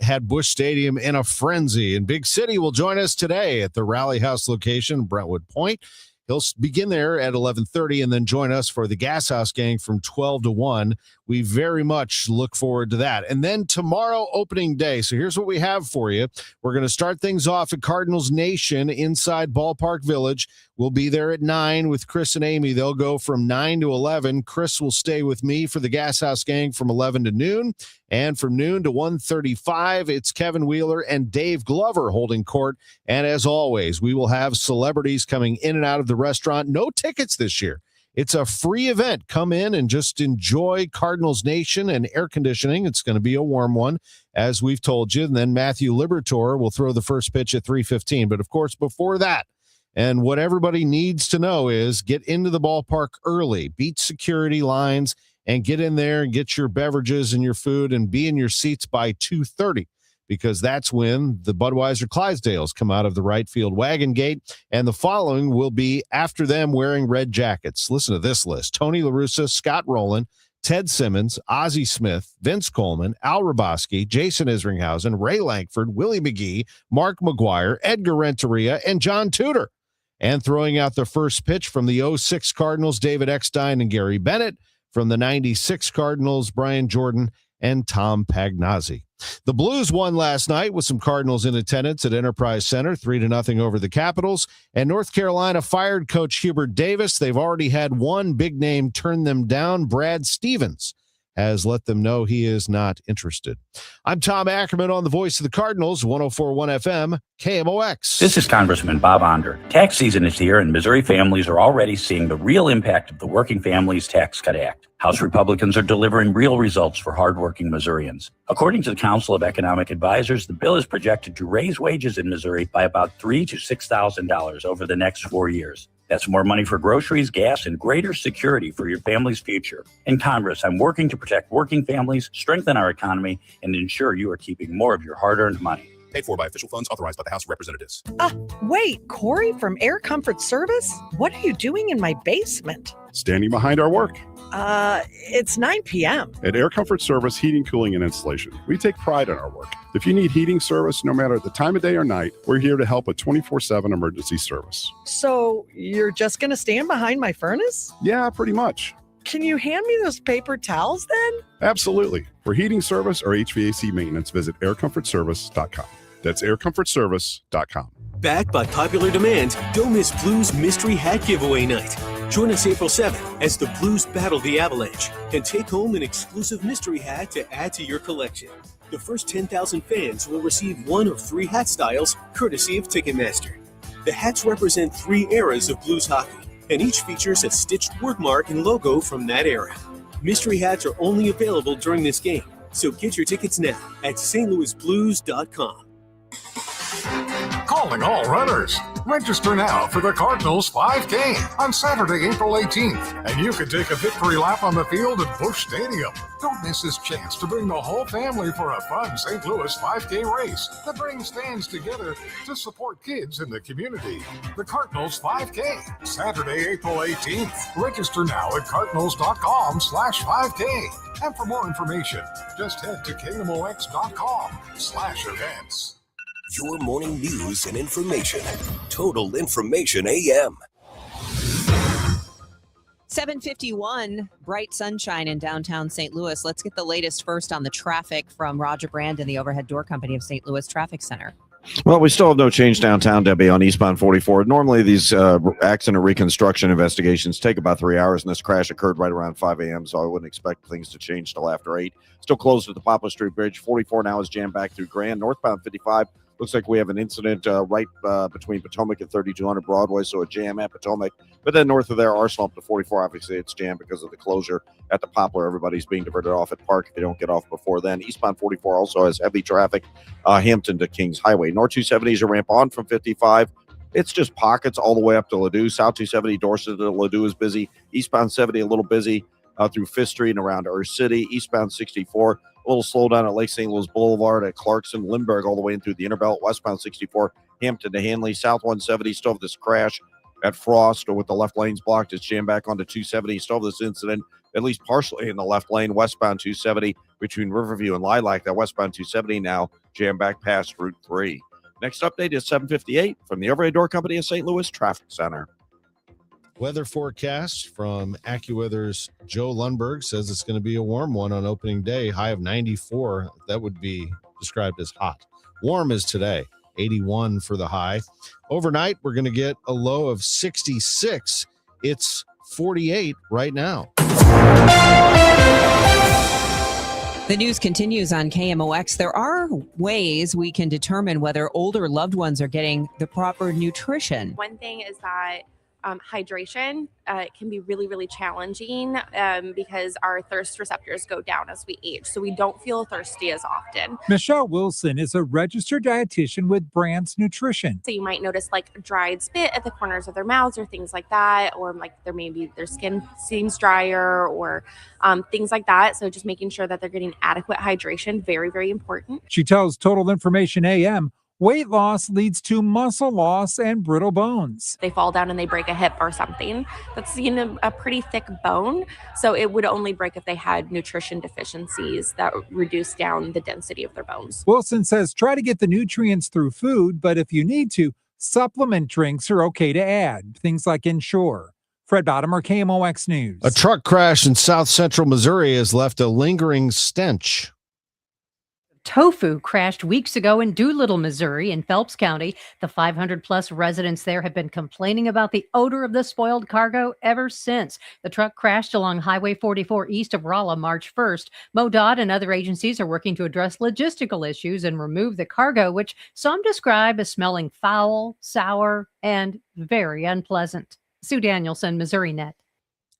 Speaker 13: had Busch Stadium in a frenzy. And Big City will join us today at the Rally House location, Brentwood Point. He'll begin there at 11:30 and then join us for the Gas House Gang from 12 to 1. We very much look forward to that. And then tomorrow, opening day. So here's what we have for you. We're going to start things off at Cardinals Nation inside Ballpark Village. We'll be there at 9 with Chris and Amy. They'll go from 9 to 11. Chris will stay with me for the Gas House Gang from 11 to noon. And from noon to 1:35, it's Kevin Wheeler and Dave Glover holding court. And as always, we will have celebrities coming in and out of the restaurant. No tickets this year. It's a free event. Come in and just enjoy Cardinals Nation and air conditioning. It's going to be a warm one, as we've told you. And then Matthew Liberatore will throw the first pitch at 3:15. But, of course, before that, and what everybody needs to know is get into the ballpark early, beat security lines, and get in there and get your beverages and your food and be in your seats by 2:30. Because that's when the Budweiser Clydesdales come out of the right field wagon gate, and the following will be after them wearing red jackets. Listen to this list: Tony La Russa, Scott Rowland, Ted Simmons, Ozzie Smith, Vince Coleman, Al Raboski, Jason Isringhausen, Ray Lankford, Willie McGee, Mark McGuire, Edgar Renteria, and John Tudor. And throwing out the first pitch from the 06 Cardinals, David Eckstein and Gary Bennett. From the 96 Cardinals, Brian Jordan and Tom Pagnazzi. The Blues won last night with some Cardinals in attendance at Enterprise Center, 3-0 over the Capitals. And North Carolina fired Coach Hubert Davis. They've already had one big name turn them down. Brad Stevens has let them know he is not interested. I'm Tom Ackerman on the Voice of the Cardinals, 104.1 FM, KMOX.
Speaker 16: This is Congressman Bob Onder. Tax season is here, and Missouri families are already seeing the real impact of the Working Families Tax Cut Act. House Republicans are delivering real results for hardworking Missourians. According to the Council of Economic Advisors, the bill is projected to raise wages in Missouri by about $3,000 to $6,000 over the next 4 years. That's more money for groceries, gas, and greater security for your family's future. In Congress, I'm working to protect working families, strengthen our economy, and ensure you are keeping more of your hard-earned money.
Speaker 17: Paid for by official funds authorized by the House of Representatives.
Speaker 20: Wait, Corey from Air Comfort Service? What are you doing in my basement?
Speaker 24: Standing behind our work.
Speaker 20: It's 9 p.m.
Speaker 24: At Air Comfort Service Heating, Cooling, and Installation, we take pride in our work. If you need heating service, no matter the time of day or night, we're here to help with 24/7 emergency service.
Speaker 20: So you're just going to stand behind my furnace?
Speaker 24: Yeah, pretty much.
Speaker 20: Can you hand me those paper towels then?
Speaker 24: Absolutely. For heating service or HVAC maintenance, visit aircomfortservice.com. That's aircomfortservice.com.
Speaker 25: Backed by popular demand, don't miss Blues Mystery Hat Giveaway Night. Join us April 7th as the Blues battle the Avalanche and take home an exclusive mystery hat to add to your collection. The first 10,000 fans will receive one of 3 hat styles, courtesy of Ticketmaster. The hats represent 3 eras of Blues hockey, and each features a stitched wordmark and logo from that era. Mystery hats are only available during this game, so get your tickets now at stlouisblues.com.
Speaker 26: Calling all runners. Register now for the Cardinals 5K on Saturday, April 18th, and you can take a victory lap on the field at Busch Stadium. Don't miss this chance to bring the whole family for a fun St. Louis 5K race that brings fans together to support kids in the community. The Cardinals 5K, Saturday, April 18th. Register now at cardinals.com/5K. And for more information, just head to KMOX.com/events.
Speaker 8: Your morning news and information. Total Information AM.
Speaker 12: 7:51, bright sunshine in downtown St. Louis. Let's get the latest first on the traffic from Roger Brandon, the Overhead Door Company of St. Louis Traffic Center.
Speaker 10: Well, we still have no change downtown, Debbie, on eastbound 44. Normally, these accident reconstruction investigations take about 3 hours, and this crash occurred right around 5 a.m., so I wouldn't expect things to change till after 8. Still closed at the Poplar Street Bridge. 44 now is jammed back through Grand. Northbound 55, looks like we have an incident right between Potomac and 3200 Broadway, so a jam at Potomac. But then north of there, Arsenal up to 44, obviously it's jammed because of the closure at the Poplar. Everybody's being diverted off at Park if they don't get off before then. Eastbound 44 also has heavy traffic, Hampton to Kings Highway. North 270 is a ramp on from 55. It's just pockets all the way up to Ladue. South 270, Dorset to Ladue is busy. Eastbound 70, a little busy through 5th Street and around Earth City. Eastbound 64, a little slowdown at Lake St. Louis Boulevard at Clarkson, Lindbergh, all the way in through the Interbelt. Westbound 64, Hampton to Hanley. South 170, still have this crash at Frost, or with the left lanes blocked. It's jammed back onto 270. Still have this incident, at least partially in the left lane. Westbound 270 between Riverview and Lilac. That westbound 270 now jammed back past Route 3. Next update is 7:58 from the Overhead Door Company of St. Louis Traffic Center.
Speaker 13: Weather forecast from AccuWeather's Joe Lundberg says it's going to be a warm one on opening day, high of 94. That would be described as hot. Warm is today, 81 for the high. Overnight, we're going to get a low of 66. It's 48 right now.
Speaker 12: The news continues on KMOX. There are ways we can determine whether older loved ones are getting the proper nutrition.
Speaker 6: One thing is that hydration can be really, really challenging because our thirst receptors go down as we age. So we don't feel thirsty as often.
Speaker 15: Michelle Wilson is a registered dietitian with Brands Nutrition.
Speaker 6: So you might notice like dried spit at the corners of their mouths or things like that, or like their skin seems drier or things like that. So just making sure that they're getting adequate hydration, very, very important.
Speaker 15: She tells Total Information AM, weight loss leads to muscle loss and brittle bones.
Speaker 6: They fall down and they break a hip or something. That's a pretty thick bone. So it would only break if they had nutrition deficiencies that reduce down the density of their bones.
Speaker 15: Wilson says try to get the nutrients through food, but if you need to, supplement drinks are okay to add. Things like Ensure. Fred Bottomer, KMOX News.
Speaker 13: A truck crash in south central Missouri has left a lingering stench.
Speaker 18: Tofu crashed weeks ago in Doolittle, Missouri, in Phelps County. The 500-plus residents there have been complaining about the odor of the spoiled cargo ever since. The truck crashed along Highway 44 east of Rolla March 1st. MoDOT and other agencies are working to address logistical issues and remove the cargo, which some describe as smelling foul, sour, and very unpleasant. Sue Danielson, Missouri Net.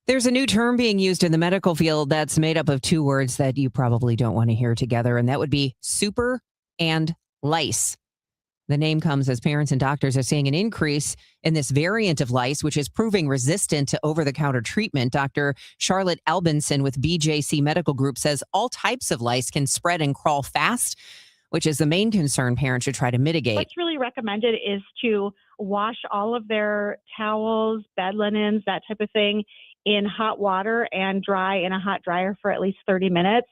Speaker 12: There's a new term being used in the medical field that's made up of two words that you probably don't want to hear together, and that would be super and lice. The name comes as parents and doctors are seeing an increase in this variant of lice, which is proving resistant to over-the-counter treatment. Dr. Charlotte Albinson with BJC Medical Group says all types of lice can spread and crawl fast, which is the main concern parents should try to mitigate.
Speaker 19: What's really recommended is to wash all of their towels, bed linens, that type of thing, in hot water and dry in a hot dryer for at least 30 minutes.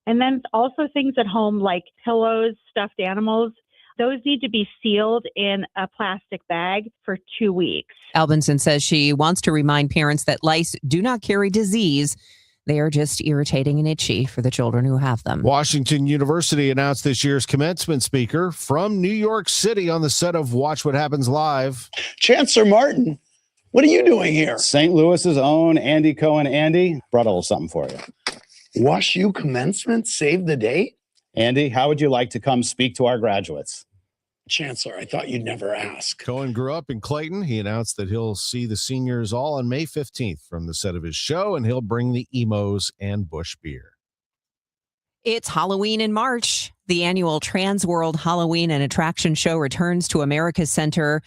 Speaker 19: And then also things at home like pillows, stuffed animals, those need to be sealed in a plastic bag for 2 weeks.
Speaker 12: Albinson says she wants to remind parents that lice do not carry disease. They are just irritating and itchy for the children who have them.
Speaker 13: Washington University announced this year's commencement speaker from New York City on the set of Watch What Happens Live.
Speaker 21: Chancellor Martin, what are you doing here? St. Louis's own Andy Cohen. Andy, brought a little something for you. Wash U commencement? Save the date? Andy, how would you like to come speak to our graduates? Chancellor, I thought you'd never ask.
Speaker 13: Cohen grew up in Clayton. He announced that he'll see the seniors all on May 15th from the set of his show, and he'll bring the emos and Busch beer.
Speaker 12: It's Halloween in March. The annual Trans World Halloween and Attraction Show returns to America's Center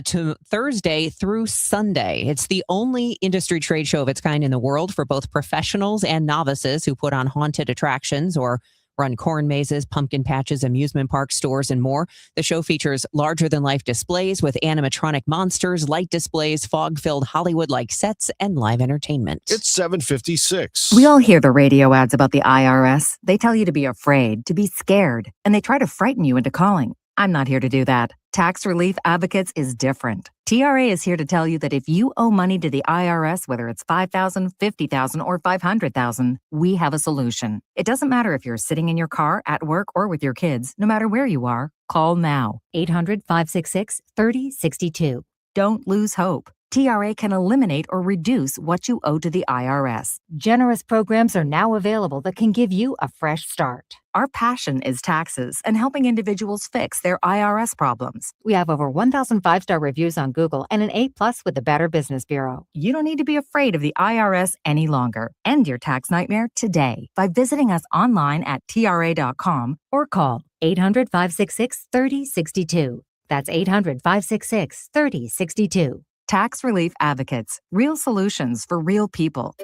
Speaker 12: to Thursday through Sunday. It's the only industry trade show of its kind in the world for both professionals and novices who put on haunted attractions or run corn mazes, pumpkin patches, amusement park stores, and more. The show features larger-than-life displays with animatronic monsters, light displays, fog-filled Hollywood-like sets, and live entertainment.
Speaker 13: It's 7:56.
Speaker 22: We all hear the radio ads about the IRS. They tell you to be afraid, to be scared, and they try to frighten you into calling. I'm not here to do that. Tax Relief Advocates is different. TRA is here to tell you that if you owe money to the IRS, whether it's $5,000, $50,000, or $500,000, we have a solution. It doesn't matter if you're sitting in your car, at work, or with your kids. No matter where you are, call now. 800-566-3062. Don't lose hope. TRA can eliminate or reduce what you owe to the IRS. Generous programs are now available that can give you a fresh start. Our passion is taxes and helping individuals fix their IRS problems. We have over 1,000 5-star reviews on Google and an A+ with the Better Business Bureau. You don't need to be afraid of the IRS any longer. End your tax nightmare today by visiting us online at TRA.com or call 800-566-3062. That's 800-566-3062. Tax Relief Advocates. Real solutions for real people.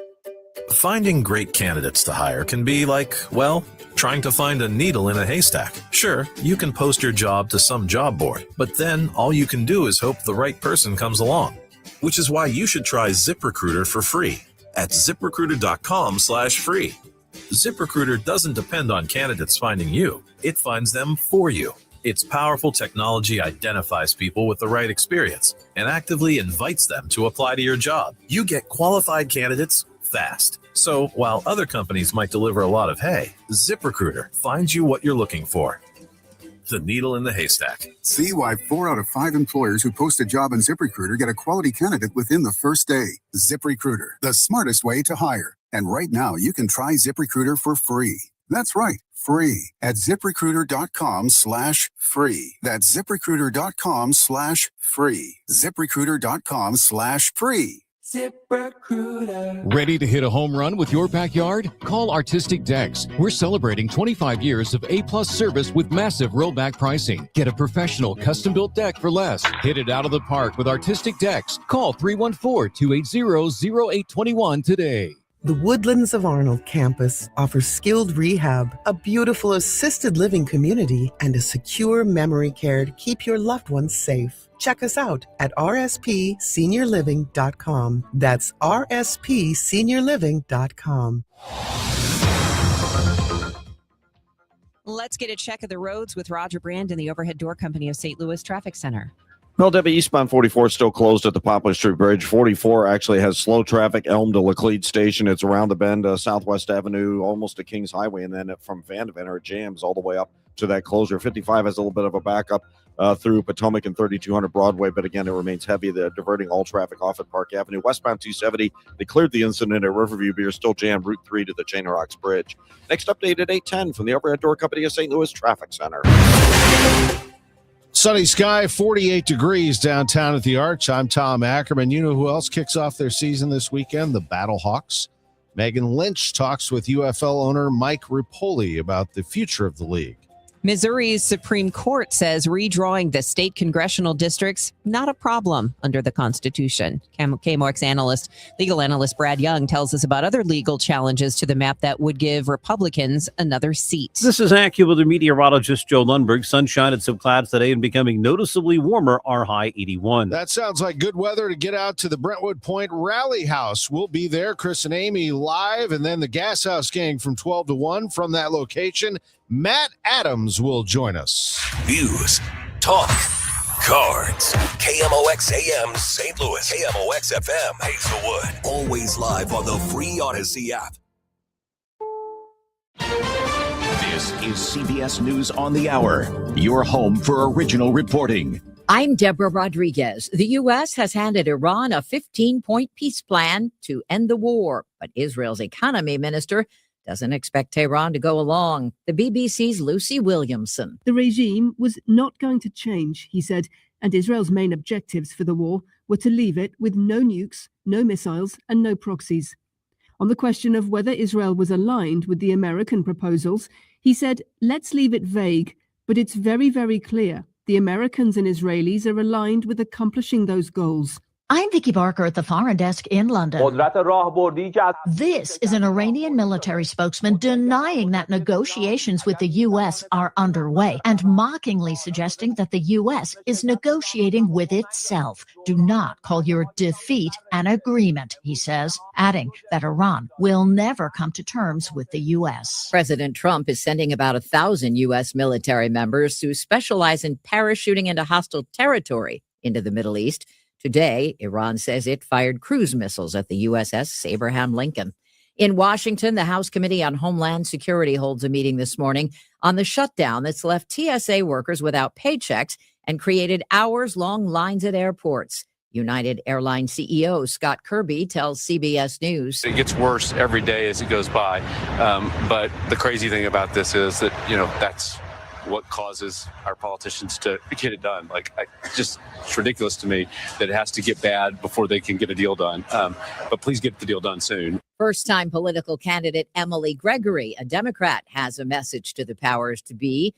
Speaker 27: Finding great candidates to hire can be like, well, trying to find a needle in a haystack. Sure, you can post your job to some job board, but then all you can do is hope the right person comes along. Which is why you should try ZipRecruiter for free at ZipRecruiter.com/free. ZipRecruiter doesn't depend on candidates finding you. It finds them for you. Its powerful technology identifies people with the right experience and actively invites them to apply to your job. You get qualified candidates fast. So while other companies might deliver a lot of hay, ZipRecruiter finds you what you're looking for. The needle in the haystack.
Speaker 1: See why 4 out of 5 employers who post a job on ZipRecruiter get a quality candidate within the first day. ZipRecruiter, the smartest way to hire. And right now, you can try ZipRecruiter for free. That's right, free at ZipRecruiter.com/free. That's ZipRecruiter.com/free. ZipRecruiter.com/free.
Speaker 2: ZipRecruiter. Ready to hit a home run with your backyard? Call Artistic Decks. We're celebrating 25 years of A-plus service with massive rollback pricing. Get a professional custom-built deck for less. Hit it out of the park with Artistic Decks. Call 314-280-0821 today.
Speaker 3: The Woodlands of Arnold campus offers skilled rehab, a beautiful assisted living community, and a secure memory care to keep your loved ones safe. Check us out at rspseniorliving.com. That's rspseniorliving.com.
Speaker 12: Let's get a check of the roads with Roger Brand and the Overhead Door Company of St. Louis Traffic Center.
Speaker 10: Well, Debbie, eastbound 44 is still closed at the Poplar Street Bridge. 44 actually has slow traffic, Elm to Laclede Station. It's around the bend, Southwest Avenue, almost to Kings Highway, and then from Vandeventer, it jams all the way up to that closure. 55 has a little bit of a backup through Potomac and 3200 Broadway, but again, it remains heavy. They're diverting all traffic off at Park Avenue. Westbound 270, they cleared the incident at Riverview, but you're still jammed Route 3 to the Chain of Rocks Bridge. Next update at 8:10 from the Overhead Door Company of St. Louis Traffic Center.
Speaker 13: Sunny sky, 48 degrees downtown at the Arch. I'm Tom Ackerman. You know who else kicks off their season this weekend? The Battlehawks. Megan Lynch talks with UFL owner Mike Ripoli about the future of the league.
Speaker 12: Missouri's Supreme Court says redrawing the state congressional districts, not a problem under the Constitution. KMOX legal analyst Brad Young tells us about other legal challenges to the map that would give Republicans another seat.
Speaker 4: This is AccuWeather meteorologist Joe Lundberg. Sunshine and some clouds today and becoming noticeably warmer, our high 81.
Speaker 13: That sounds like good weather to get out to the Brentwood Point Rally House. We'll be there, Chris and Amy live, and then the Gas House gang from 12 to 1 from that location. Matt Adams will join us.
Speaker 8: News, talk, cards. KMOX AM St. Louis. KMOX FM Hazelwood. Always live on the free Odyssey app.
Speaker 5: This is CBS News on the Hour, your home for original reporting.
Speaker 7: I'm Deborah Rodriguez. The U.S. has handed Iran a 15-point peace plan to end the war, but Israel's economy minister doesn't expect Tehran to go along. The BBC's Lucy Williamson.
Speaker 9: The regime was not going to change, he said, and Israel's main objectives for the war were to leave it with no nukes, no missiles, and no proxies. On the question of whether Israel was aligned with the American proposals, he said, let's leave it vague, but it's very, very clear. The Americans and Israelis are aligned with accomplishing those goals.
Speaker 28: I'm Vicky Barker at the Foreign Desk in London. This is an Iranian military spokesman denying that negotiations with the U.S. are underway and mockingly suggesting that the U.S. is negotiating with itself. Do not call your defeat an agreement, he says, adding that Iran will never come to terms with the U.S.
Speaker 7: President Trump is sending about 1,000 U.S. military members who specialize in parachuting into hostile territory into the Middle East. Today, Iran says it fired cruise missiles at the USS Abraham Lincoln. In Washington, the House Committee on Homeland Security holds a meeting this morning on the shutdown that's left TSA workers without paychecks and created hours-long lines at airports. United Airlines CEO Scott Kirby tells CBS News.
Speaker 29: It gets worse every day as it goes by. But the crazy thing about this is that, that's what causes our politicians to get it done. It's ridiculous to me that it has to get bad before they can get a deal done. But please get the deal done soon.
Speaker 7: First-time political candidate Emily Gregory, a Democrat, has a message to the powers to be.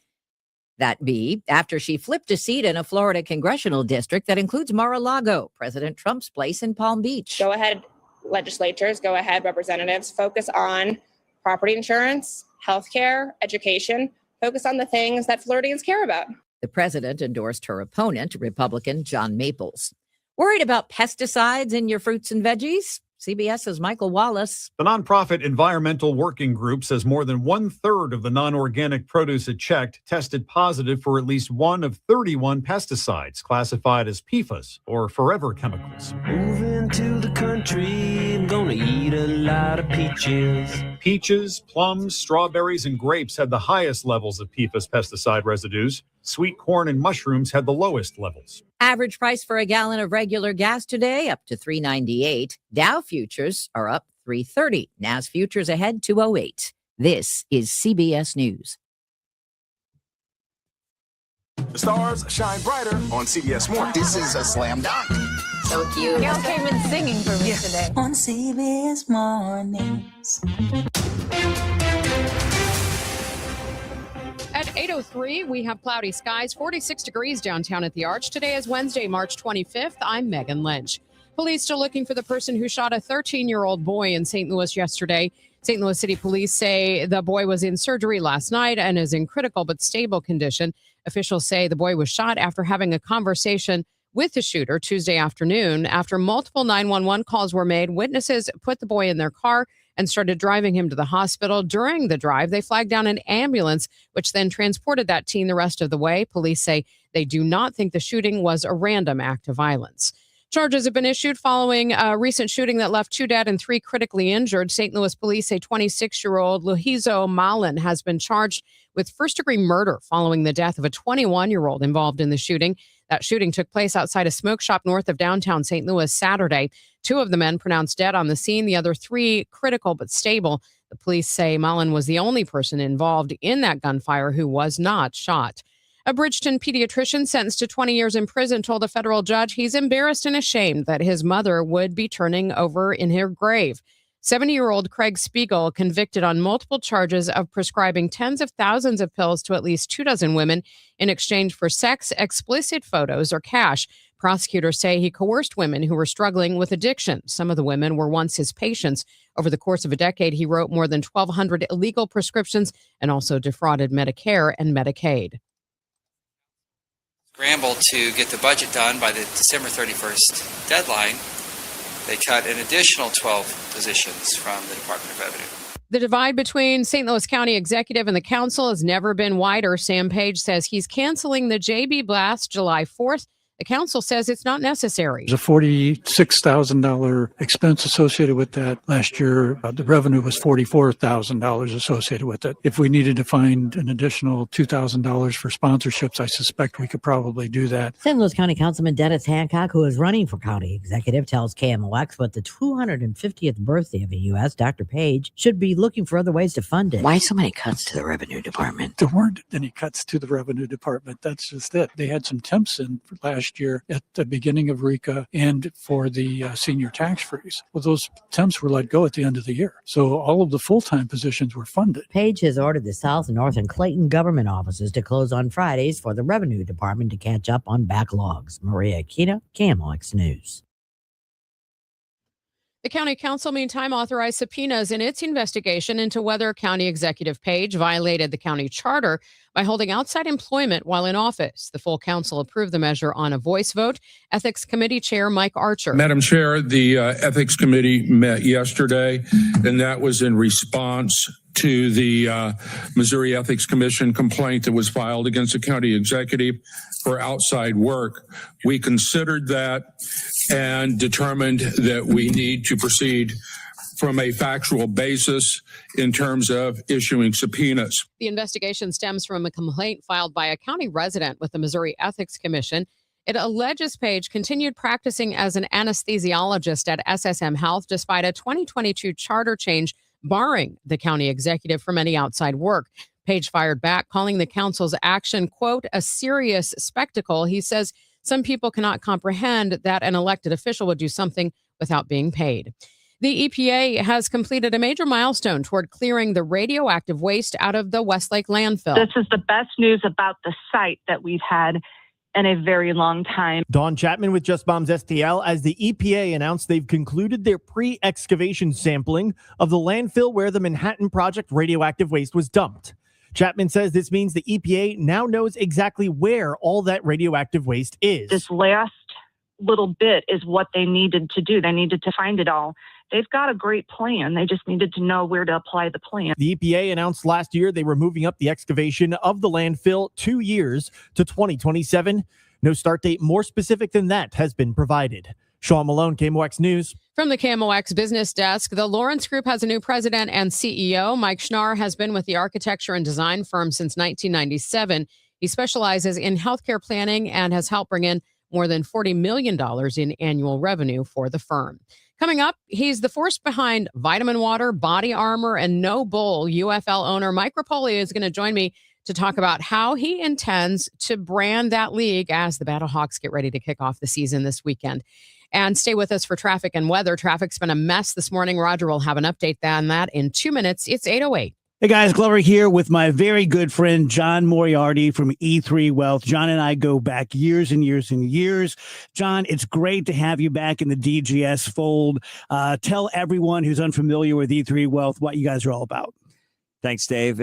Speaker 7: After she flipped a seat in a Florida congressional district that includes Mar-a-Lago, President Trump's place in Palm Beach.
Speaker 30: Go ahead, legislatures, go ahead, representatives, focus on property insurance, healthcare, education. Focus on the things that Floridians care about.
Speaker 7: The president endorsed her opponent, Republican John Maples. Worried about pesticides in your fruits and veggies? CBS's Michael Wallace.
Speaker 6: The nonprofit Environmental Working Group says more than 1/3 of the non-organic produce it checked tested positive for at least one of 31 pesticides classified as PFAS or forever chemicals.
Speaker 11: Moving to the country, I'm gonna eat a lot of peaches.
Speaker 6: Peaches, plums, strawberries, and grapes had the highest levels of PFAS pesticide residues. Sweet corn and mushrooms had the lowest levels.
Speaker 7: Average price for a gallon of regular gas today up to $3.98. Dow futures are up $3.30. NAS futures ahead $2.08. This is CBS News.
Speaker 14: The stars shine brighter on CBS Mornings.
Speaker 16: This is a slam dunk.
Speaker 17: So cute. Gail came in singing for me today.
Speaker 16: On CBS Mornings.
Speaker 20: At 8:03, we have cloudy skies, 46 degrees downtown at the Arch. Today is Wednesday, March 25th. I'm Megan Lynch. Police still looking for the person who shot a 13-year-old boy in St. Louis yesterday. St. Louis City Police say the boy was in surgery last night and is in critical but stable condition. Officials say the boy was shot after having a conversation with the shooter Tuesday afternoon. After multiple 911 calls were made, witnesses put the boy in their car and started driving him to the hospital. During the drive, they flagged down an ambulance, which then transported that teen the rest of the way. Police say they do not think the shooting was a random act of violence. Charges have been issued following a recent shooting that left 2 dead and 3 critically injured. St. Louis police say 26-year-old Lujizo Malin has been charged with first-degree murder following the death of a 21-year-old involved in the shooting. That shooting took place outside a smoke shop north of downtown St. Louis Saturday. 2 of the men pronounced dead on the scene, the other 3 critical but stable. The police say Malin was the only person involved in that gunfire who was not shot. A Bridgeton pediatrician sentenced to 20 years in prison told a federal judge he's embarrassed and ashamed that his mother would be turning over in her grave. 70-year-old Craig Spiegel, convicted on multiple charges of prescribing tens of thousands of pills to at least 24 women in exchange for sex, explicit photos, or cash. Prosecutors say he coerced women who were struggling with addiction. Some of the women were once his patients. Over the course of a decade, he wrote more than 1,200 illegal prescriptions and also defrauded Medicare and Medicaid.
Speaker 23: Scrambled to get the budget done by the December 31st deadline. They cut an additional 12 positions from the Department of Revenue.
Speaker 20: The divide between St. Louis County Executive and the council has never been wider. Sam Page says he's canceling the JB Blast July 4th. The council says it's not necessary.
Speaker 24: There's a $46,000 expense associated with that. Last year, the revenue was $44,000 associated with it. If we needed to find an additional $2,000 for sponsorships, I suspect we could probably do that.
Speaker 25: St. Louis County Councilman Dennis Hancock, who is running for county executive, tells KMOX with the 250th birthday of the U.S., Dr. Page should be looking for other ways to fund it. Why so many cuts to the revenue department?
Speaker 24: There weren't any cuts to the revenue department. That's just it. They had some temps in for last year at the beginning of RECA and for the senior tax freeze. Well, those temps were let go at the end of the year. So all of the full-time positions were funded.
Speaker 25: Page has ordered the South, North, and Clayton government offices to close on Fridays for the revenue department to catch up on backlogs. Maria Aquino, KMOX News.
Speaker 20: The county council, meantime, authorized subpoenas in its investigation into whether County Executive Page violated the county charter by holding outside employment while in office. The full council approved the measure on a voice vote. Ethics Committee Chair Mike Archer.
Speaker 26: Madam Chair, the Ethics Committee met yesterday, and that was in response to the Missouri Ethics Commission complaint that was filed against the county executive for outside work. We considered that and determined that we need to proceed from a factual basis in terms of issuing subpoenas.
Speaker 20: The investigation stems from a complaint filed by a county resident with the Missouri Ethics Commission. It alleges Page continued practicing as an anesthesiologist at SSM Health despite a 2022 charter change barring the county executive from any outside work. Page fired back, calling the council's action, quote, a serious spectacle. He says some people cannot comprehend that an elected official would do something without being paid. The EPA has completed a major milestone toward clearing the radioactive waste out of the Westlake landfill.
Speaker 31: This is the best news about the site that we've had in a very long time.
Speaker 32: Dawn Chapman with Just Bombs STL as the EPA announced they've concluded their pre-excavation sampling of the landfill where the Manhattan Project radioactive waste was dumped. Chapman says this means the EPA now knows exactly where all that radioactive waste is.
Speaker 31: This last little bit is what they needed to do. They needed to find it all. They've got a great plan. They just needed to know where to apply the plan.
Speaker 32: The EPA announced last year they were moving up the excavation of the landfill 2 years to 2027. No start date more specific than that has been provided. Sean Malone, KMOX News.
Speaker 20: From the KMOX business desk, the Lawrence Group has a new president and CEO. Mike Schnarr has been with the architecture and design firm since 1997. He specializes in healthcare planning and has helped bring in more than $40 million in annual revenue for the firm. Coming up, he's the force behind Vitamin Water, Body Armor, and No Bull. UFL owner Mike Rapoli is going to join me to talk about how he intends to brand that league as the Battlehawks get ready to kick off the season this weekend. And stay with us for traffic and weather. Traffic's been a mess this morning. Roger will have an update on that in 2 minutes. It's 8:08.
Speaker 1: Hey guys, Glover here with my very good friend John Moriarty from E3 Wealth. John and I go back years and years and years. John, it's great to have you back in the DGS fold. Tell everyone who's unfamiliar with E3 Wealth what you guys are all about.
Speaker 2: Thanks, Dave.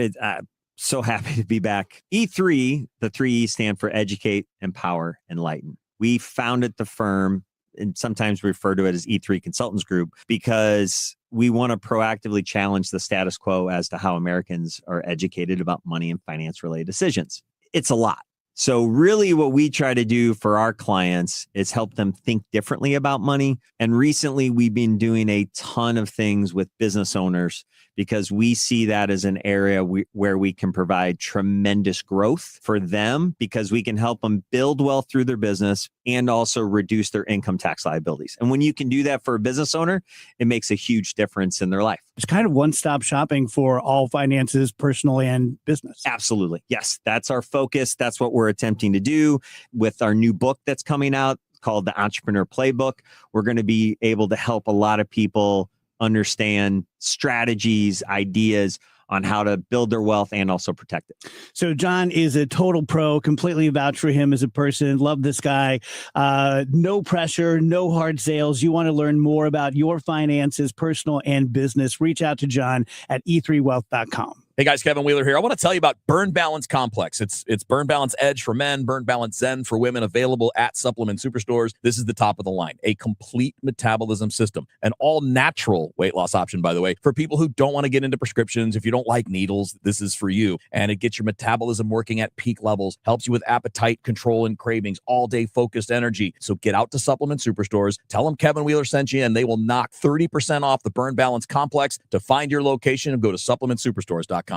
Speaker 2: So happy to be back. E3, the 3 E's stand for Educate, Empower, Enlighten. We founded the firm, and sometimes we refer to it as E3 Consultants Group, because we want to proactively challenge the status quo as to how Americans are educated about money and finance-related decisions. It's a lot. So really what we try to do for our clients is help them think differently about money. And recently we've been doing a ton of things with business owners because we see that as an area where we can provide tremendous growth for them, because we can help them build wealth through their business and also reduce their income tax liabilities. And when you can do that for a business owner, it makes a huge difference in their life.
Speaker 1: It's kind of one-stop shopping for all finances, personal and business.
Speaker 2: Absolutely. Yes, that's our focus. That's what we're attempting to do with our new book that's coming out called The Entrepreneur Playbook. We're going to be able to help a lot of people understand strategies, ideas on how to build their wealth and also protect it.
Speaker 1: So John is a total pro, completely vouch for him as a person. Love this guy. No pressure, no hard sales. You want to learn more about your finances, personal and business, reach out to John at e3wealth.com.
Speaker 3: Hey guys, Kevin Wheeler here. I want to tell you about Burn Balance Complex. It's Burn Balance Edge for men, Burn Balance Zen for women, available at supplement superstores. This is the top of the line. A complete metabolism system. An all-natural weight loss option, by the way, for people who don't want to get into prescriptions. If you don't like needles, this is for you. And it gets your metabolism working at peak levels, helps you with appetite control and cravings, all-day focused energy. So get out to supplement superstores. Tell them Kevin Wheeler sent you, and they will knock 30% off the Burn Balance Complex. To find your location, go to supplementsuperstores.com.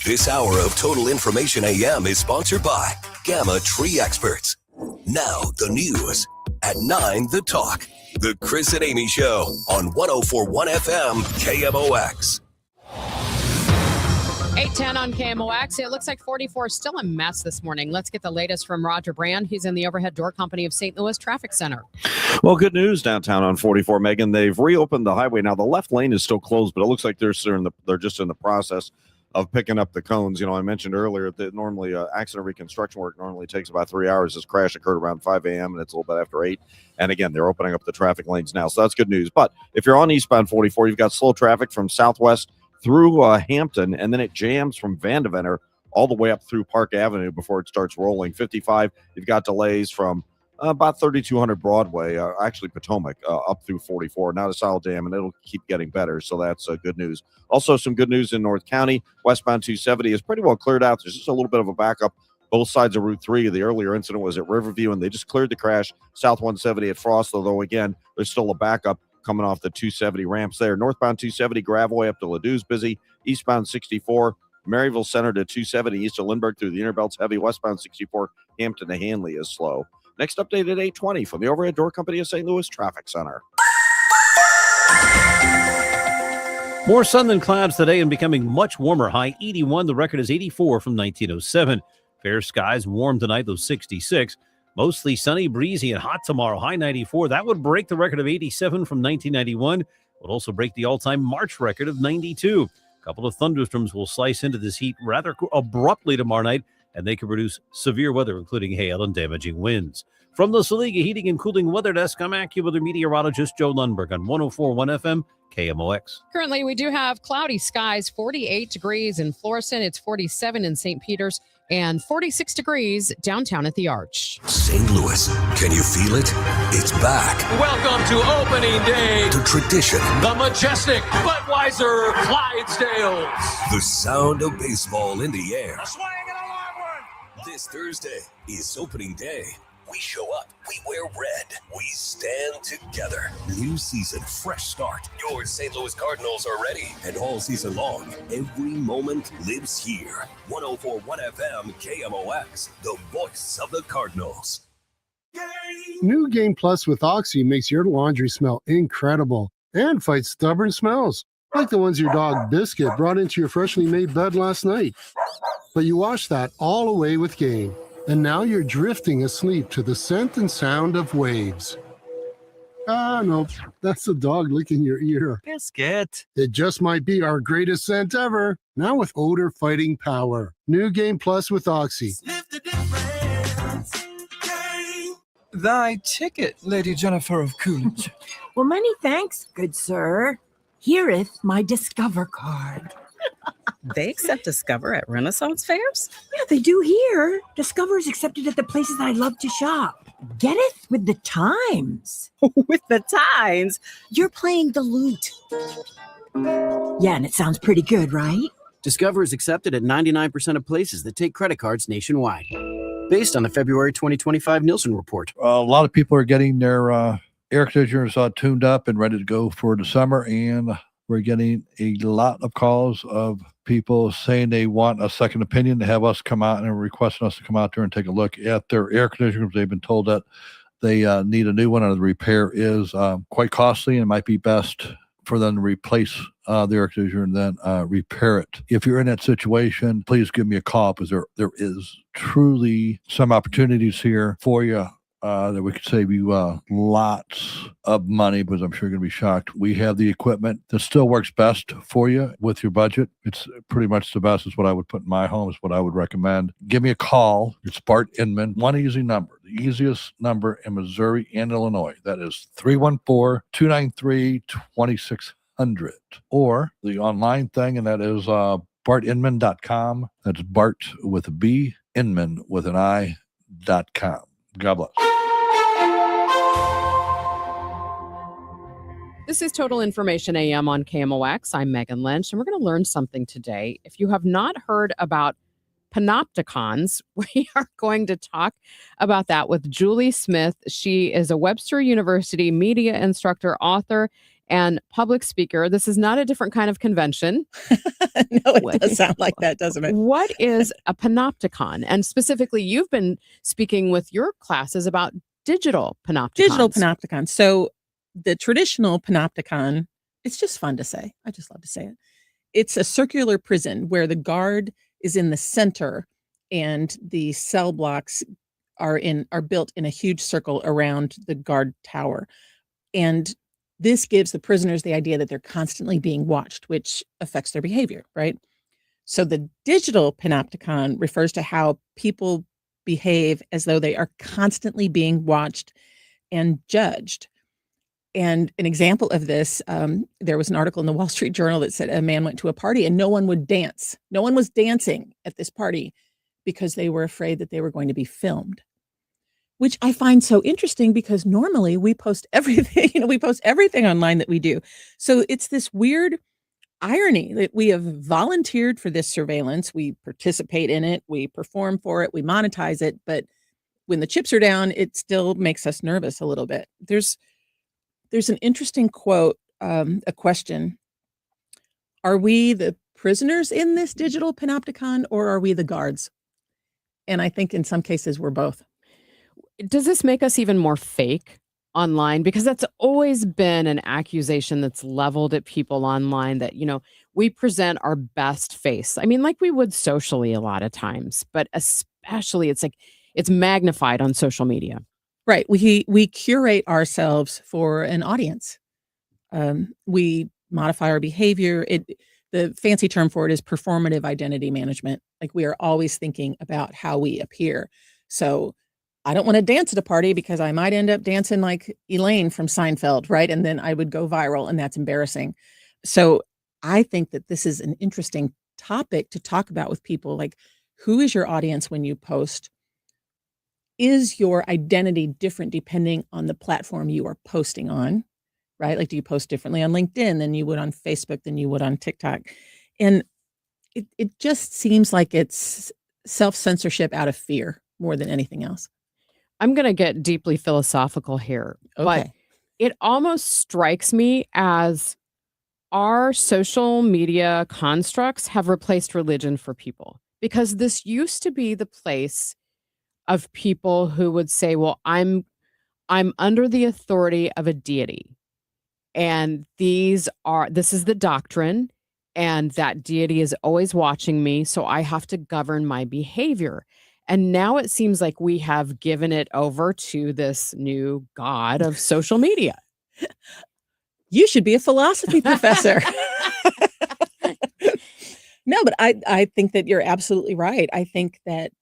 Speaker 8: This hour of Total Information AM is sponsored by Gamma Tree Experts. Now the news at 9, The Talk. The Chris and Amy Show on 104.1 FM KMOX.
Speaker 20: 8:10 on KMOX. It looks like 44 is still a mess this morning. Let's get the latest from Roger Brand. He's in the Overhead Door Company of St. Louis Traffic Center.
Speaker 4: Well, good news downtown on 44, Megan. They've reopened the highway. Now, the left lane is still closed, but it looks like they're just in the process of picking up the cones. You know, I mentioned earlier that normally accident reconstruction work normally takes about 3 hours. This crash occurred around 5 a.m. and it's a little bit after 8. And again, they're opening up the traffic lanes now. So that's good news. But if you're on eastbound 44, you've got slow traffic from Southwest through Hampton, and then it jams from Vandeventer all the way up through Park Avenue before it starts rolling. 55, you've got delays from about 3200 Broadway, actually Potomac, up through 44. Not a solid jam, and it'll keep getting better, so that's good news. Also, some good news in North County. Westbound 270 is pretty well cleared out. There's just a little bit of a backup both sides of Route 3. The earlier incident was at Riverview, and they just cleared the crash south 170 at Frost, although, again, there's still a backup coming off the 270 ramps there. Northbound 270, Gravway up to Ladou's busy. Eastbound 64, Maryville Center to 270, east of Lindbergh through the Inner Belt's heavy. Westbound 64, Hampton to Hanley is slow. Next update at 8:20 from the Overhead Door Company of St. Louis Traffic Center.
Speaker 10: More sun than clouds today and becoming much warmer. High 81. The record is 84 from 1907. Fair skies, warm tonight, though 66. Mostly sunny, breezy, and hot tomorrow. High 94. That would break the record of 87 from 1991. Would also break the all-time March record of 92. A couple of thunderstorms will slice into this heat rather abruptly tomorrow night, and they could produce severe weather, including hail and damaging winds. From the Saliga Heating and Cooling Weather Desk, I'm AccuWeather meteorologist Joe Lundberg on 104.1 FM KMOX.
Speaker 20: Currently, we do have cloudy skies, 48 degrees in Florissant. It's 47 in St. Peters, and 46 degrees downtown at the Arch.
Speaker 8: St. Louis, can you feel it? It's back.
Speaker 11: Welcome to opening day.
Speaker 8: The tradition.
Speaker 11: The majestic Budweiser Clydesdales.
Speaker 8: The sound of baseball in the air. This Thursday is opening day. We show up, we wear red, we stand together. New season, fresh start. Your St. Louis Cardinals are ready. And all season long, every moment lives here. 104.1 FM KMOX, the voice of the Cardinals.
Speaker 5: New Game Plus with Oxy makes your laundry smell incredible and fights stubborn smells, like the ones your dog Biscuit brought into your freshly made bed last night. But you wash that all away with Gain. And now you're drifting asleep to the scent and sound of waves. Ah, no, that's the dog licking your ear.
Speaker 2: Biscuit.
Speaker 5: It just might be our greatest scent ever. Now with odor fighting power. New Game Plus with Oxy.
Speaker 9: Thy ticket, Lady Jennifer of Coolidge.
Speaker 12: Well, many thanks, good sir. Hereeth my Discover card.
Speaker 13: They accept Discover at Renaissance fairs?
Speaker 12: Yeah, they do here. Discover is accepted at the places I love to shop. Getteth with the times.
Speaker 13: With the times?
Speaker 12: You're playing the lute. Yeah, and it sounds pretty good, right?
Speaker 15: Discover is accepted at 99% of places that take credit cards nationwide. Based on the February 2025 Nielsen report.
Speaker 18: A lot of people are getting their air conditioners tuned up and ready to go for the summer, and we're getting a lot of calls of people saying they want a second opinion, to have us come out and requesting us to come out there and take a look at their air conditioners. They've been told that they need a new one, and the repair is quite costly, and it might be best for them to replace the air conditioner and then repair it. If you're in that situation, please give me a call, because there is truly some opportunities here for you that we could save you lots of money, because I'm sure you're going to be shocked. We have the equipment that still works best for you with your budget. It's pretty much the best. Is what I would put in my home, is what I would recommend. Give me a call. It's Bart Inman. One easy number, the easiest number in Missouri and Illinois. That is 314-293-2600. Or the online thing, and that is bartinman.com. That's Bart with a B, Inman with an I.com. God bless.
Speaker 20: This is Total Information AM on KMOX. I'm Megan Lynch, and we're going to learn something today. If you have not heard about panopticons, we are going to talk about that with Julie Smith. She is a Webster University media instructor, author, and public speaker. This is not a different kind of convention.
Speaker 13: No, it does sound like that, doesn't it?
Speaker 20: What is a panopticon? And specifically, you've been speaking with your classes about digital panopticons.
Speaker 13: Digital panopticon. So the traditional panopticon, it's just fun to say. I just love to say it. It's a circular prison where the guard is in the center and the cell blocks are built in a huge circle around the guard tower. And this gives the prisoners the idea that they're constantly being watched, which affects their behavior, right? So the digital panopticon refers to how people behave as though they are constantly being watched and judged. And an example of this, there was an article in the Wall Street Journal that said a man went to a party and no one would dance. No one was dancing at this party because they were afraid that they were going to be filmed, which I find so interesting, because normally we post everything, we post everything online that we do. So it's this weird irony that we have volunteered for this surveillance. We participate in it, we perform for it, we monetize it. But when the chips are down, it still makes us nervous a little bit. There's an interesting quote, a question. Are we the prisoners in this digital panopticon, or are we the guards? And I think in some cases we're both.
Speaker 20: Does this make us even more fake online? Because that's always been an accusation that's leveled at people online, that, we present our best face. I mean, like we would socially a lot of times, but especially it's magnified on social media.
Speaker 13: Right. We curate ourselves for an audience. We modify our behavior. The fancy term for it is performative identity management. Like, we are always thinking about how we appear. So I don't want to dance at a party because I might end up dancing like Elaine from Seinfeld, right? And then I would go viral, and that's embarrassing. So I think that this is an interesting topic to talk about with people. Like, Who is your audience when you post? Is your identity different depending on the platform you are posting on, right? Like, do you post differently on LinkedIn than you would on Facebook, than you would on TikTok? And it just seems like it's self-censorship out of fear more than anything else.
Speaker 20: I'm going to get deeply philosophical here, but
Speaker 13: Okay.
Speaker 20: it almost strikes me as our social media constructs have replaced religion for people, because this used to be the place of people who would say, well, I'm under the authority of a deity, and this is the doctrine, and that deity is always watching me, so I have to govern my behavior. And now it seems like we have given it over to this new god of social media.
Speaker 13: You should be a philosophy professor. No, but I think that you're absolutely right. I think that,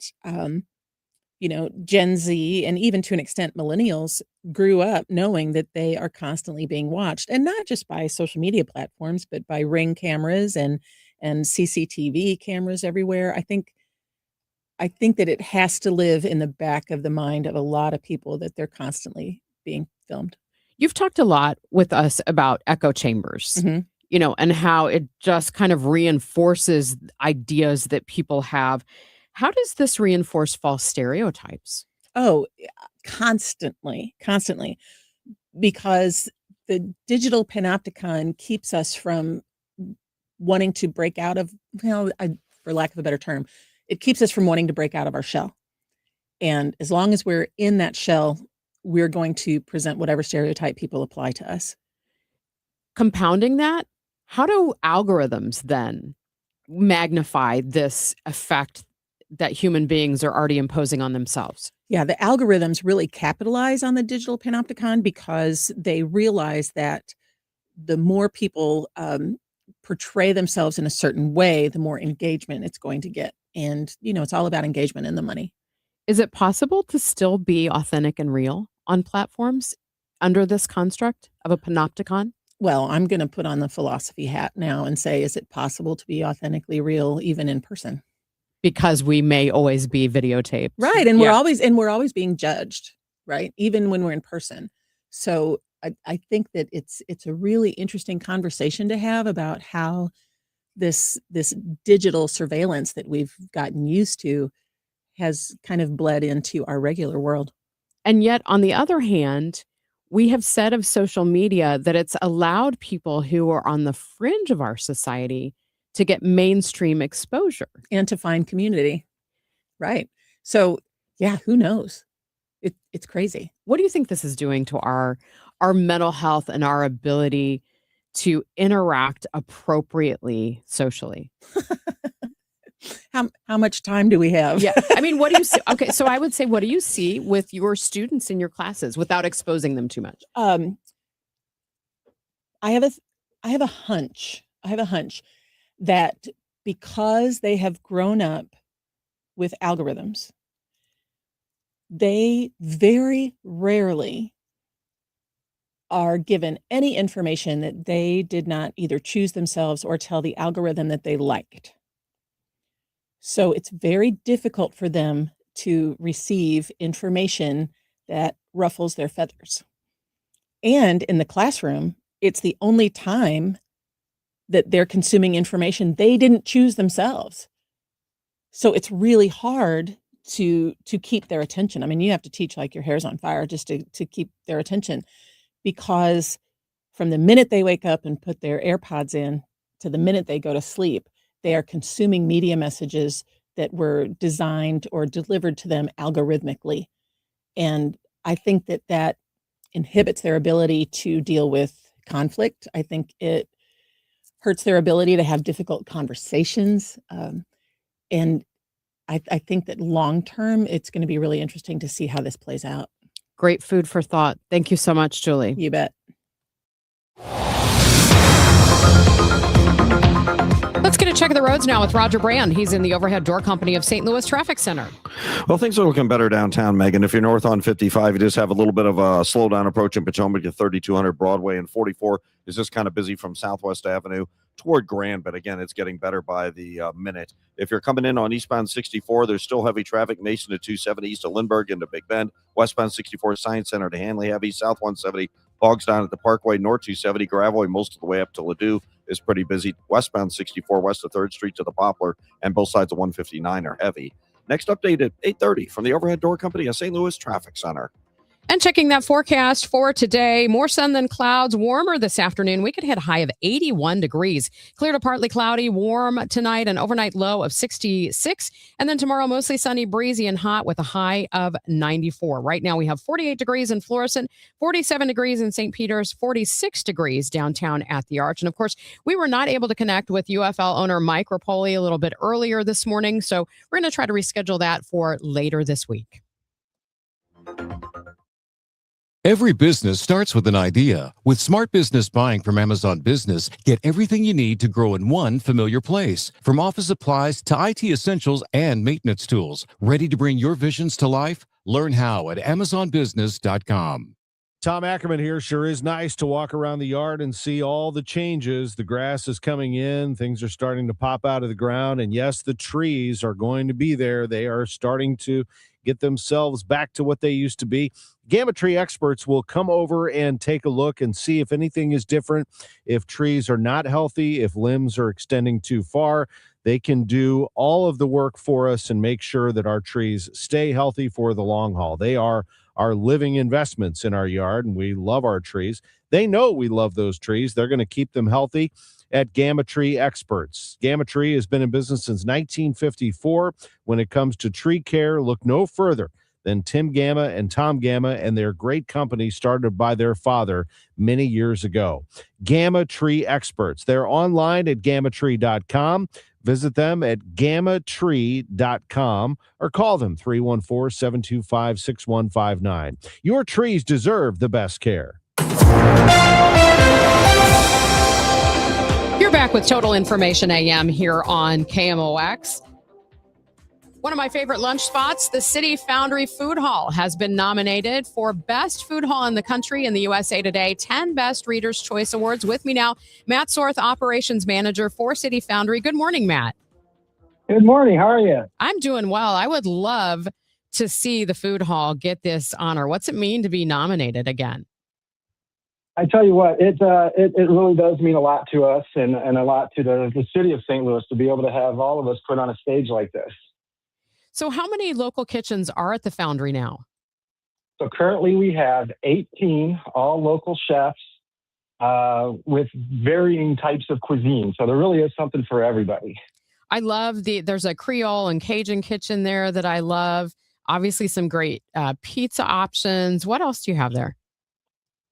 Speaker 13: Gen Z, and even to an extent millennials, grew up knowing that they are constantly being watched, and not just by social media platforms, but by Ring cameras and CCTV cameras everywhere. I think that it has to live in the back of the mind of a lot of people that they're constantly being filmed.
Speaker 20: You've talked a lot with us about echo chambers, and how it just kind of reinforces ideas that people have. How does this reinforce false stereotypes?
Speaker 13: Oh, constantly, because the digital panopticon keeps us from wanting to break out of, for lack of a better term, it keeps us from wanting to break out of our shell. And as long as we're in that shell, we're going to present whatever stereotype people apply to us.
Speaker 20: Compounding that, how do algorithms then magnify this effect that human beings are already imposing on themselves?
Speaker 13: Yeah, the algorithms really capitalize on the digital panopticon because they realize that the more people portray themselves in a certain way, the more engagement it's going to get. And, it's all about engagement and the money.
Speaker 20: Is it possible to still be authentic and real on platforms under this construct of a panopticon?
Speaker 13: Well, I'm going to put on the philosophy hat now and say, is it possible to be authentically real even in person?
Speaker 20: Because we may always be videotaped.
Speaker 13: Right. And we're always being judged, right? Even when we're in person. So I think that it's a really interesting conversation to have about how this digital surveillance that we've gotten used to has kind of bled into our regular world.
Speaker 20: And yet, on the other hand, we have said of social media that it's allowed people who are on the fringe of our society to get mainstream exposure.
Speaker 13: And to find community. Right. So, yeah, who knows? It's crazy.
Speaker 20: What do you think this is doing to our mental health and our ability to interact appropriately socially?
Speaker 13: How much time do we have?
Speaker 20: Yeah. I mean, what do you see? Okay, so I would say, what do you see with your students in your classes without exposing them too much?
Speaker 13: I have a hunch that because they have grown up with algorithms, they very rarely are given any information that they did not either choose themselves or tell the algorithm that they liked. So it's very difficult for them to receive information that ruffles their feathers. And in the classroom, it's the only time that they're consuming information they didn't choose themselves. So it's really hard to keep their attention. I mean, you have to teach like your hair's on fire just to keep their attention, because from the minute they wake up and put their AirPods in to the minute they go to sleep, they are consuming media messages that were designed or delivered to them algorithmically. And I think that inhibits their ability to deal with conflict. I think it hurts their ability to have difficult conversations. And I think that long term, it's going to be really interesting to see how this plays out.
Speaker 20: Great food for thought. Thank you so much, Julie.
Speaker 13: You bet.
Speaker 20: Let's get a check of the roads now with Roger Brand. He's in the Overhead Door Company of St. Louis Traffic Center.
Speaker 4: Well, things are looking better downtown, Megan. If you're north on 55, you just have a little bit of a slowdown approach in Potomac to 3200 Broadway, and 44 is just kind of busy from Southwest Avenue toward Grand, but again, it's getting better by the minute. If you're coming in on eastbound 64, there's still heavy traffic. Mason to 270 east of Lindbergh into Big Bend. Westbound 64 Science Center to Hanley heavy. South 170 bogs down at the Parkway. North 270 Gravois most of the way up to Ladue is pretty busy. Westbound 64 west of 3rd Street to the Poplar, and both sides of 159 are heavy. Next update at 8:30 from the Overhead Door Company at St. Louis Traffic Center.
Speaker 20: And checking that forecast for today, more sun than clouds, warmer this afternoon. We could hit a high of 81 degrees. Clear to partly cloudy, warm tonight, an overnight low of 66. And then tomorrow, mostly sunny, breezy, and hot with a high of 94. Right now, we have 48 degrees in Florissant, 47 degrees in St. Peter's, 46 degrees downtown at the Arch. And of course, we were not able to connect with UFL owner Mike Rapoli a little bit earlier this morning. So we're going to try to reschedule that for later this week.
Speaker 6: Every business starts with an idea. With Smart Business Buying from Amazon Business, get everything you need to grow in one familiar place. From office supplies to IT essentials and maintenance tools. Ready to bring your visions to life? Learn how at AmazonBusiness.com.
Speaker 7: Tom Ackerman here. Sure is nice to walk around the yard and see all the changes. The grass is coming in. Things are starting to pop out of the ground. And yes, the trees are going to be there. They are starting to get themselves back to what they used to be. Gamma Tree experts will come over and take a look and see if anything is different. If trees are not healthy, if limbs are extending too far, they can do all of the work for us and make sure that our trees stay healthy for the long haul. They are our living investments in our yard, and we love our trees. They know we love those trees. They're going to keep them healthy at Gamma Tree Experts. Gamma Tree has been in business since 1954. When it comes to tree care, look no further than Tim Gamma and Tom Gamma and their great company started by their father many years ago. Gamma Tree Experts. They're online at gammatree.com. Visit them at gammatree.com or call them 314-725-6159. Your trees deserve the best care.
Speaker 20: You're back with Total Information AM here on KMOX. One of my favorite lunch spots, the City Foundry Food Hall, has been nominated for Best Food Hall in the country in the USA Today 10 Best Readers' Choice Awards. With me now, Matt Sorth, Operations Manager for City Foundry. Good morning, Matt.
Speaker 14: Good morning. How are you?
Speaker 20: I'm doing well. I would love to see the food hall get this honor. What's it mean to be nominated again?
Speaker 14: I tell you what, it really does mean a lot to us and a lot to the city of St. Louis to be able to have all of us put on a stage like this.
Speaker 20: So how many local kitchens are at the Foundry now?
Speaker 14: So currently we have 18 all local chefs with varying types of cuisine. So there really is something for everybody.
Speaker 20: I love there's a Creole and Cajun kitchen there that I love. Obviously some great pizza options. What else do you have there?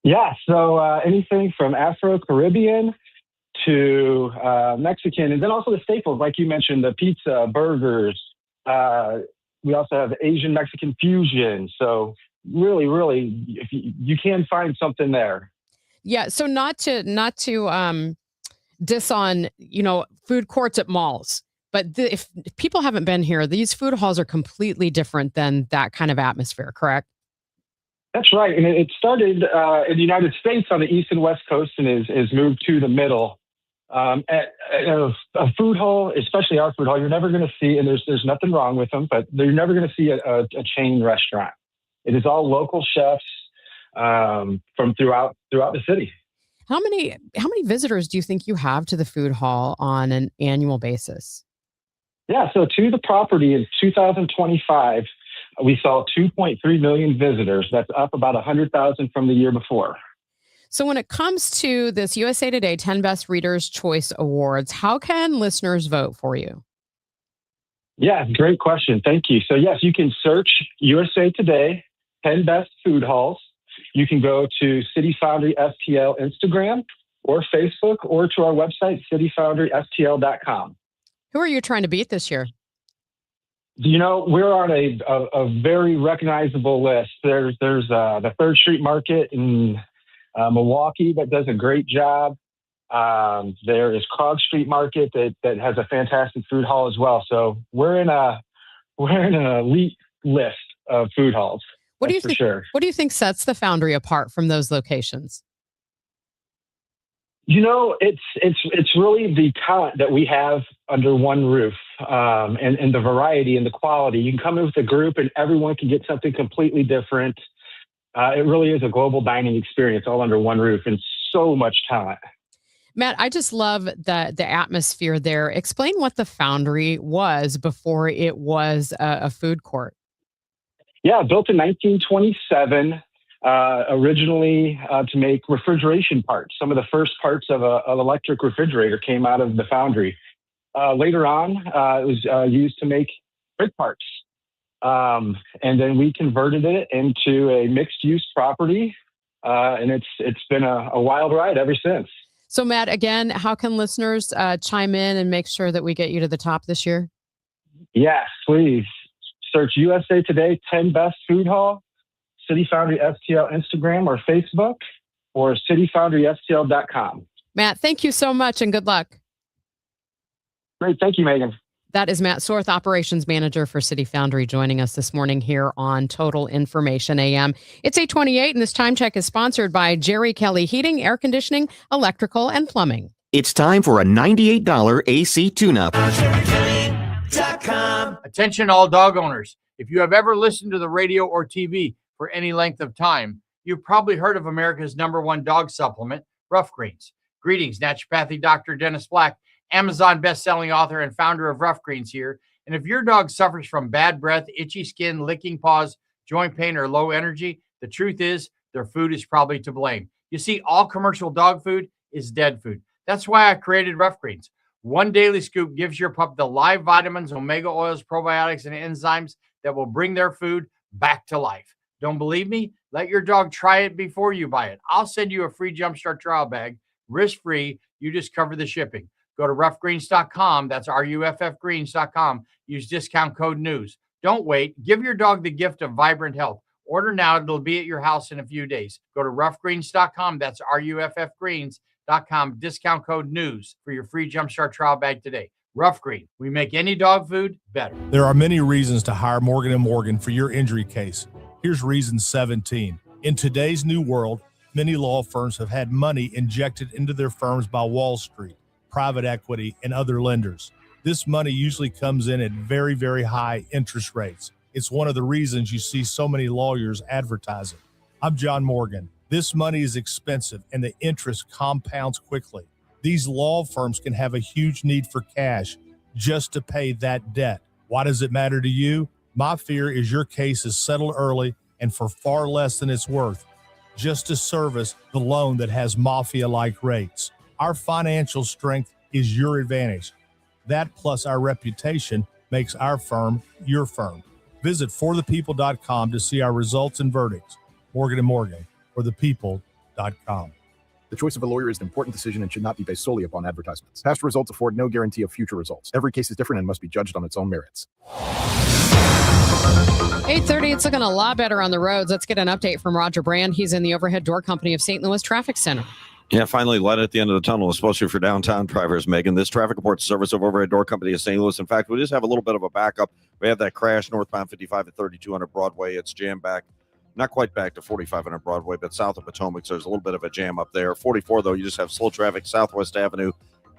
Speaker 14: Yeah, so anything from Afro-Caribbean to Mexican, and then also the staples, like you mentioned, the pizza, burgers. We also have Asian Mexican fusion. So really, if you can find something there.
Speaker 20: Yeah. So not to diss on, food courts at malls, but if people haven't been here, these food halls are completely different than that kind of atmosphere, correct?
Speaker 14: That's right. And it started in the United States on the East and West Coast and is moved to the middle. At a food hall, especially our food hall, you're never going to see, and there's nothing wrong with them, but you're never going to see a chain restaurant. It is all local chefs from throughout the city.
Speaker 20: How many visitors do you think you have to the food hall on an annual basis?
Speaker 14: Yeah, so to the property in 2025, we saw 2.3 million visitors. That's up about 100,000 from the year before.
Speaker 20: So when it comes to this USA Today 10 Best Readers' Choice Awards, how can listeners vote for you?
Speaker 14: Yeah, great question. Thank you. So yes, you can search USA Today 10 Best Food Halls. You can go to City Foundry STL Instagram or Facebook or to our website, cityfoundrystl.com.
Speaker 20: Who are you trying to beat this year?
Speaker 14: We're on a very recognizable list. There's the 3rd Street Market in Milwaukee that does a great job. There is Krog Street Market that has a fantastic food hall as well. So we're in an elite list of food halls.
Speaker 20: What do you think? Sure. What do you think sets the Foundry apart from those locations?
Speaker 14: It's really the talent that we have under one roof, and the variety and the quality. You can come in with a group and everyone can get something completely different. It really is a global dining experience all under one roof, and so much talent.
Speaker 20: Matt, I just love the atmosphere there. Explain what the Foundry was before it was a food court.
Speaker 14: Yeah, built in 1927. Originally to make refrigeration parts. Some of the first parts of an electric refrigerator came out of the Foundry. Later on, it was used to make brick parts. And then we converted it into a mixed-use property, and it's been a wild ride ever since.
Speaker 20: So, Matt, again, how can listeners chime in and make sure that we get you to the top this year?
Speaker 14: Yes, please. Search USA Today 10 Best Food Hall, City Foundry STL Instagram or Facebook, or cityfoundrystl.com.
Speaker 20: Matt, thank you so much and good luck.
Speaker 14: Great. Thank you, Megan.
Speaker 20: That is Matt Sorth, Operations Manager for City Foundry, joining us this morning here on Total Information AM. It's 8:28, and this time check is sponsored by Jerry Kelly Heating, Air Conditioning, Electrical, and Plumbing.
Speaker 16: It's time for a $98 AC tune-up.
Speaker 17: Attention all dog owners. If you have ever listened to the radio or TV for any length of time, you've probably heard of America's #1 dog supplement, Rough Greens. Greetings, naturopathic Dr. Dennis Black, Amazon best-selling author and founder of Rough Greens here. And if your dog suffers from bad breath, itchy skin, licking paws, joint pain, or low energy, the truth is their food is probably to blame. You see, all commercial dog food is dead food. That's why I created Rough Greens. One daily scoop gives your pup the live vitamins, omega oils, probiotics, and enzymes that will bring their food back to life. Don't believe me? Let your dog try it before you buy it. I'll send you a free Jumpstart trial bag, risk-free. You just cover the shipping. Go to roughgreens.com. That's ruffgreens.com. Use discount code NEWS. Don't wait. Give your dog the gift of vibrant health. Order now. It'll be at your house in a few days. Go to roughgreens.com. That's ruffgreens.com. Discount code NEWS for your free Jumpstart trial bag today. Rough Green. We make any dog food better.
Speaker 19: There are many reasons to hire Morgan & Morgan for your injury case. Here's reason 17. In today's new world, many law firms have had money injected into their firms by Wall Street, private equity, and other lenders. This money usually comes in at very, very high interest rates. It's one of the reasons you see so many lawyers advertising. I'm John Morgan. This money is expensive and the interest compounds quickly. These law firms can have a huge need for cash just to pay that debt. Why does it matter to you? My fear is your case is settled early and for far less than it's worth, just to service the loan that has mafia-like rates. Our financial strength is your advantage. That plus our reputation makes our firm your firm. Visit forthepeople.com to see our results and verdicts. Morgan & Morgan, forthepeople.com.
Speaker 26: The choice of a lawyer is an important decision and should not be based solely upon advertisements. Past results afford no guarantee of future results. Every case is different and must be judged on its own merits.
Speaker 20: 8:30, it's looking a lot better on the roads. Let's get an update from Roger Brand. He's in the Overhead Door Company of St. Louis Traffic Center.
Speaker 4: Yeah, finally light at the end of the tunnel, especially for downtown drivers, Megan. This traffic report service of Overhead Door Company of St. Louis. In fact, we just have a little bit of a backup. We have that crash northbound 55 at 3200 Broadway. It's jammed back. Not quite back to 4500 Broadway, but south of Potomac. So there's a little bit of a jam up there. 44, though, you just have slow traffic Southwest Avenue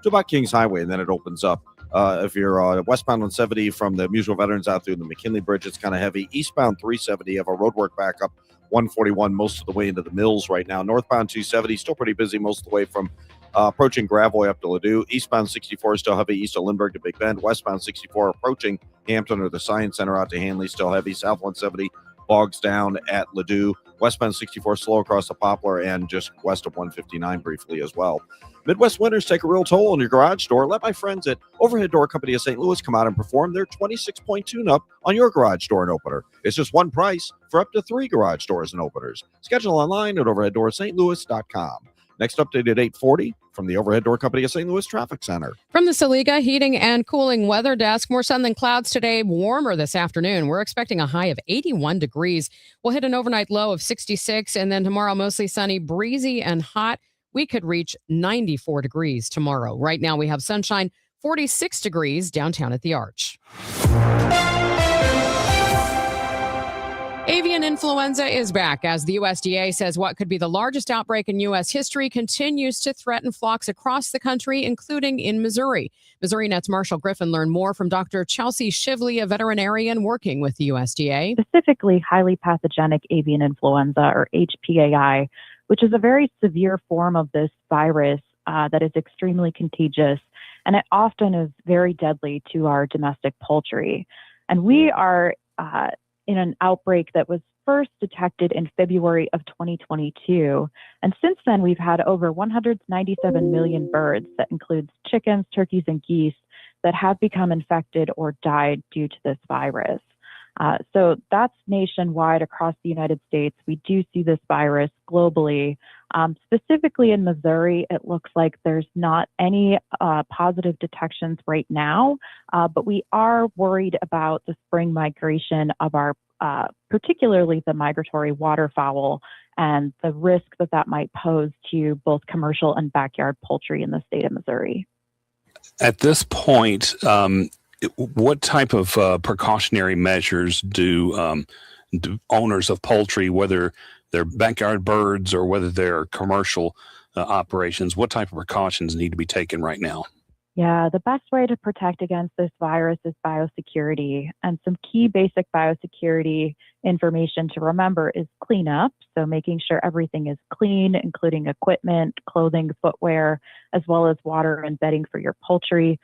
Speaker 4: to about Kings Highway, and then it opens up. If you're westbound 170 from the Mutual Veterans out through the McKinley Bridge, it's kind of heavy. Eastbound 370, you have a roadwork backup. 141 most of the way into the Mills right now. Northbound 270, still pretty busy most of the way from approaching Gravois up to Ladue. Eastbound 64 is still heavy east of Lindbergh to Big Bend. Westbound 64 approaching Hampton or the Science Center out to Hanley, still heavy. South 170 bogs down at Ladue. Westbound 64 slow across the Poplar and just west of 159 briefly as well. Midwest winters take a real toll on your garage door. Let my friends at Overhead Door Company of St. Louis come out and perform their 26-point tune-up on your garage door and opener. It's just one price for up to 3 garage doors and openers. Schedule online at overheaddoorsstlouis.com. Next update at 8:40 from the Overhead Door Company of St. Louis Traffic Center.
Speaker 20: From the Saliga Heating and Cooling Weather Desk, more sun than clouds today, warmer this afternoon. We're expecting a high of 81 degrees. We'll hit an overnight low of 66, and then tomorrow mostly sunny, breezy, and hot. We could reach 94 degrees tomorrow. Right now we have sunshine, 46 degrees downtown at the Arch. Avian avian influenza is back as the USDA says what could be the largest outbreak in U.S. history continues to threaten flocks across the country, including in Missouri. Missouri Net's Marshall Griffin learned more from Dr. Chelsea Shively, a veterinarian working with the USDA.
Speaker 1: Specifically, highly pathogenic avian influenza, or HPAI, which is a very severe form of this virus that is extremely contagious, and it often is very deadly to our domestic poultry. And we are in an outbreak that was first detected in February of 2022. And since then, we've had over 197 million birds, that includes chickens, turkeys, and geese, that have become infected or died due to this virus. So that's nationwide across the United States. We do see this virus globally. Specifically in Missouri, it looks like there's not any positive detections right now, but we are worried about the spring migration of our, particularly the migratory waterfowl, and the risk that that might pose to both commercial and backyard poultry in the state of Missouri.
Speaker 21: At this point, what type of precautionary measures do owners of poultry, whether they're backyard birds or whether they're commercial operations, what type of precautions need to be taken right now?
Speaker 1: Yeah, the best way to protect against this virus is biosecurity. And some key basic biosecurity information to remember is cleanup. So making sure everything is clean, including equipment, clothing, footwear, as well as water and bedding for your poultry.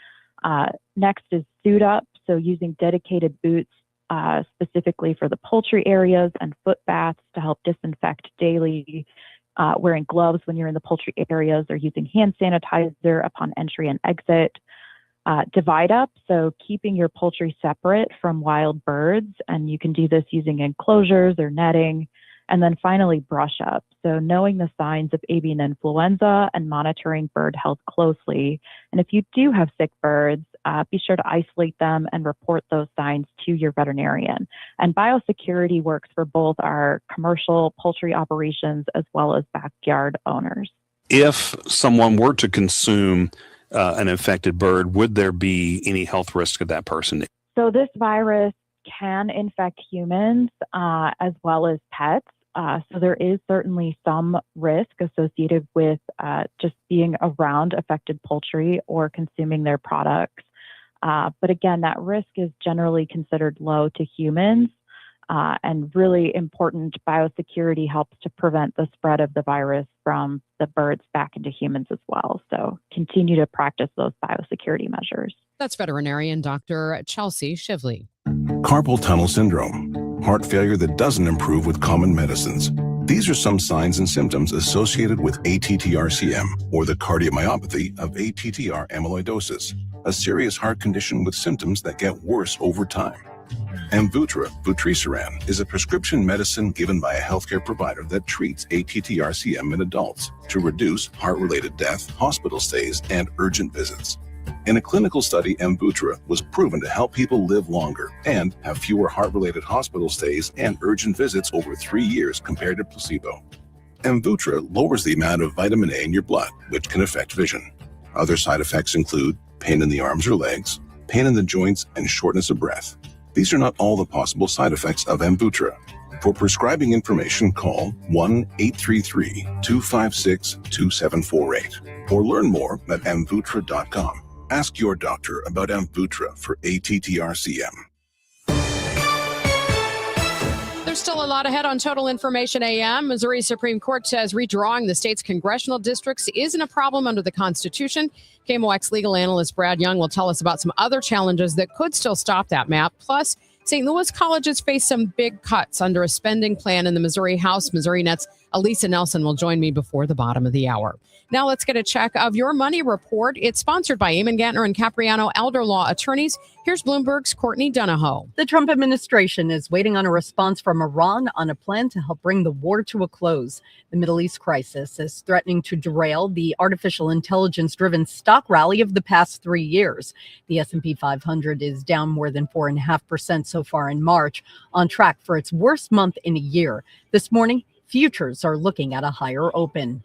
Speaker 1: Next is suit up. So using dedicated boots specifically for the poultry areas, and foot baths to help disinfect daily. Wearing gloves when you're in the poultry areas, or using hand sanitizer upon entry and exit. Divide up, so keeping your poultry separate from wild birds, and you can do this using enclosures or netting. And then finally, brush up. So knowing the signs of avian influenza and monitoring bird health closely. And if you do have sick birds, be sure to isolate them and report those signs to your veterinarian. And biosecurity works for both our commercial poultry operations as well as backyard owners.
Speaker 21: If someone were to consume an infected bird, would there be any health risk to that person?
Speaker 1: So this virus can infect humans as well as pets. So there is certainly some risk associated with just being around affected poultry or consuming their products. But again, that risk is generally considered low to humans. And really important, biosecurity helps to prevent the spread of the virus from the birds back into humans as well. So continue to practice those biosecurity measures.
Speaker 20: That's veterinarian Dr. Chelsea Shively.
Speaker 22: Carpal tunnel syndrome, heart failure that doesn't improve with common medicines. These are some signs and symptoms associated with ATTR-CM, or the cardiomyopathy of ATTR amyloidosis, a serious heart condition with symptoms that get worse over time. Amvuttra, vutrisiran, is a prescription medicine given by a healthcare provider that treats ATTR-CM in adults to reduce heart-related death, hospital stays, and urgent visits. In a clinical study, Amvuttra was proven to help people live longer and have fewer heart-related hospital stays and urgent visits over 3 years compared to placebo. Amvuttra lowers the amount of vitamin A in your blood, which can affect vision. Other side effects include pain in the arms or legs, pain in the joints, and shortness of breath. These are not all the possible side effects of Amvuttra. For prescribing information, call 1-833-256-2748 or learn more at amvuttra.com. Ask your doctor about Amvuttra for ATTR-CM.
Speaker 20: There's still a lot ahead on Total Information AM. Missouri Supreme Court says redrawing the state's congressional districts isn't a problem under the Constitution. KMOX legal analyst Brad Young will tell us about some other challenges that could still stop that map. Plus, St. Louis colleges face some big cuts under a spending plan in the Missouri House. Missouri Net's Elisa Nelson will join me before the bottom of the hour. Now let's get a check of your money report. It's sponsored by Eamon Gantner and Capriano Elder Law Attorneys. Here's Bloomberg's Courtney Donahoe.
Speaker 23: The Trump administration is waiting on a response from Iran on a plan to help bring the war to a close. The Middle East crisis is threatening to derail the artificial intelligence-driven stock rally of the past 3 years. The S&P 500 is down more than 4.5% so far in March, on track for its worst month in a year. This morning, futures are looking at a higher open.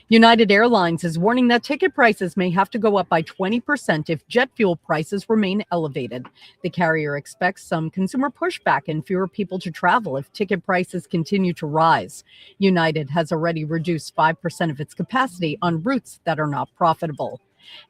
Speaker 23: United Airlines is warning that ticket prices may have to go up by 20% if jet fuel prices remain elevated. The carrier expects some consumer pushback and fewer people to travel if ticket prices continue to rise. United has already reduced 5% of its capacity on routes that are not profitable.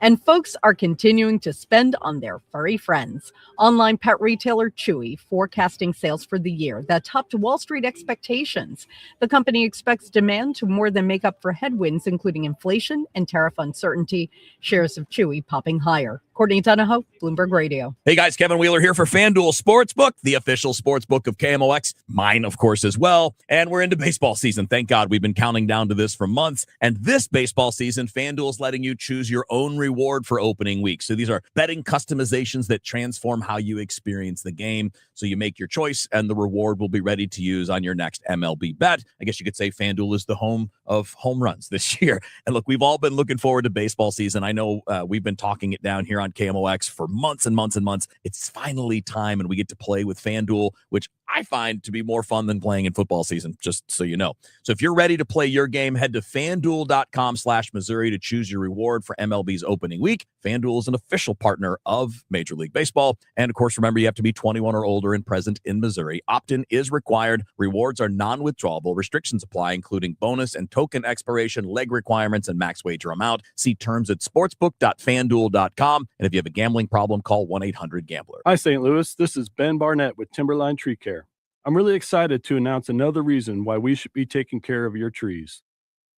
Speaker 23: And folks are continuing to spend on their furry friends. Online pet retailer Chewy forecasting sales for the year that topped Wall Street expectations. The company expects demand to more than make up for headwinds, including inflation and tariff uncertainty. Shares of Chewy popping higher. Courtney Donahoe, Bloomberg Radio.
Speaker 3: Hey guys, Kevin Wheeler here for FanDuel Sportsbook, the official sportsbook of KMOX. Mine, of course, as well. And we're into baseball season. Thank God we've been counting down to this for months. And this baseball season, FanDuel is letting you choose your own reward for opening week. So these are betting customizations that transform how you experience the game. So you make your choice and the reward will be ready to use on your next MLB bet. I guess you could say FanDuel is the home of home runs this year. And look, we've all been looking forward to baseball season. I know we've been talking it down here on KMOX for months and months and months. It's finally time, and we get to play with FanDuel, which I find to be more fun than playing in football season, just so you know. So if you're ready to play your game, head to FanDuel.com/Missouri to choose your reward for MLB's opening week. FanDuel is an official partner of Major League Baseball. And of course, remember, you have to be 21 or older and present in Missouri. Opt-in is required. Rewards are non-withdrawable. Restrictions apply, including bonus and token expiration, leg requirements, and max wager amount. See terms at sportsbook.fanduel.com. And if you have a gambling problem, call 1-800-GAMBLER.
Speaker 8: Hi, St. Louis. This is Ben Barnett with Timberline Tree Care. I'm really excited to announce another reason why we should be taking care of your trees.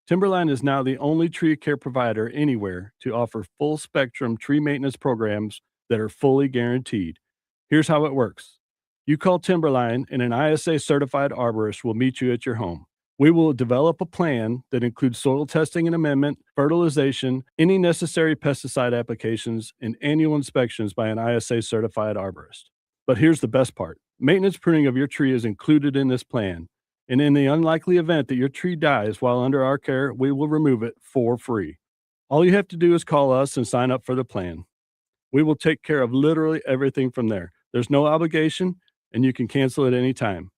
Speaker 8: Timberline is now the only tree care provider anywhere to offer full spectrum tree maintenance programs that are fully guaranteed. Here's how it works. You call Timberline and an ISA certified arborist will meet you at your home. We will develop a plan that includes soil testing and amendment, fertilization, any necessary pesticide applications, and annual inspections by an ISA certified arborist. But here's the best part. Maintenance pruning of your tree is included in this plan. And in the unlikely event that your tree dies while under our care, we will remove it for free. All you have to do is call us and sign up for the plan. We will take care of literally everything from there. There's no obligation, and you can cancel at any time.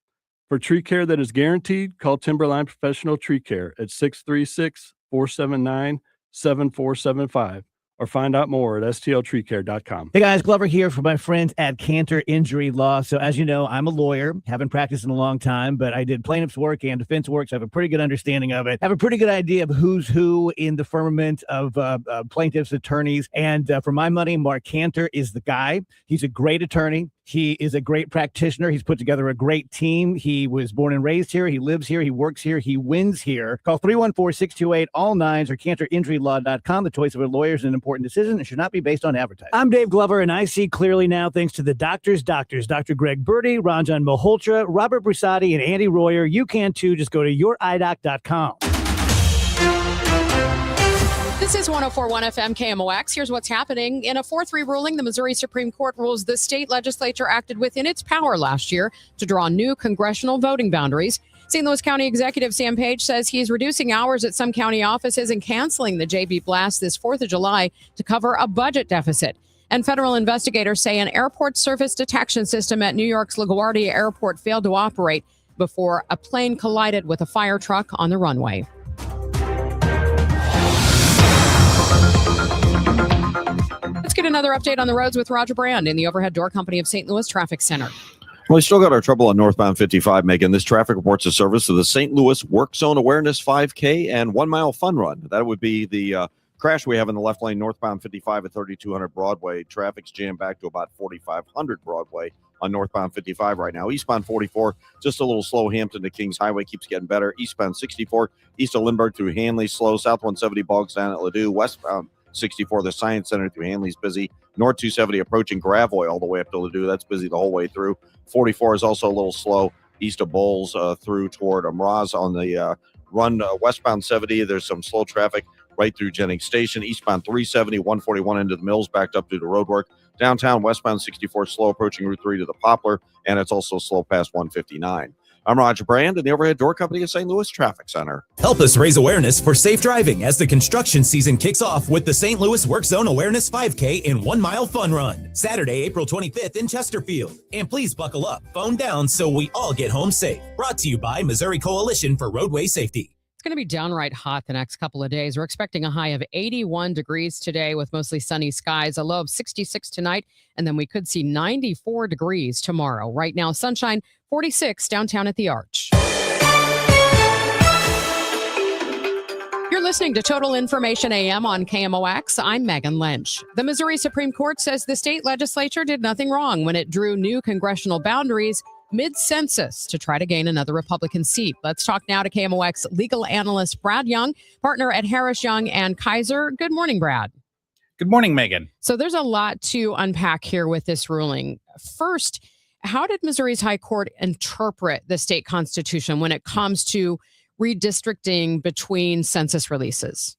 Speaker 8: For tree care that is guaranteed, call Timberline Professional Tree Care at 636-479-7475 or find out more at stltreecare.com.
Speaker 10: Hey guys, Glover here for my friends at Cantor Injury Law. So as you know, I'm a lawyer, haven't practiced in a long time, but I did plaintiff's work and defense work, so I have a pretty good understanding of it. I have a pretty good idea of who's who in the firmament of plaintiffs' attorneys. And for my money, Mark Cantor is the guy. He's a great attorney. He is a great practitioner. He's put together a great team. He was born and raised here. He lives here. He works here. He wins here. Call 314-628-ALL-9s or CantorInjuryLaw.com. The choice of a lawyer is an important decision and should not be based on advertising. I'm Dave Glover, and I see clearly now thanks to the doctors, Dr. Greg Birdie, Ranjan Malhotra, Robert Brusati, and Andy Royer. You can too. Just go to youridoc.com.
Speaker 20: This is 104.1 FM KMOX. Here's what's happening. In a 4-3 ruling, the Missouri Supreme Court rules the state legislature acted within its power last year to draw new congressional voting boundaries. St. Louis County Executive Sam Page says he's reducing hours at some county offices and canceling the JB blast this 4th of July to cover a budget deficit. And federal investigators say an airport surface detection system at New York's LaGuardia Airport failed to operate before a plane collided with a fire truck on the runway. Let's get another update on the roads with Roger Brand in the Overhead Door Company of St. Louis Traffic Center.
Speaker 4: Well, we still got our trouble on northbound 55, Megan. This traffic reports a service of the St. Louis Work Zone Awareness 5K and 1 Mile Fun Run. That would be the crash we have in the left lane northbound 55 at 3200 Broadway. Traffic's jammed back to about 4500 Broadway on northbound 55 right now. Eastbound 44, just a little slow. Hampton to Kings Highway keeps getting better. Eastbound 64, east of Lindbergh through Hanley, slow. South 170 bogs down at Ladue. Westbound 64, the Science Center through Hanley's busy. North 270 approaching Gravois all the way up to Ladue. That's busy the whole way through. 44 is also a little slow east of Bowles through toward Mraz on the run. Westbound 70, there's some slow traffic right through Jennings Station. Eastbound 370, 141 into the Mills, backed up due to road work. Downtown, westbound 64, slow approaching Route 3 to the Poplar, and it's also slow past 159. I'm Roger Brand in the Overhead Door Company of St. Louis Traffic Center.
Speaker 11: Help us raise awareness for safe driving as the construction season kicks off with the St. Louis Work Zone Awareness 5K and 1 Mile Fun Run, Saturday, April 25th in Chesterfield. And please buckle up, phone down so we all get home safe. Brought to you by Missouri Coalition for Roadway Safety.
Speaker 20: It's going to be downright hot the next couple of days. We're expecting a high of 81 degrees today with mostly sunny skies, a low of 66 tonight, and then we could see 94 degrees tomorrow. Right now, sunshine, 46 downtown at the Arch. You're listening to Total Information AM on KMOX. I'm Megan Lynch. The Missouri Supreme Court says the state legislature did nothing wrong when it drew new congressional boundaries mid-census to try to gain another Republican seat. Let's talk now to KMOX legal analyst Brad Young, partner at Harris Young and Kaiser. Good morning, Brad.
Speaker 2: Good morning, Megan.
Speaker 20: So there's a lot to unpack here with this ruling. First, how did Missouri's High Court interpret the state constitution when it comes to redistricting between census releases?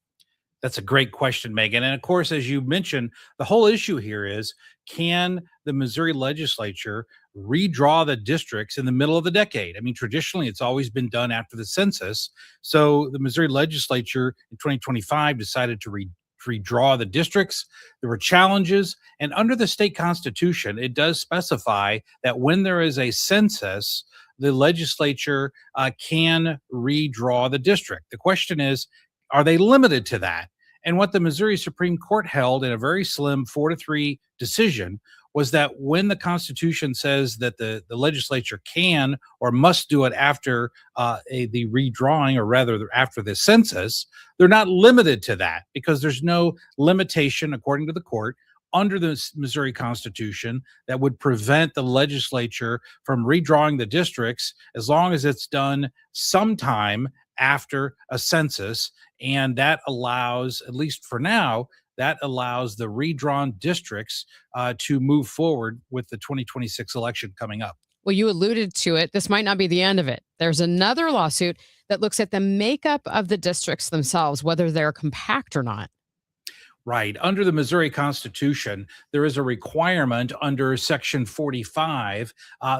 Speaker 2: That's a great question, Megan. And of course, as you mentioned, the whole issue here is, can the Missouri legislature redraw the districts in the middle of the decade? I mean, traditionally, it's always been done after the census. So the Missouri legislature in 2025 decided to redraw the districts. There were challenges. And under the state constitution, it does specify that when there is a census, the legislature can redraw the district. The question is, are they limited to that? And what the Missouri Supreme Court held in a very slim 4-3 decision was that when the Constitution says that the legislature can or must do it after the redrawing, or rather after the census, they're not limited to that, because there's no limitation, according to the court, under the Missouri Constitution that would prevent the legislature from redrawing the districts as long as it's done sometime after a census. And that allows, at least for now, that allows the redrawn districts to move forward with the 2026 election coming up.
Speaker 20: Well, you alluded to it. This might not be the end of it. There's another lawsuit that looks at the makeup of the districts themselves, whether they're compact or not.
Speaker 2: Right. Under the Missouri Constitution, there is a requirement under Section 45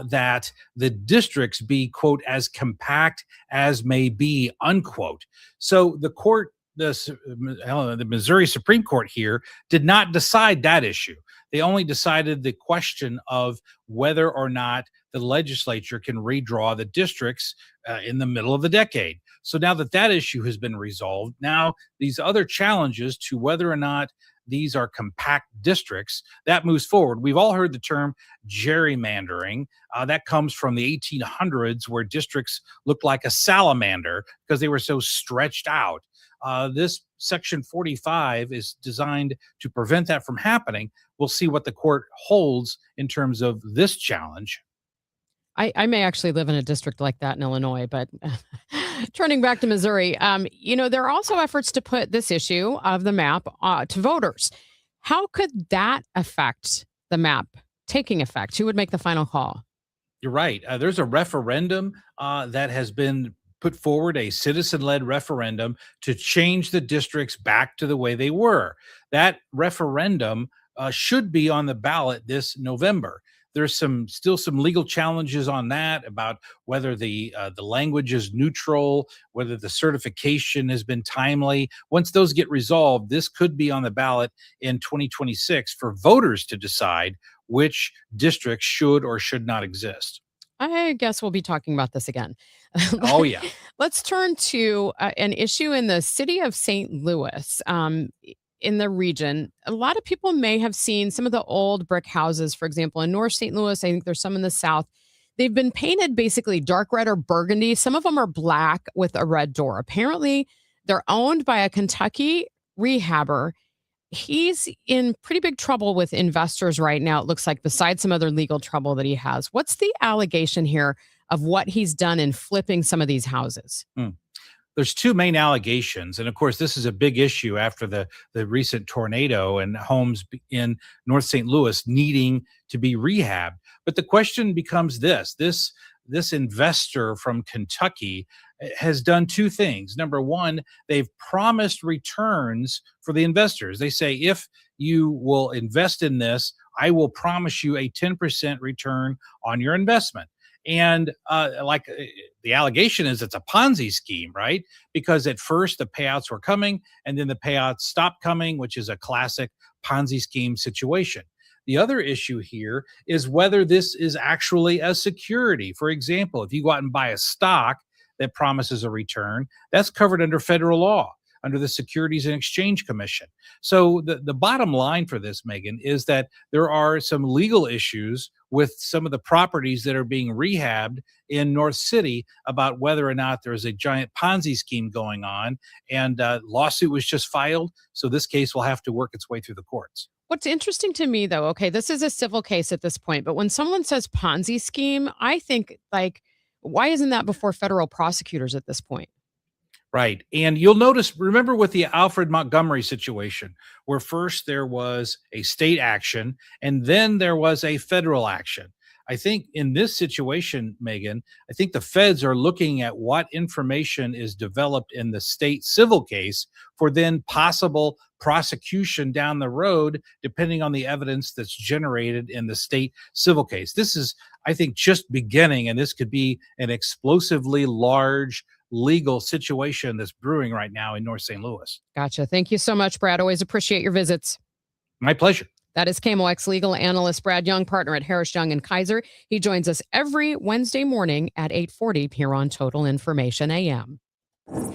Speaker 2: that the districts be, quote, as compact as may be, unquote. So the court, the Missouri Supreme Court here, did not decide that issue. They only decided the question of whether or not the legislature can redraw the districts in the middle of the decade. So now that that issue has been resolved, now these other challenges to whether or not these are compact districts, that moves forward. We've all heard the term gerrymandering. That comes from the 1800s, where districts looked like a salamander because they were so stretched out. This Section 45 is designed to prevent that from happening. We'll see what the court holds in terms of this challenge.
Speaker 20: I may actually live in a district like that in Illinois, but turning back to Missouri, there are also efforts to put this issue of the map to voters. How could that affect the map taking effect? Who would make the final call?
Speaker 2: You're right. There's a referendum that has been put forward, a citizen-led referendum to change the districts back to the way they were. That referendum should be on the ballot this November. There's still some legal challenges on that, about whether the language is neutral, whether the certification has been timely. Once those get resolved, this could be on the ballot in 2026 for voters to decide which districts should or should not exist.
Speaker 20: I guess we'll be talking about this again.
Speaker 2: Oh, yeah.
Speaker 20: Let's turn to an issue in the city of St. Louis. In the region, a lot of people may have seen some of the old brick houses, for example, in North St. Louis. I think there's some in the south. They've been painted basically dark red or burgundy. Some of them are black with a red door. Apparently, they're owned by a Kentucky rehabber. He's in pretty big trouble with investors right now, it looks like, besides some other legal trouble that he has. What's the allegation here of what he's done in flipping some of these houses?
Speaker 2: There's two main allegations. And of course, this is a big issue after the recent tornado and homes in North St. Louis needing to be rehabbed. But the question becomes this investor from Kentucky has done two things. Number one, they've promised returns for the investors. They say, if you will invest in this, I will promise you a 10% return on your investment. And the allegation is it's a Ponzi scheme, right? Because at first the payouts were coming and then the payouts stopped coming, which is a classic Ponzi scheme situation. The other issue here is whether this is actually a security. For example, if you go out and buy a stock that promises a return, that's covered under federal law, under the Securities and Exchange Commission. So the bottom line for this, Megan, is that there are some legal issues with some of the properties that are being rehabbed in North City about whether or not there is a giant Ponzi scheme going on. And a lawsuit was just filed. So this case will have to work its way through the courts.
Speaker 20: What's interesting to me, though, okay, this is a civil case at this point, but when someone says Ponzi scheme, I think, like, why isn't that before federal prosecutors at this point?
Speaker 2: Right. And you'll notice, remember with the Alfred Montgomery situation, where first there was a state action and then there was a federal action. I think in this situation, Megan, I think the feds are looking at what information is developed in the state civil case for then possible prosecution down the road, depending on the evidence that's generated in the state civil case. This is, I think, just beginning, and this could be an explosively large legal situation that's brewing right now in North St. Louis.
Speaker 20: Gotcha. Thank you so much, Brad. Always appreciate your visits.
Speaker 2: My pleasure.
Speaker 20: That is KMOX legal analyst Brad Young, partner at Harris Young and Kaiser. He joins us every Wednesday morning at 8:40 here on Total Information AM.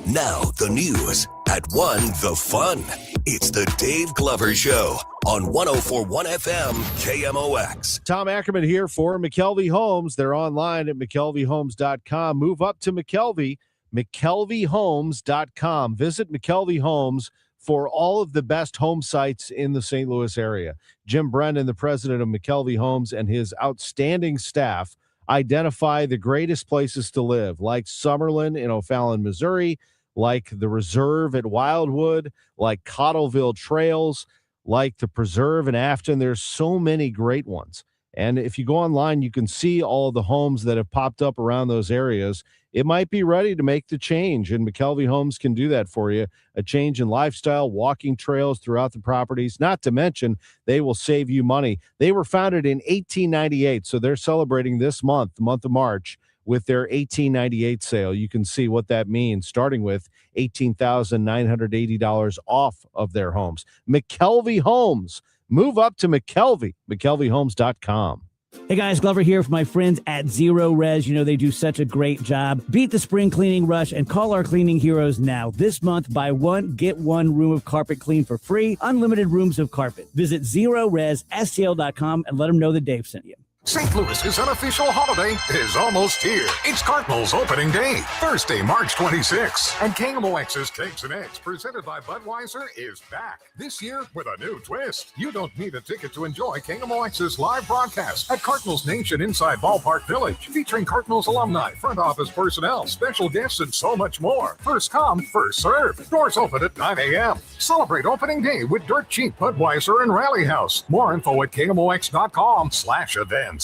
Speaker 5: Now the news at 1, the fun. It's the Dave Glover Show on 104.1 FM KMOX.
Speaker 7: Tom Ackerman here for McKelvey Homes. They're online at McKelveyHomes.com. Move up to McKelvey, McKelveyHomes.com. Visit McKelvey Homes for all of the best home sites in the St. Louis area. Jim Brennan, the president of McKelvey Homes, and his outstanding staff identify the greatest places to live, like Summerlin in O'Fallon, Missouri, like the Reserve at Wildwood, like Cottleville Trails, like the Preserve in Afton. There's so many great ones. And if you go online, you can see all the homes that have popped up around those areas. It might be ready to make the change, and McKelvey Homes can do that for you. A change in lifestyle, walking trails throughout the properties, not to mention they will save you money. They were founded in 1898, so they're celebrating this month, the month of March, with their 1898 sale. You can see what that means, starting with $18,980 off of their homes. McKelvey Homes. Move up to McKelvey, McKelveyHomes.com.
Speaker 10: Hey guys, Glover here for my friends at Zero Res. You know, they do such a great job. Beat the spring cleaning rush and call our cleaning heroes now. This month, buy one, get one room of carpet clean for free. Unlimited rooms of carpet. Visit ZeroResSTL.com and let them know that Dave sent you.
Speaker 9: St. Louis's unofficial holiday is almost here. It's Cardinals opening day, Thursday, March 26th. And KMOX's Cakes and Eggs, presented by Budweiser, is back. This year with a new twist. You don't need a ticket to enjoy KMOX's live broadcast at Cardinals Nation inside Ballpark Village, featuring Cardinals alumni, front office personnel, special guests, and so much more. First come, first serve. Doors open at 9 a.m. Celebrate opening day with dirt cheap Budweiser and Rally House. More info at KMOX.com/events.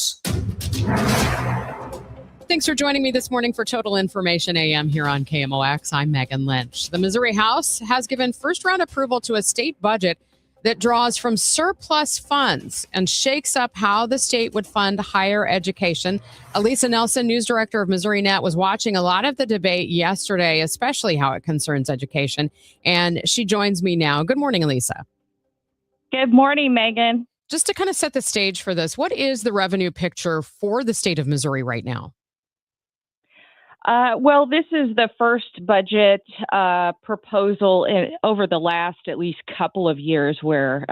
Speaker 20: Thanks for joining me this morning for Total Information AM here on KMOX. I'm Megan Lynch. The Missouri House has given first-round approval to a state budget that draws from surplus funds and shakes up how the state would fund higher education. Elisa Nelson, news director of Missouri Net, was watching a lot of the debate yesterday, especially how it concerns education, and she joins me now. Good morning, Elisa.
Speaker 12: Good morning, Megan.
Speaker 20: Just to kind of set the stage for this, what is the revenue picture for the state of Missouri right now?
Speaker 12: Well, this is the first budget proposal over the last at least couple of years where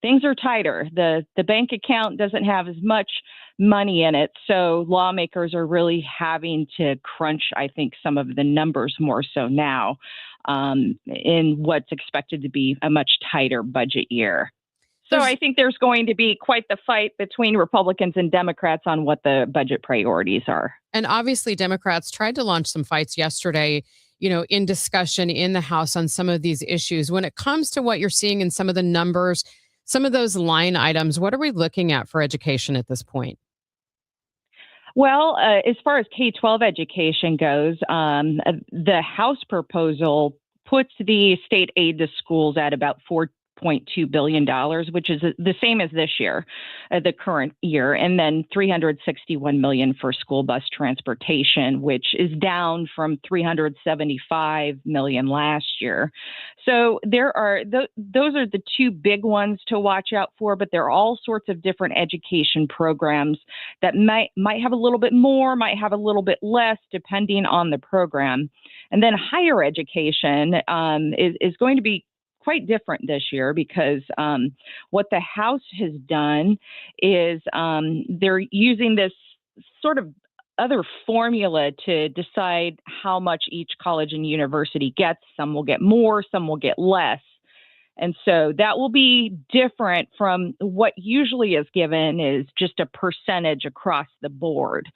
Speaker 12: things are tighter. The bank account doesn't have as much money in it, so lawmakers are really having to crunch, I think, some of the numbers more so now in what's expected to be a much tighter budget year. So I think there's going to be quite the fight between Republicans and Democrats on what the budget priorities are.
Speaker 20: And obviously, Democrats tried to launch some fights yesterday, you know, in discussion in the House on some of these issues. When it comes to what you're seeing in some of the numbers, some of those line items, what are we looking at for education at this point?
Speaker 12: Well, as far as K-12 education goes, the House proposal puts the state aid to schools at about $4.2 billion, which is the same as this year, the current year, and then $361 million for school bus transportation, which is down from $375 million last year. So there are those are the two big ones to watch out for, but there are all sorts of different education programs that might have a little bit more, might have a little bit less, depending on the program. And then higher education is going to be quite different this year because what the House has done is they're using this sort of other formula to decide how much each college and university gets. Some will get more, some will get less. And so that will be different from what usually is given is just a percentage across the board.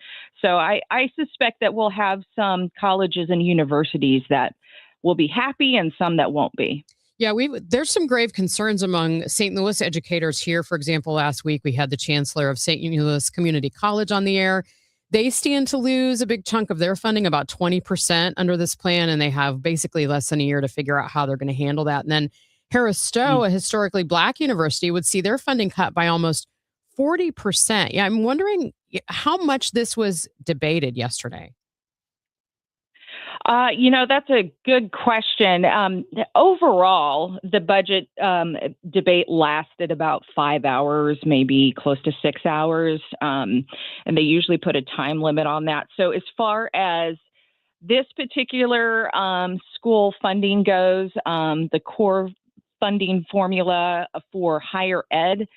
Speaker 12: So I suspect that we'll have some colleges and universities that will be happy and some that won't be.
Speaker 20: Yeah, there's some grave concerns among St. Louis educators here. For example, last week we had the chancellor of St. Louis Community College on the air. They stand to lose a big chunk of their funding, about 20% under this plan, and they have basically less than a year to figure out how they're going to handle that. And then Harris Stowe, a historically Black university, would see their funding cut by almost 40%. Yeah, I'm wondering how much this was debated yesterday.
Speaker 12: That's a good question. Overall, the budget debate lasted about 5 hours, maybe close to 6 hours. And they usually put a time limit on that. So as far as this particular school funding goes, the core funding formula for higher ed,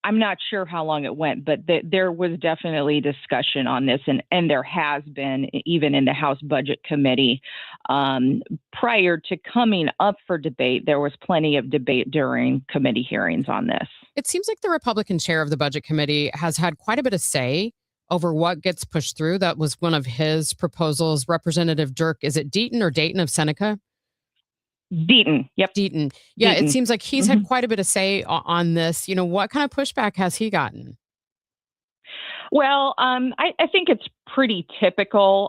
Speaker 12: I'm not sure how long it went, but there was definitely discussion on this, and there has been even in the House Budget Committee. Prior to coming up for debate, there was plenty of debate during committee hearings on this.
Speaker 20: It seems like the Republican chair of the Budget Committee has had quite a bit of say over what gets pushed through. That was one of his proposals. Representative Dirk, is it Deaton or Dayton of Seneca?
Speaker 12: Deaton. Yep.
Speaker 20: Deaton. Yeah,
Speaker 12: Deaton.
Speaker 20: It seems like he's had quite a bit of say on this. What kind of pushback has he gotten?
Speaker 12: Well, I think it's pretty typical,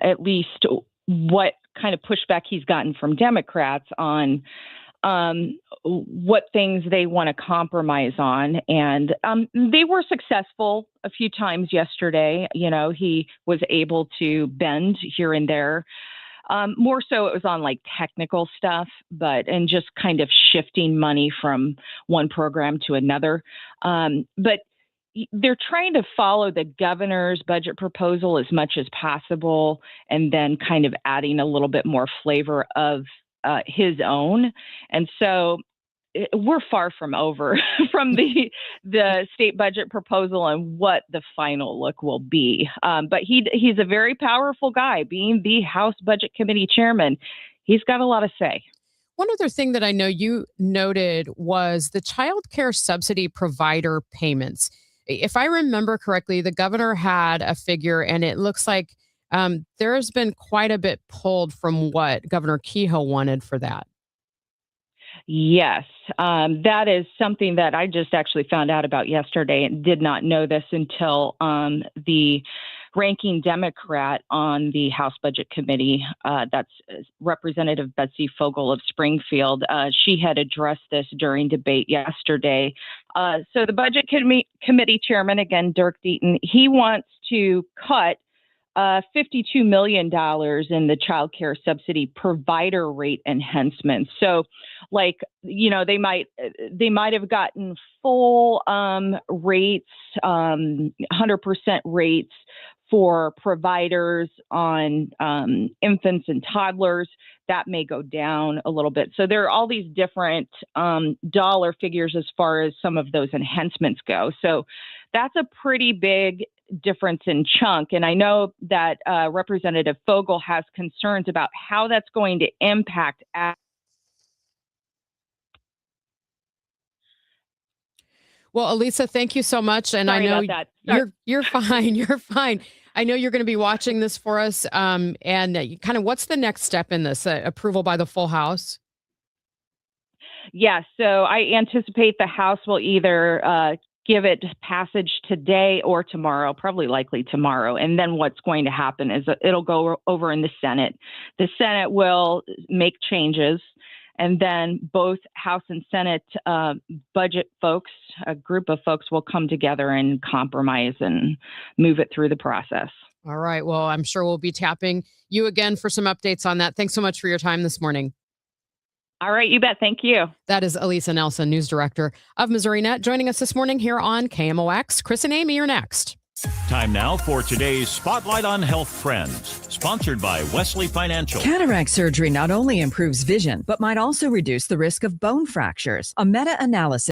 Speaker 12: at least what kind of pushback he's gotten from Democrats on what things they want to compromise on. And they were successful a few times yesterday. He was able to bend here and there. More so it was on like technical stuff, and just kind of shifting money from one program to another. But they're trying to follow the governor's budget proposal as much as possible, and then kind of adding a little bit more flavor of his own. And so we're far from over from the state budget proposal and what the final look will be. But he's a very powerful guy, being the House Budget Committee chairman. He's got a lot to say.
Speaker 20: One other thing that I know you noted was the child care subsidy provider payments. If I remember correctly, the governor had a figure, and it looks like there's been quite a bit pulled from what Governor Kehoe wanted for that.
Speaker 12: Yes, that is something that I just actually found out about yesterday and did not know this until the ranking Democrat on the House Budget Committee, that's Representative Betsy Fogel of Springfield. She had addressed this during debate yesterday. So the Budget Committee chairman, again, Dirk Deaton, he wants to cut $52 million in the child care subsidy provider rate enhancements. So, they might have gotten full rates, 100% rates for providers on infants and toddlers. That may go down a little bit. So there are all these different dollar figures as far as some of those enhancements go. So that's a pretty big difference in chunk. And I know that Representative Fogel has concerns about how that's going to impact.
Speaker 20: Well, Elisa, thank you so much. And
Speaker 12: Sorry
Speaker 20: I know
Speaker 12: about that.
Speaker 20: you're fine. You're fine. I know you're going to be watching this for us. And kind of what's the next step in this? Approval by the full House?
Speaker 12: Yes. So I anticipate the House will either give it passage today or tomorrow, probably likely tomorrow. And then what's going to happen is it'll go over in the Senate. The Senate will make changes, And then both House and Senate budget folks, a group of folks, will come together and compromise and move it through the process.
Speaker 20: All right. Well, I'm sure we'll be tapping you again for some updates on that. Thanks so much for your time this morning.
Speaker 12: All right, you bet. Thank you.
Speaker 20: That is Elisa Nelson, news director of Missouri Net, joining us this morning here on KMOX. Chris and Amy are next.
Speaker 6: Time now for today's Spotlight on Health Trends, sponsored by Wesley Financial.
Speaker 13: Cataract surgery not only improves vision, but might also reduce the risk of bone fractures. A meta-analysis